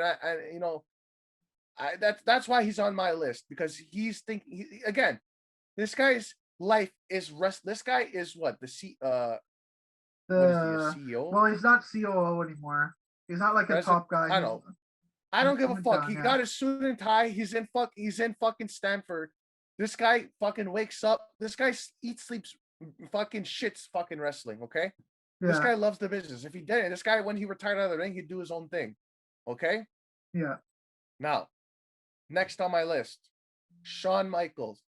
That's why he's on my list, because he's thinking, again, this guy's life is rest. This guy is what? What is he, a CEO? Well, he's not COO anymore. He's not like a top guy. I know. I don't give a fuck. He got his suit and tie. He's in fucking Stanford. This guy fucking wakes up. This guy eats, sleeps, fucking shits fucking wrestling, okay? Yeah. This guy loves the business. If he didn't, this guy, when he retired out of the ring, he'd do his own thing, okay? Yeah. Now, next on my list, Shawn Michaels.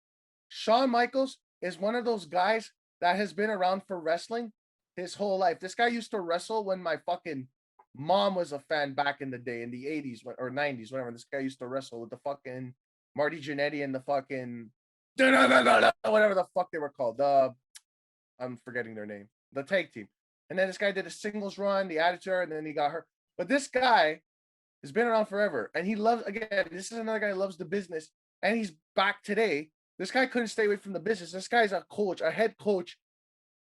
Shawn Michaels is one of those guys that has been around for wrestling his whole life. This guy used to wrestle when my fucking mom was a fan back in the day, in the 80s or 90s, whatever. This guy used to wrestle with the fucking Marty Jannetty and the fucking whatever the fuck they were called. I'm forgetting their name. The tag team. And then this guy did a singles run, the Attitude, and then he got hurt. But this guy has been around forever, and he loves. Again, this is another guy who loves the business, and he's back today. This guy couldn't stay away from the business. This guy's a coach, a head coach,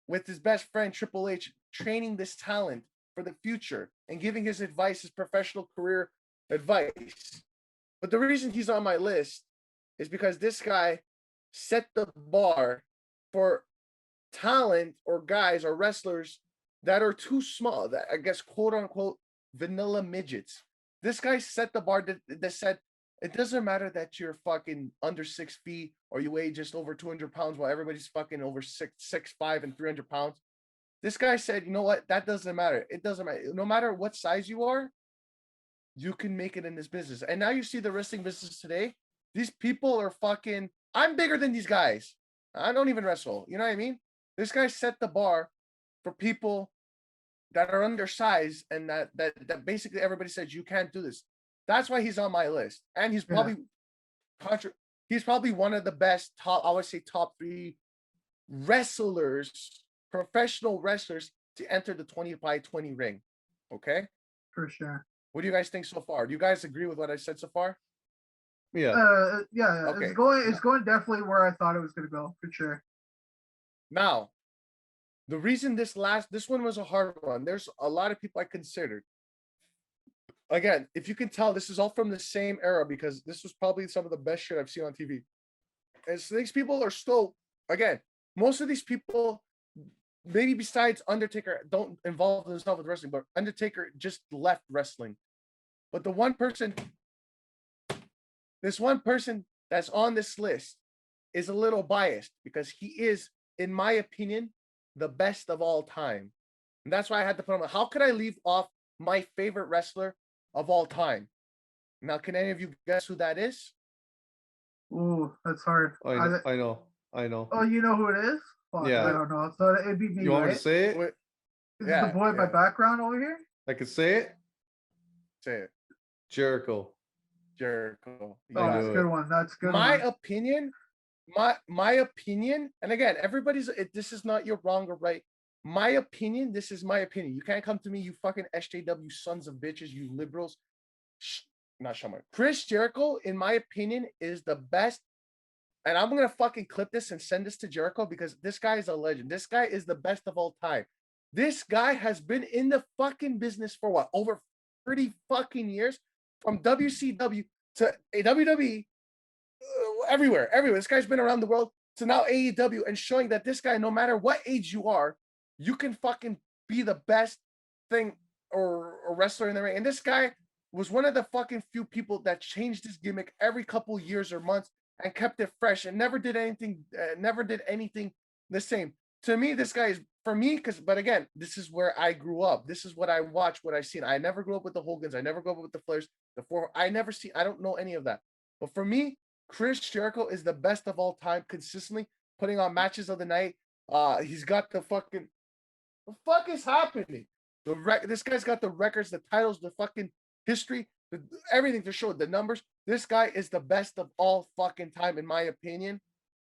with his best friend Triple H, training this talent for the future and giving his advice, his professional career advice. But the reason he's on my list is because this guy set the bar for talent or guys or wrestlers that are too small, that I guess, quote unquote, vanilla midgets. This guy set the bar that said, it doesn't matter that you're fucking under 6 feet or you weigh just over 200 pounds while everybody's fucking over 6'5" and 300 pounds. This guy said, you know what? That doesn't matter. It doesn't matter. No matter what size you are, you can make it in this business. And now you see the wrestling business today. These people are fucking, I'm bigger than these guys. I don't even wrestle. You know what I mean? This guy set the bar for people that are undersized and that basically everybody says you can't do this. That's why he's on my list. And he's probably he's probably one of the best I would say top 3 wrestlers, professional wrestlers to enter the 20-by-20 ring. Okay? For sure. What do you guys think so far? Do you guys agree with what I said so far? Yeah. Yeah. Okay. It's going definitely where I thought it was gonna go, for sure. Now, the reason this one was a hard one, there's a lot of people I considered. Again, if you can tell, this is all from the same era because this was probably some of the best shit I've seen on TV. And so these people are still, again, most of these people, maybe besides Undertaker, don't involve themselves with wrestling, but Undertaker just left wrestling. But this one person that's on this list is a little biased because he is, in my opinion, the best of all time. And that's why I had to put him. How could I leave off my favorite wrestler of all time? Now, can any of you guess who that is? Ooh, that's hard. I know. Oh, you know who it is? Fuck, Yeah. I don't know. So it'd be me, You want me right? to say it? Wait, Is Yeah, it the boy in my yeah. background over here? I could say it. say it. Jericho. Jericho. I Oh, knew that's a it. good one. That's a good. My one. opinion, my opinion, and again, this is not your wrong or right. My opinion, this is my opinion. You can't come to me, you fucking SJW sons of bitches, you liberals. Not Shaman. Chris Jericho, in my opinion, is the best. And I'm gonna fucking clip this and send this to Jericho because this guy is a legend. This guy is the best of all time. This guy has been in the fucking business for what? Over 30 fucking years, from WCW to WWE, everywhere. This guy's been around the world to now AEW and showing that this guy, no matter what age you are, you can fucking be the best thing or wrestler in the ring. And this guy was one of the fucking few people that changed his gimmick every couple years or months and kept it fresh and never did anything the same. To me, this guy is, for me, but again, this is where I grew up. This is what I watched, what I've seen. I never grew up with the Hogans. I never grew up with the Flairs, I don't know any of that. But for me, Chris Jericho is the best of all time, consistently putting on matches of the night. He's got the fucking, what the fuck is happening? This guy's got the records, the titles, the fucking history, everything to show, the numbers. This guy is the best of all fucking time, in my opinion.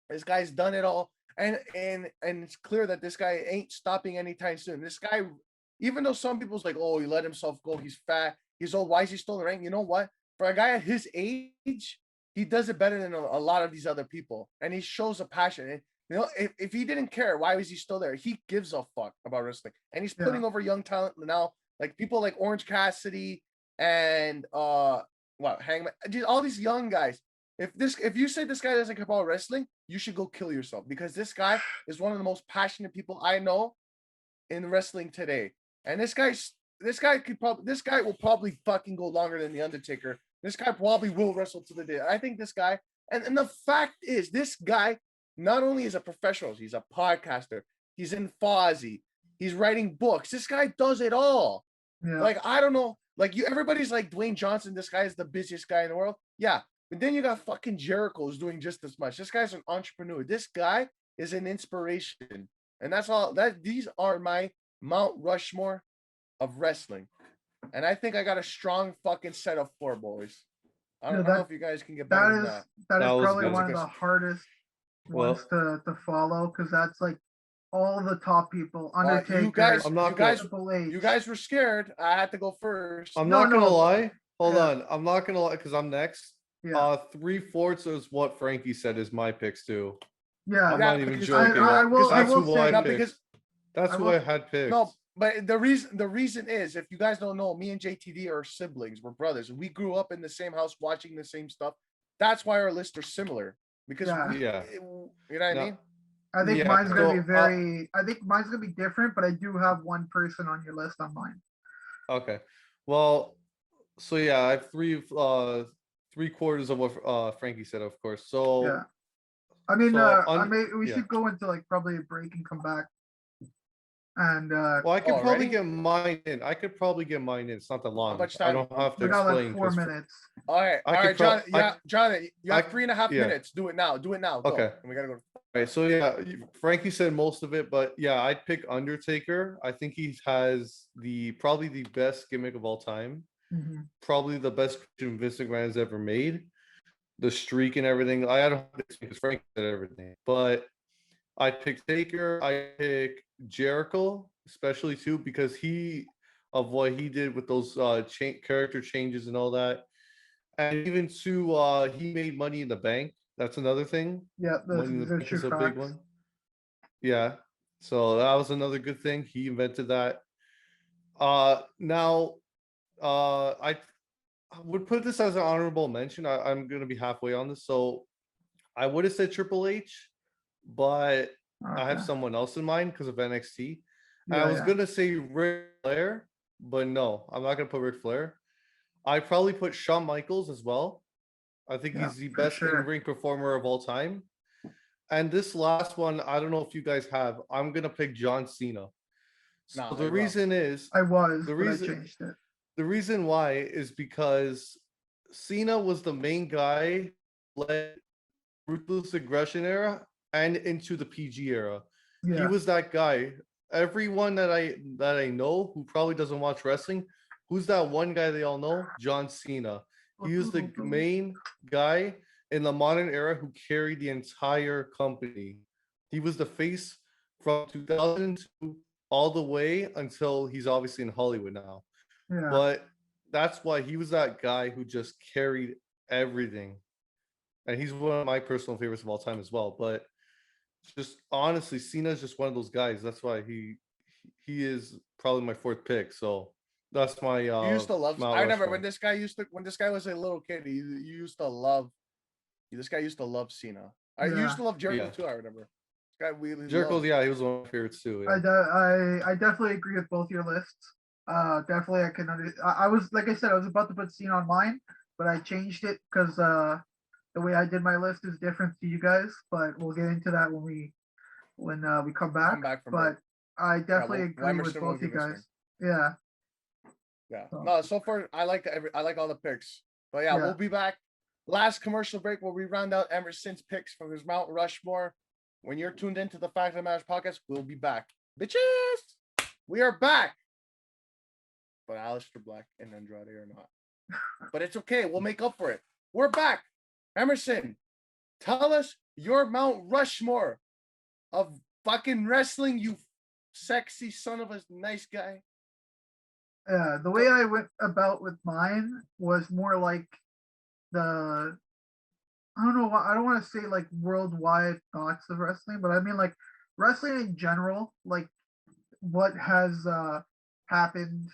This guy's done it all. And it's clear that this guy ain't stopping anytime soon. This guy, even though some people's like, oh, he let himself go, he's fat, he's old, why is he still in the ring? You know what? For a guy at his age, he does it better than a lot of these other people. And he shows a passion. And you know, if he didn't care, why was he still there? He gives a fuck about wrestling. And he's putting over young talent now, like people like Orange Cassidy and Hangman, all these young guys. If you say this guy doesn't care about wrestling, you should go kill yourself, because this guy is one of the most passionate people I know in wrestling today. And this guy will probably fucking go longer than the Undertaker. This guy probably will wrestle to the day. I think this guy, and the fact is, this guy not only is a professional, he's a podcaster, he's in Fozzy, he's writing books. This guy does it all. Yeah. Like, I don't know, like everybody's like Dwayne Johnson, this guy is the busiest guy in the world. Yeah. But then you got fucking Jericho who's doing just as much. This guy's an entrepreneur. This guy is an inspiration. And that's all these are my Mount Rushmore of wrestling. And I think I got a strong fucking set of 4 boys. I don't know if you guys can get better than that. That is probably good. one of the hardest ones to follow, because that's like all the top people. Undertaker, you guys were scared. I had to go first. I'm not gonna lie. Hold on. I'm not gonna lie, because I'm next. Yeah. 3/4 is what Frankie said is my picks too. Yeah. I'm not even because joking. I will say That's who I had picked. No, but the reason is, if you guys don't know, me and JTD are siblings. We're brothers. We grew up in the same house watching the same stuff. That's why our lists are similar. Because you know what I mean? I think mine's gonna be I think mine's gonna be different, but I do have one person on your list on mine. Okay. Well, so yeah, I have 3/4 of what Frankie said, of course. So yeah. I mean, we should go into like probably a break and come back. And well, I could probably get mine in. It's not that long. How much time? I don't have to we got explain. like 4 minutes. All right, John. You have 3.5 minutes. Do it now. Go. Okay. And we gotta go. right, so yeah, Frankie said most of it, but yeah, I'd pick Undertaker. I think he has probably the best gimmick of all time. Mhm. Probably the best Christian Vince McMahon has ever made. The streak and everything. I don't have to because Frankie said everything, but I pick Taker. I pick Jericho, especially too, because of what he did with those character changes and all that, and even to he made Money in the Bank. That's another thing. Yeah, Money in the those Bank true is a big facts. one. Yeah, so that was another good thing. He invented that. Now, I would put this as an honorable mention. I'm gonna be halfway on this, so I would have said Triple H, but I have Okay. someone else in mind because of NXT. And I Yeah, was yeah. gonna say Ric Flair, but no, I'm not gonna put Ric Flair. I probably put Shawn Michaels as well. I think Yeah, he's the for best sure. in-ring performer of all time. And this last one, I don't know if you guys have. I'm gonna pick John Cena. So Nah, the I reason is I was, the but I reason changed it. the reason why is because Cena was the main guy who led Ruthless Aggression era and into the PG era. He Yeah. was that guy. Everyone that I know who probably doesn't watch wrestling, who's that one guy they all know? John Cena. He was the main guy in the modern era who carried the entire company. He was the face from 2002 all the way until he's obviously in Hollywood now. Yeah. But that's why he was that guy who just carried everything. And he's one of my personal favorites of all time as well. But just honestly, Cena's just one of those guys. That's why he is probably my fourth pick. So that's my You used to love. Mount I remember Rushmore. when this guy was a little kid. You used to love. This guy used to love Cena. I Yeah. used to love Jericho Yeah. too. I remember. This guy really Jericho, loved. yeah, he was one of my favorites too. Yeah. I definitely agree with both your lists. Definitely I can I was, like I said, I was about to put Cena on mine, but I changed it because the way I did my list is different to you guys. But we'll get into that when we come back. Come back from But break. I definitely Well, agree with Emerson will both you give us guys. one. Yeah. Yeah. So- No, so far I like all the picks. But yeah, Yeah. we'll be back. Last commercial break where we round out Emerson's picks from his Mount Rushmore. When you're tuned into the Fact of Matters podcast, we'll be back. Bitches! We are back. But Aleister Black and Andrade are not. But it's okay. We'll make up for it. We're back. Emerson, tell us your Mount Rushmore of fucking wrestling, you sexy son of a nice guy. Yeah, the way I went about with mine was more like the, I don't know, I don't want to say like worldwide thoughts of wrestling, but I mean like wrestling in general, like what has happened.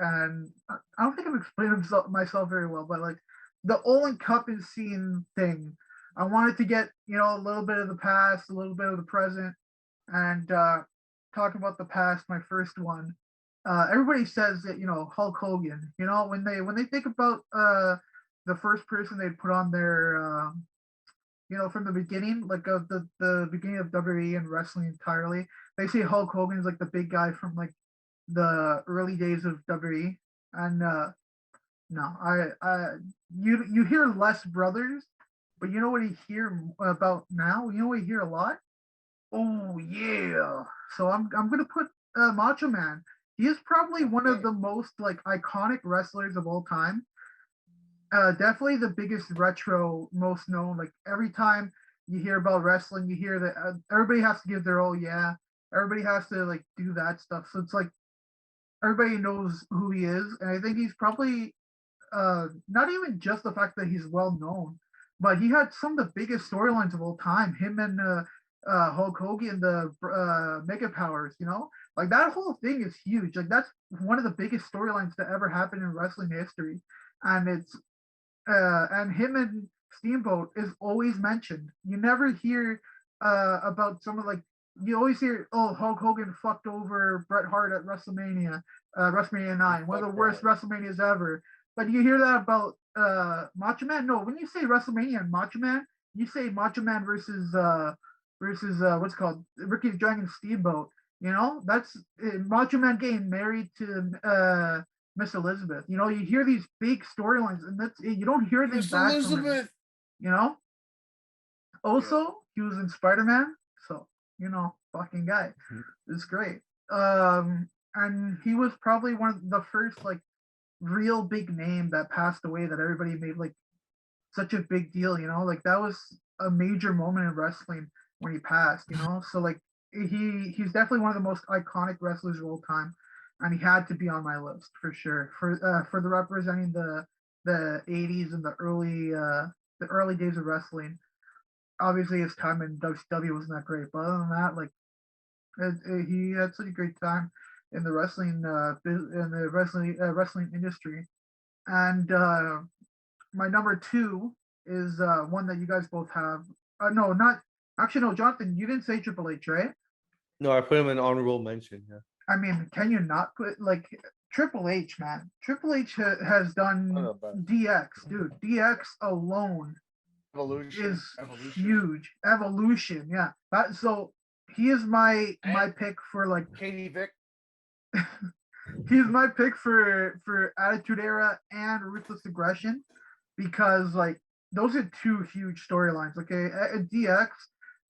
And I don't think I've explained myself very well, but like the all-encompassing thing, I wanted to get, a little bit of the past, a little bit of the present, and talk about the past. My first one, everybody says that, Hulk Hogan, when they think about the first person they'd put on their from the beginning, like of the beginning of WWE and wrestling entirely, they say Hulk Hogan's like the big guy from like the early days of WWE. And no, you hear less brothers, but you know what you hear about now? You know what you hear a lot? Oh yeah. So I'm gonna put Macho Man. He is probably one of the most like iconic wrestlers of all time. Definitely the biggest retro, most known. Like every time you hear about wrestling, you hear that everybody has to give their oh yeah. Everybody has to like do that stuff. So it's like everybody knows who he is, and I think he's probably not even just the fact that he's well known, but he had some of the biggest storylines of all time. Him and Hulk Hogan, the Mega Powers, like that whole thing is huge. Like that's one of the biggest storylines to ever happen in wrestling history, and it's and him and Steamboat is always mentioned. You never hear about someone like, you always hear, oh, Hulk Hogan fucked over Bret Hart at WrestleMania 9, one of the worst WrestleManias ever. But you hear that about Macho Man? No, when you say WrestleMania and Macho Man, you say Macho Man versus what's it called, Ricky the Dragon Steamboat. That's Macho Man getting married to Miss Elizabeth. You hear these big storylines, and that's you don't hear these Miss back Elizabeth. from him, Also, he was in Spider-Man, so fucking guy. It's great. And he was probably one of the first like real big name that passed away that everybody made like such a big deal. Like that was a major moment in wrestling when he passed. So like he's definitely one of the most iconic wrestlers of all time, and he had to be on my list for sure for the representing the 80s and the early days of wrestling. Obviously, his time in WCW wasn't that great, but other than that, like he had such a great time in the wrestling industry. And my number 2 is one that you guys both have. No, not actually. No, Jonathan, you didn't say Triple H, right? No, I put him in honorable mention. Yeah. I mean, can you not put like Triple H, man? Triple H has done DX, dude. DX alone Evolution. is huge. Evolution, yeah. So he is my pick for like Katie Vick. He's my pick for Attitude Era and Ruthless Aggression, because like those are 2 huge storylines. Okay, at DX,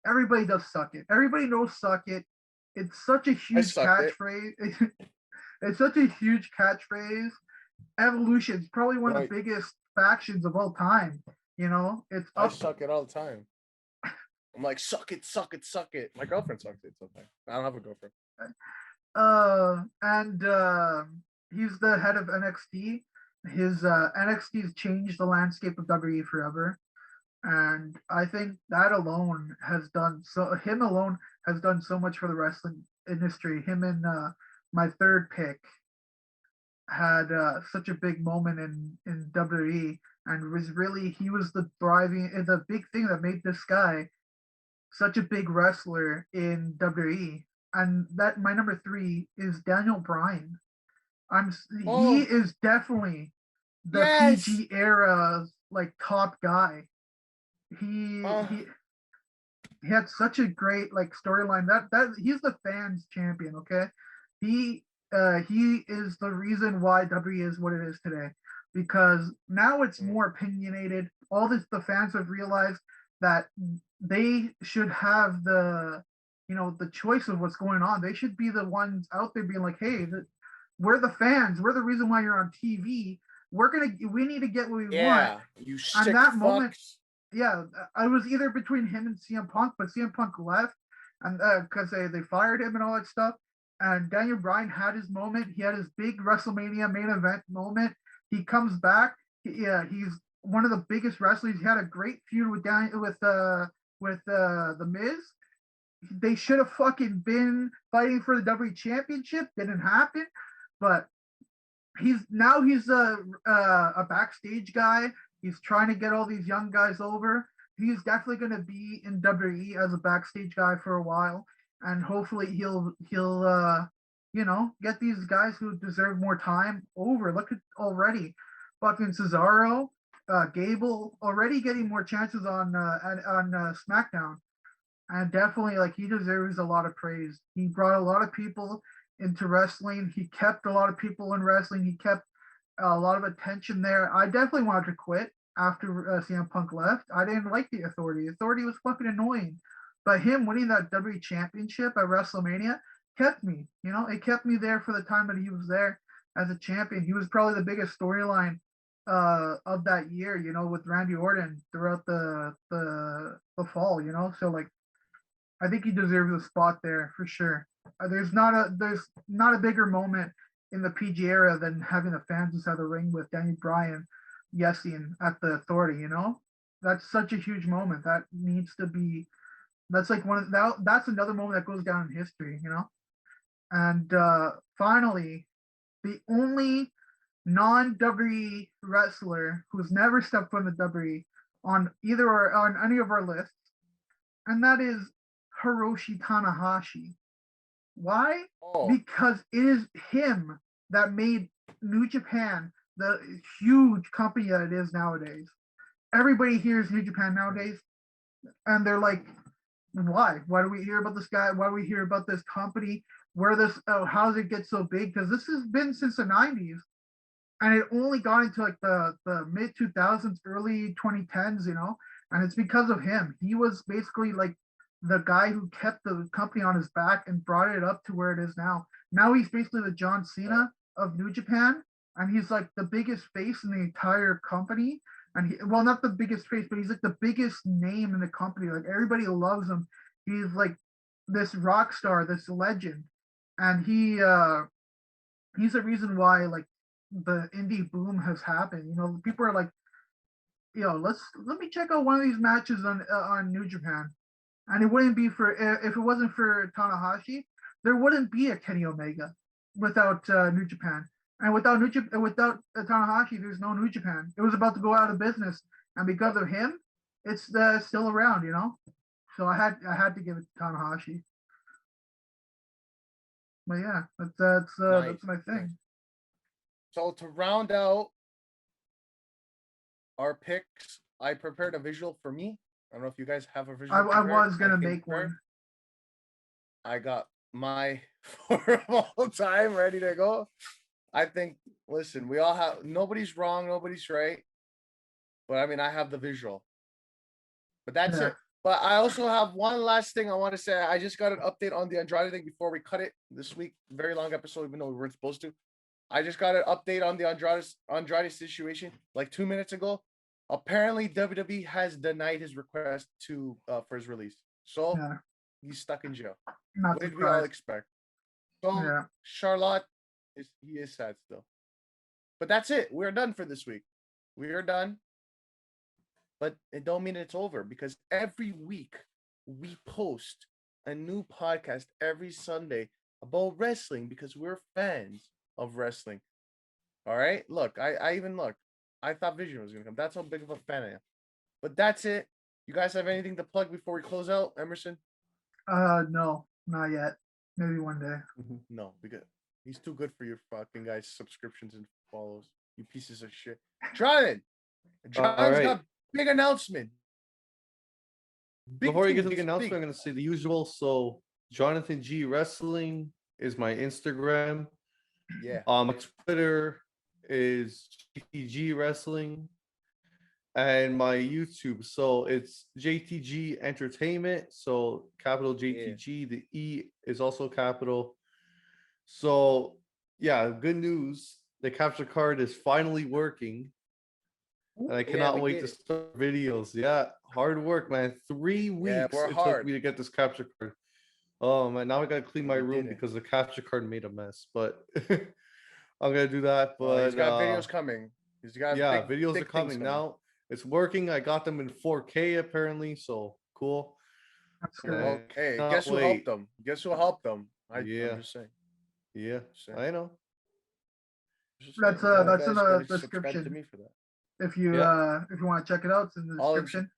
everybody does suck it. Everybody knows suck it. It's such a huge catchphrase. It's such a huge catchphrase. Evolution is probably one of the biggest factions of all time. It's I suck it all the time. I'm like, suck it, suck it, suck it. My girlfriend sucks it sometimes. I don't have a girlfriend. And he's the head of NXT. His NXT's changed the landscape of WWE forever, and I think that alone has done so. Him alone has done so much for the wrestling industry. Him and my 3rd pick had such a big moment in WWE, and he was the big thing that made this guy such a big wrestler in WWE. And that my number 3 is Daniel Bryan. He is definitely the PG era like top guy. He had such a great like storyline that he's the fans champion. Okay, he is the reason why WWE is what it is today, because now it's more opinionated. The fans have realized that they should have the choice of what's going on. They should be the ones out there being like, hey, we're the fans. We're the reason why you're on TV. We need to get what we want. Yeah, you sick and that fucks. moment, yeah, I was either between him and CM Punk, but CM Punk left, and because they fired him and all that stuff. And Daniel Bryan had his moment. He had his big WrestleMania main event moment. He comes back. He's one of the biggest wrestlers. He had a great feud with the Miz. They should have fucking been fighting for the WWE Championship. Didn't happen, but he's a backstage guy. He's trying to get all these young guys over. He's definitely going to be in WWE as a backstage guy for a while, and hopefully he'll get these guys who deserve more time over. Look at already, fucking Cesaro, Gable already getting more chances on Smackdown. And definitely, like, he deserves a lot of praise. He brought a lot of people into wrestling. He kept a lot of people in wrestling. He kept a lot of attention there. I definitely wanted to quit after CM Punk left. I didn't like the Authority. Authority was fucking annoying. But him winning that WWE Championship at WrestleMania kept me. It kept me there for the time that he was there as a champion. He was probably the biggest storyline of that year, with Randy Orton throughout the fall, So, like, I think he deserves a spot there for sure. There's not a bigger moment in the PG era than having the fans inside the ring with Daniel Bryan yesing at the Authority. That's such a huge moment. That needs to be. That's like that's another moment that goes down in history. And finally, the only non-WWE wrestler who's never stepped foot in the WWE on any of our lists, and that is Hiroshi Tanahashi. Why? Because it is him that made New Japan the huge company that it is nowadays. Everybody hears New Japan nowadays, and they're like, why? Why do we hear about this guy? Why do we hear about this company? How does it get so big? Because this has been since the 90s, and it only got into like the mid 2000s, early 2010s, and it's because of him. He was basically like the guy who kept the company on his back and brought it up to where it is now. Now he's basically the John Cena of New Japan, and he's like the biggest face in the entire company. And well, not the biggest face, but he's like the biggest name in the company. Like everybody loves him. He's like this rock star, this legend, and he's the reason why like the indie boom has happened. You know, people are like, let me check out one of these matches on New Japan, and it wouldn't be for if it wasn't for Tanahashi, there wouldn't be a Kenny Omega without New Japan. And without Tanahashi, there's no New Japan. It was about to go out of business, and because of him, it's still around. You know, so I had to give it to Tanahashi. But yeah, that's my thing. So to round out our picks, I prepared a visual for me. I don't know if you guys have a visual. I was gonna make one. I got my four of all time ready to go. I think, listen, we all have, nobody's wrong, nobody's right. But I mean, I have the visual. But that's it. But I also have one last thing I want to say. I just got an update on the Andrade thing before we cut it this week. Very long episode, even though we weren't supposed to. I just got an update on the Andrade situation like 2 minutes ago. Apparently, WWE has denied his request for his release. So he's stuck in jail. What did we all expect? So Charlotte, he is sad still. But that's it. We're done for this week. We are done. But it don't mean it's over, because every week we post a new podcast every Sunday about wrestling, because we're fans of wrestling. All right? Look, I even looked. I thought Vision was going to come. That's how big of a fan I am. But that's it. You guys have anything to plug before we close out, Emerson? No, not yet. Maybe one day. No, because he's too good for your fucking guys' subscriptions and follows. You pieces of shit. Johnathan's got big announcement. Before you get to the big announcement, I'm going to say the usual. So, Johnathan G Wrestling is my Instagram. Yeah. My Twitter is JTG Wrestling, and my YouTube. So it's JTG Entertainment. So capital JTG. The E is also capital. So yeah, good news. The capture card is finally working. And I cannot wait to start videos. Yeah, hard work, man. 3 weeks it took me to get this capture card. Oh man, now I gotta clean my room because the capture card made a mess. But I'm gonna do that. But he's got videos coming. He's got videos are coming now. It's working. I got them in 4K apparently. So cool. Okay, guess who helped them? Guess who helped them? I'm just saying. Yeah, I know. That's in the description. To me for that. If you want to check it out, it's in the description.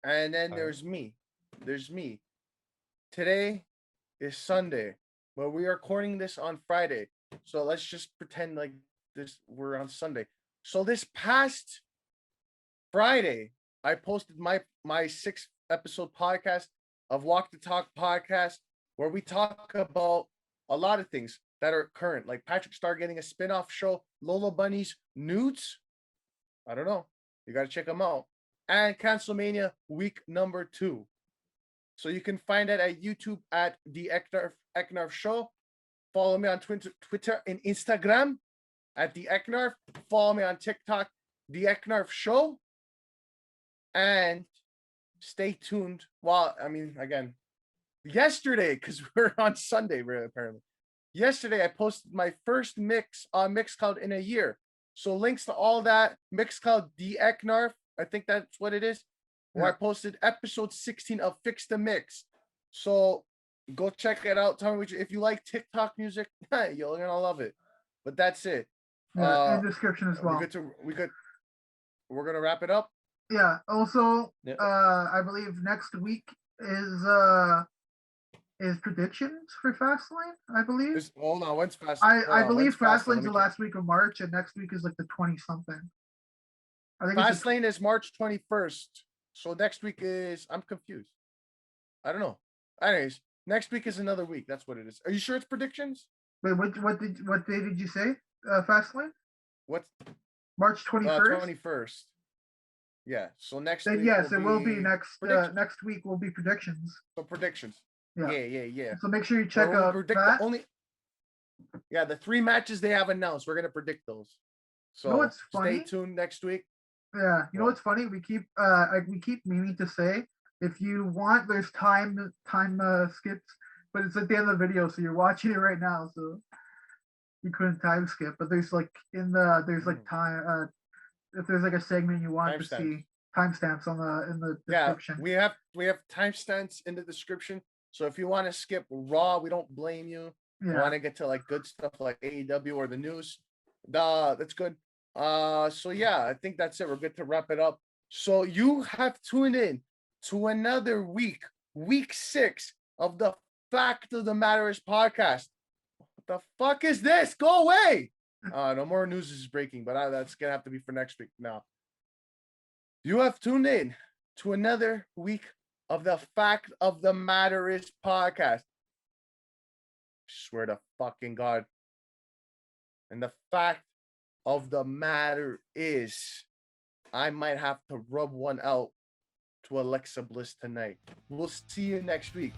And then there's me. Today is Sunday, but we are recording this on Friday. So let's just pretend like we're on Sunday. So this past Friday, I posted my 6th episode podcast of Walk the Talk podcast, where we talk about a lot of things that are current, like Patrick Starr getting a spin-off show, Lola Bunny's nudes. I don't know. You got to check them out. And Cancelmania week number 2. So you can find that at YouTube at theEIKNARFshow. Follow me on Twitter and Instagram at theEIKNARF. Follow me on TikTok, theEIKNARFshow. And stay tuned. Well, I mean, again, yesterday, because we're on Sunday, really, apparently. Yesterday, I posted my first mix on Mixcloud in a year. So links to all that, Mixcloud theEIKNARF, I think that's what it is, where I posted episode 16 of Fix the Mix. So go check it out. Tell me if you like TikTok music, you're going to love it. But that's it. In the description as well. We're going to wrap it up. Yeah. Also, I believe next week is predictions for Fastlane, I believe. Hold on, when's Fastlane? I believe Fastlane's the last week of March, and next week is like the 20-something. I think Fastlane is March 21st. So next week is, I'm confused. I don't know. Anyways, next week is another week. That's what it is. Are you sure it's predictions? Wait, what day did you say? Fastlane? What? March 21st? 21st. Yeah. So next Then week. yes, it will be next predictions. next week will be predictions. So predictions. Yeah. Yeah. So make sure you check Where we out predict that. the only. Yeah, the 3 matches they have announced. We're gonna predict those. So You know what's stay funny? tuned next week. Yeah, you know What? what's funny? We keep meaning to say, if you want, there's time skips, but it's at the end of the video, so you're watching it right now, so you couldn't time skip. But there's like time if there's like a segment you want to Timestamps. see, timestamps in the Yeah, description. we have timestamps in the description. So if you want to skip Raw, we don't blame you. You Yeah, want to get to like good stuff like AEW or the news, that's good. So yeah, I think that's it. We're good to wrap it up. So you have tuned in to another week 6 of the Fact of the Matter is podcast. What the fuck is this? Go away. No more news is breaking, but that's gonna have to be for next week now. You have tuned in to another week of the Fact of the Matter is podcast. Swear to fucking God. And the fact of the matter is, I might have to rub one out to Alexa Bliss tonight. We'll see you next week.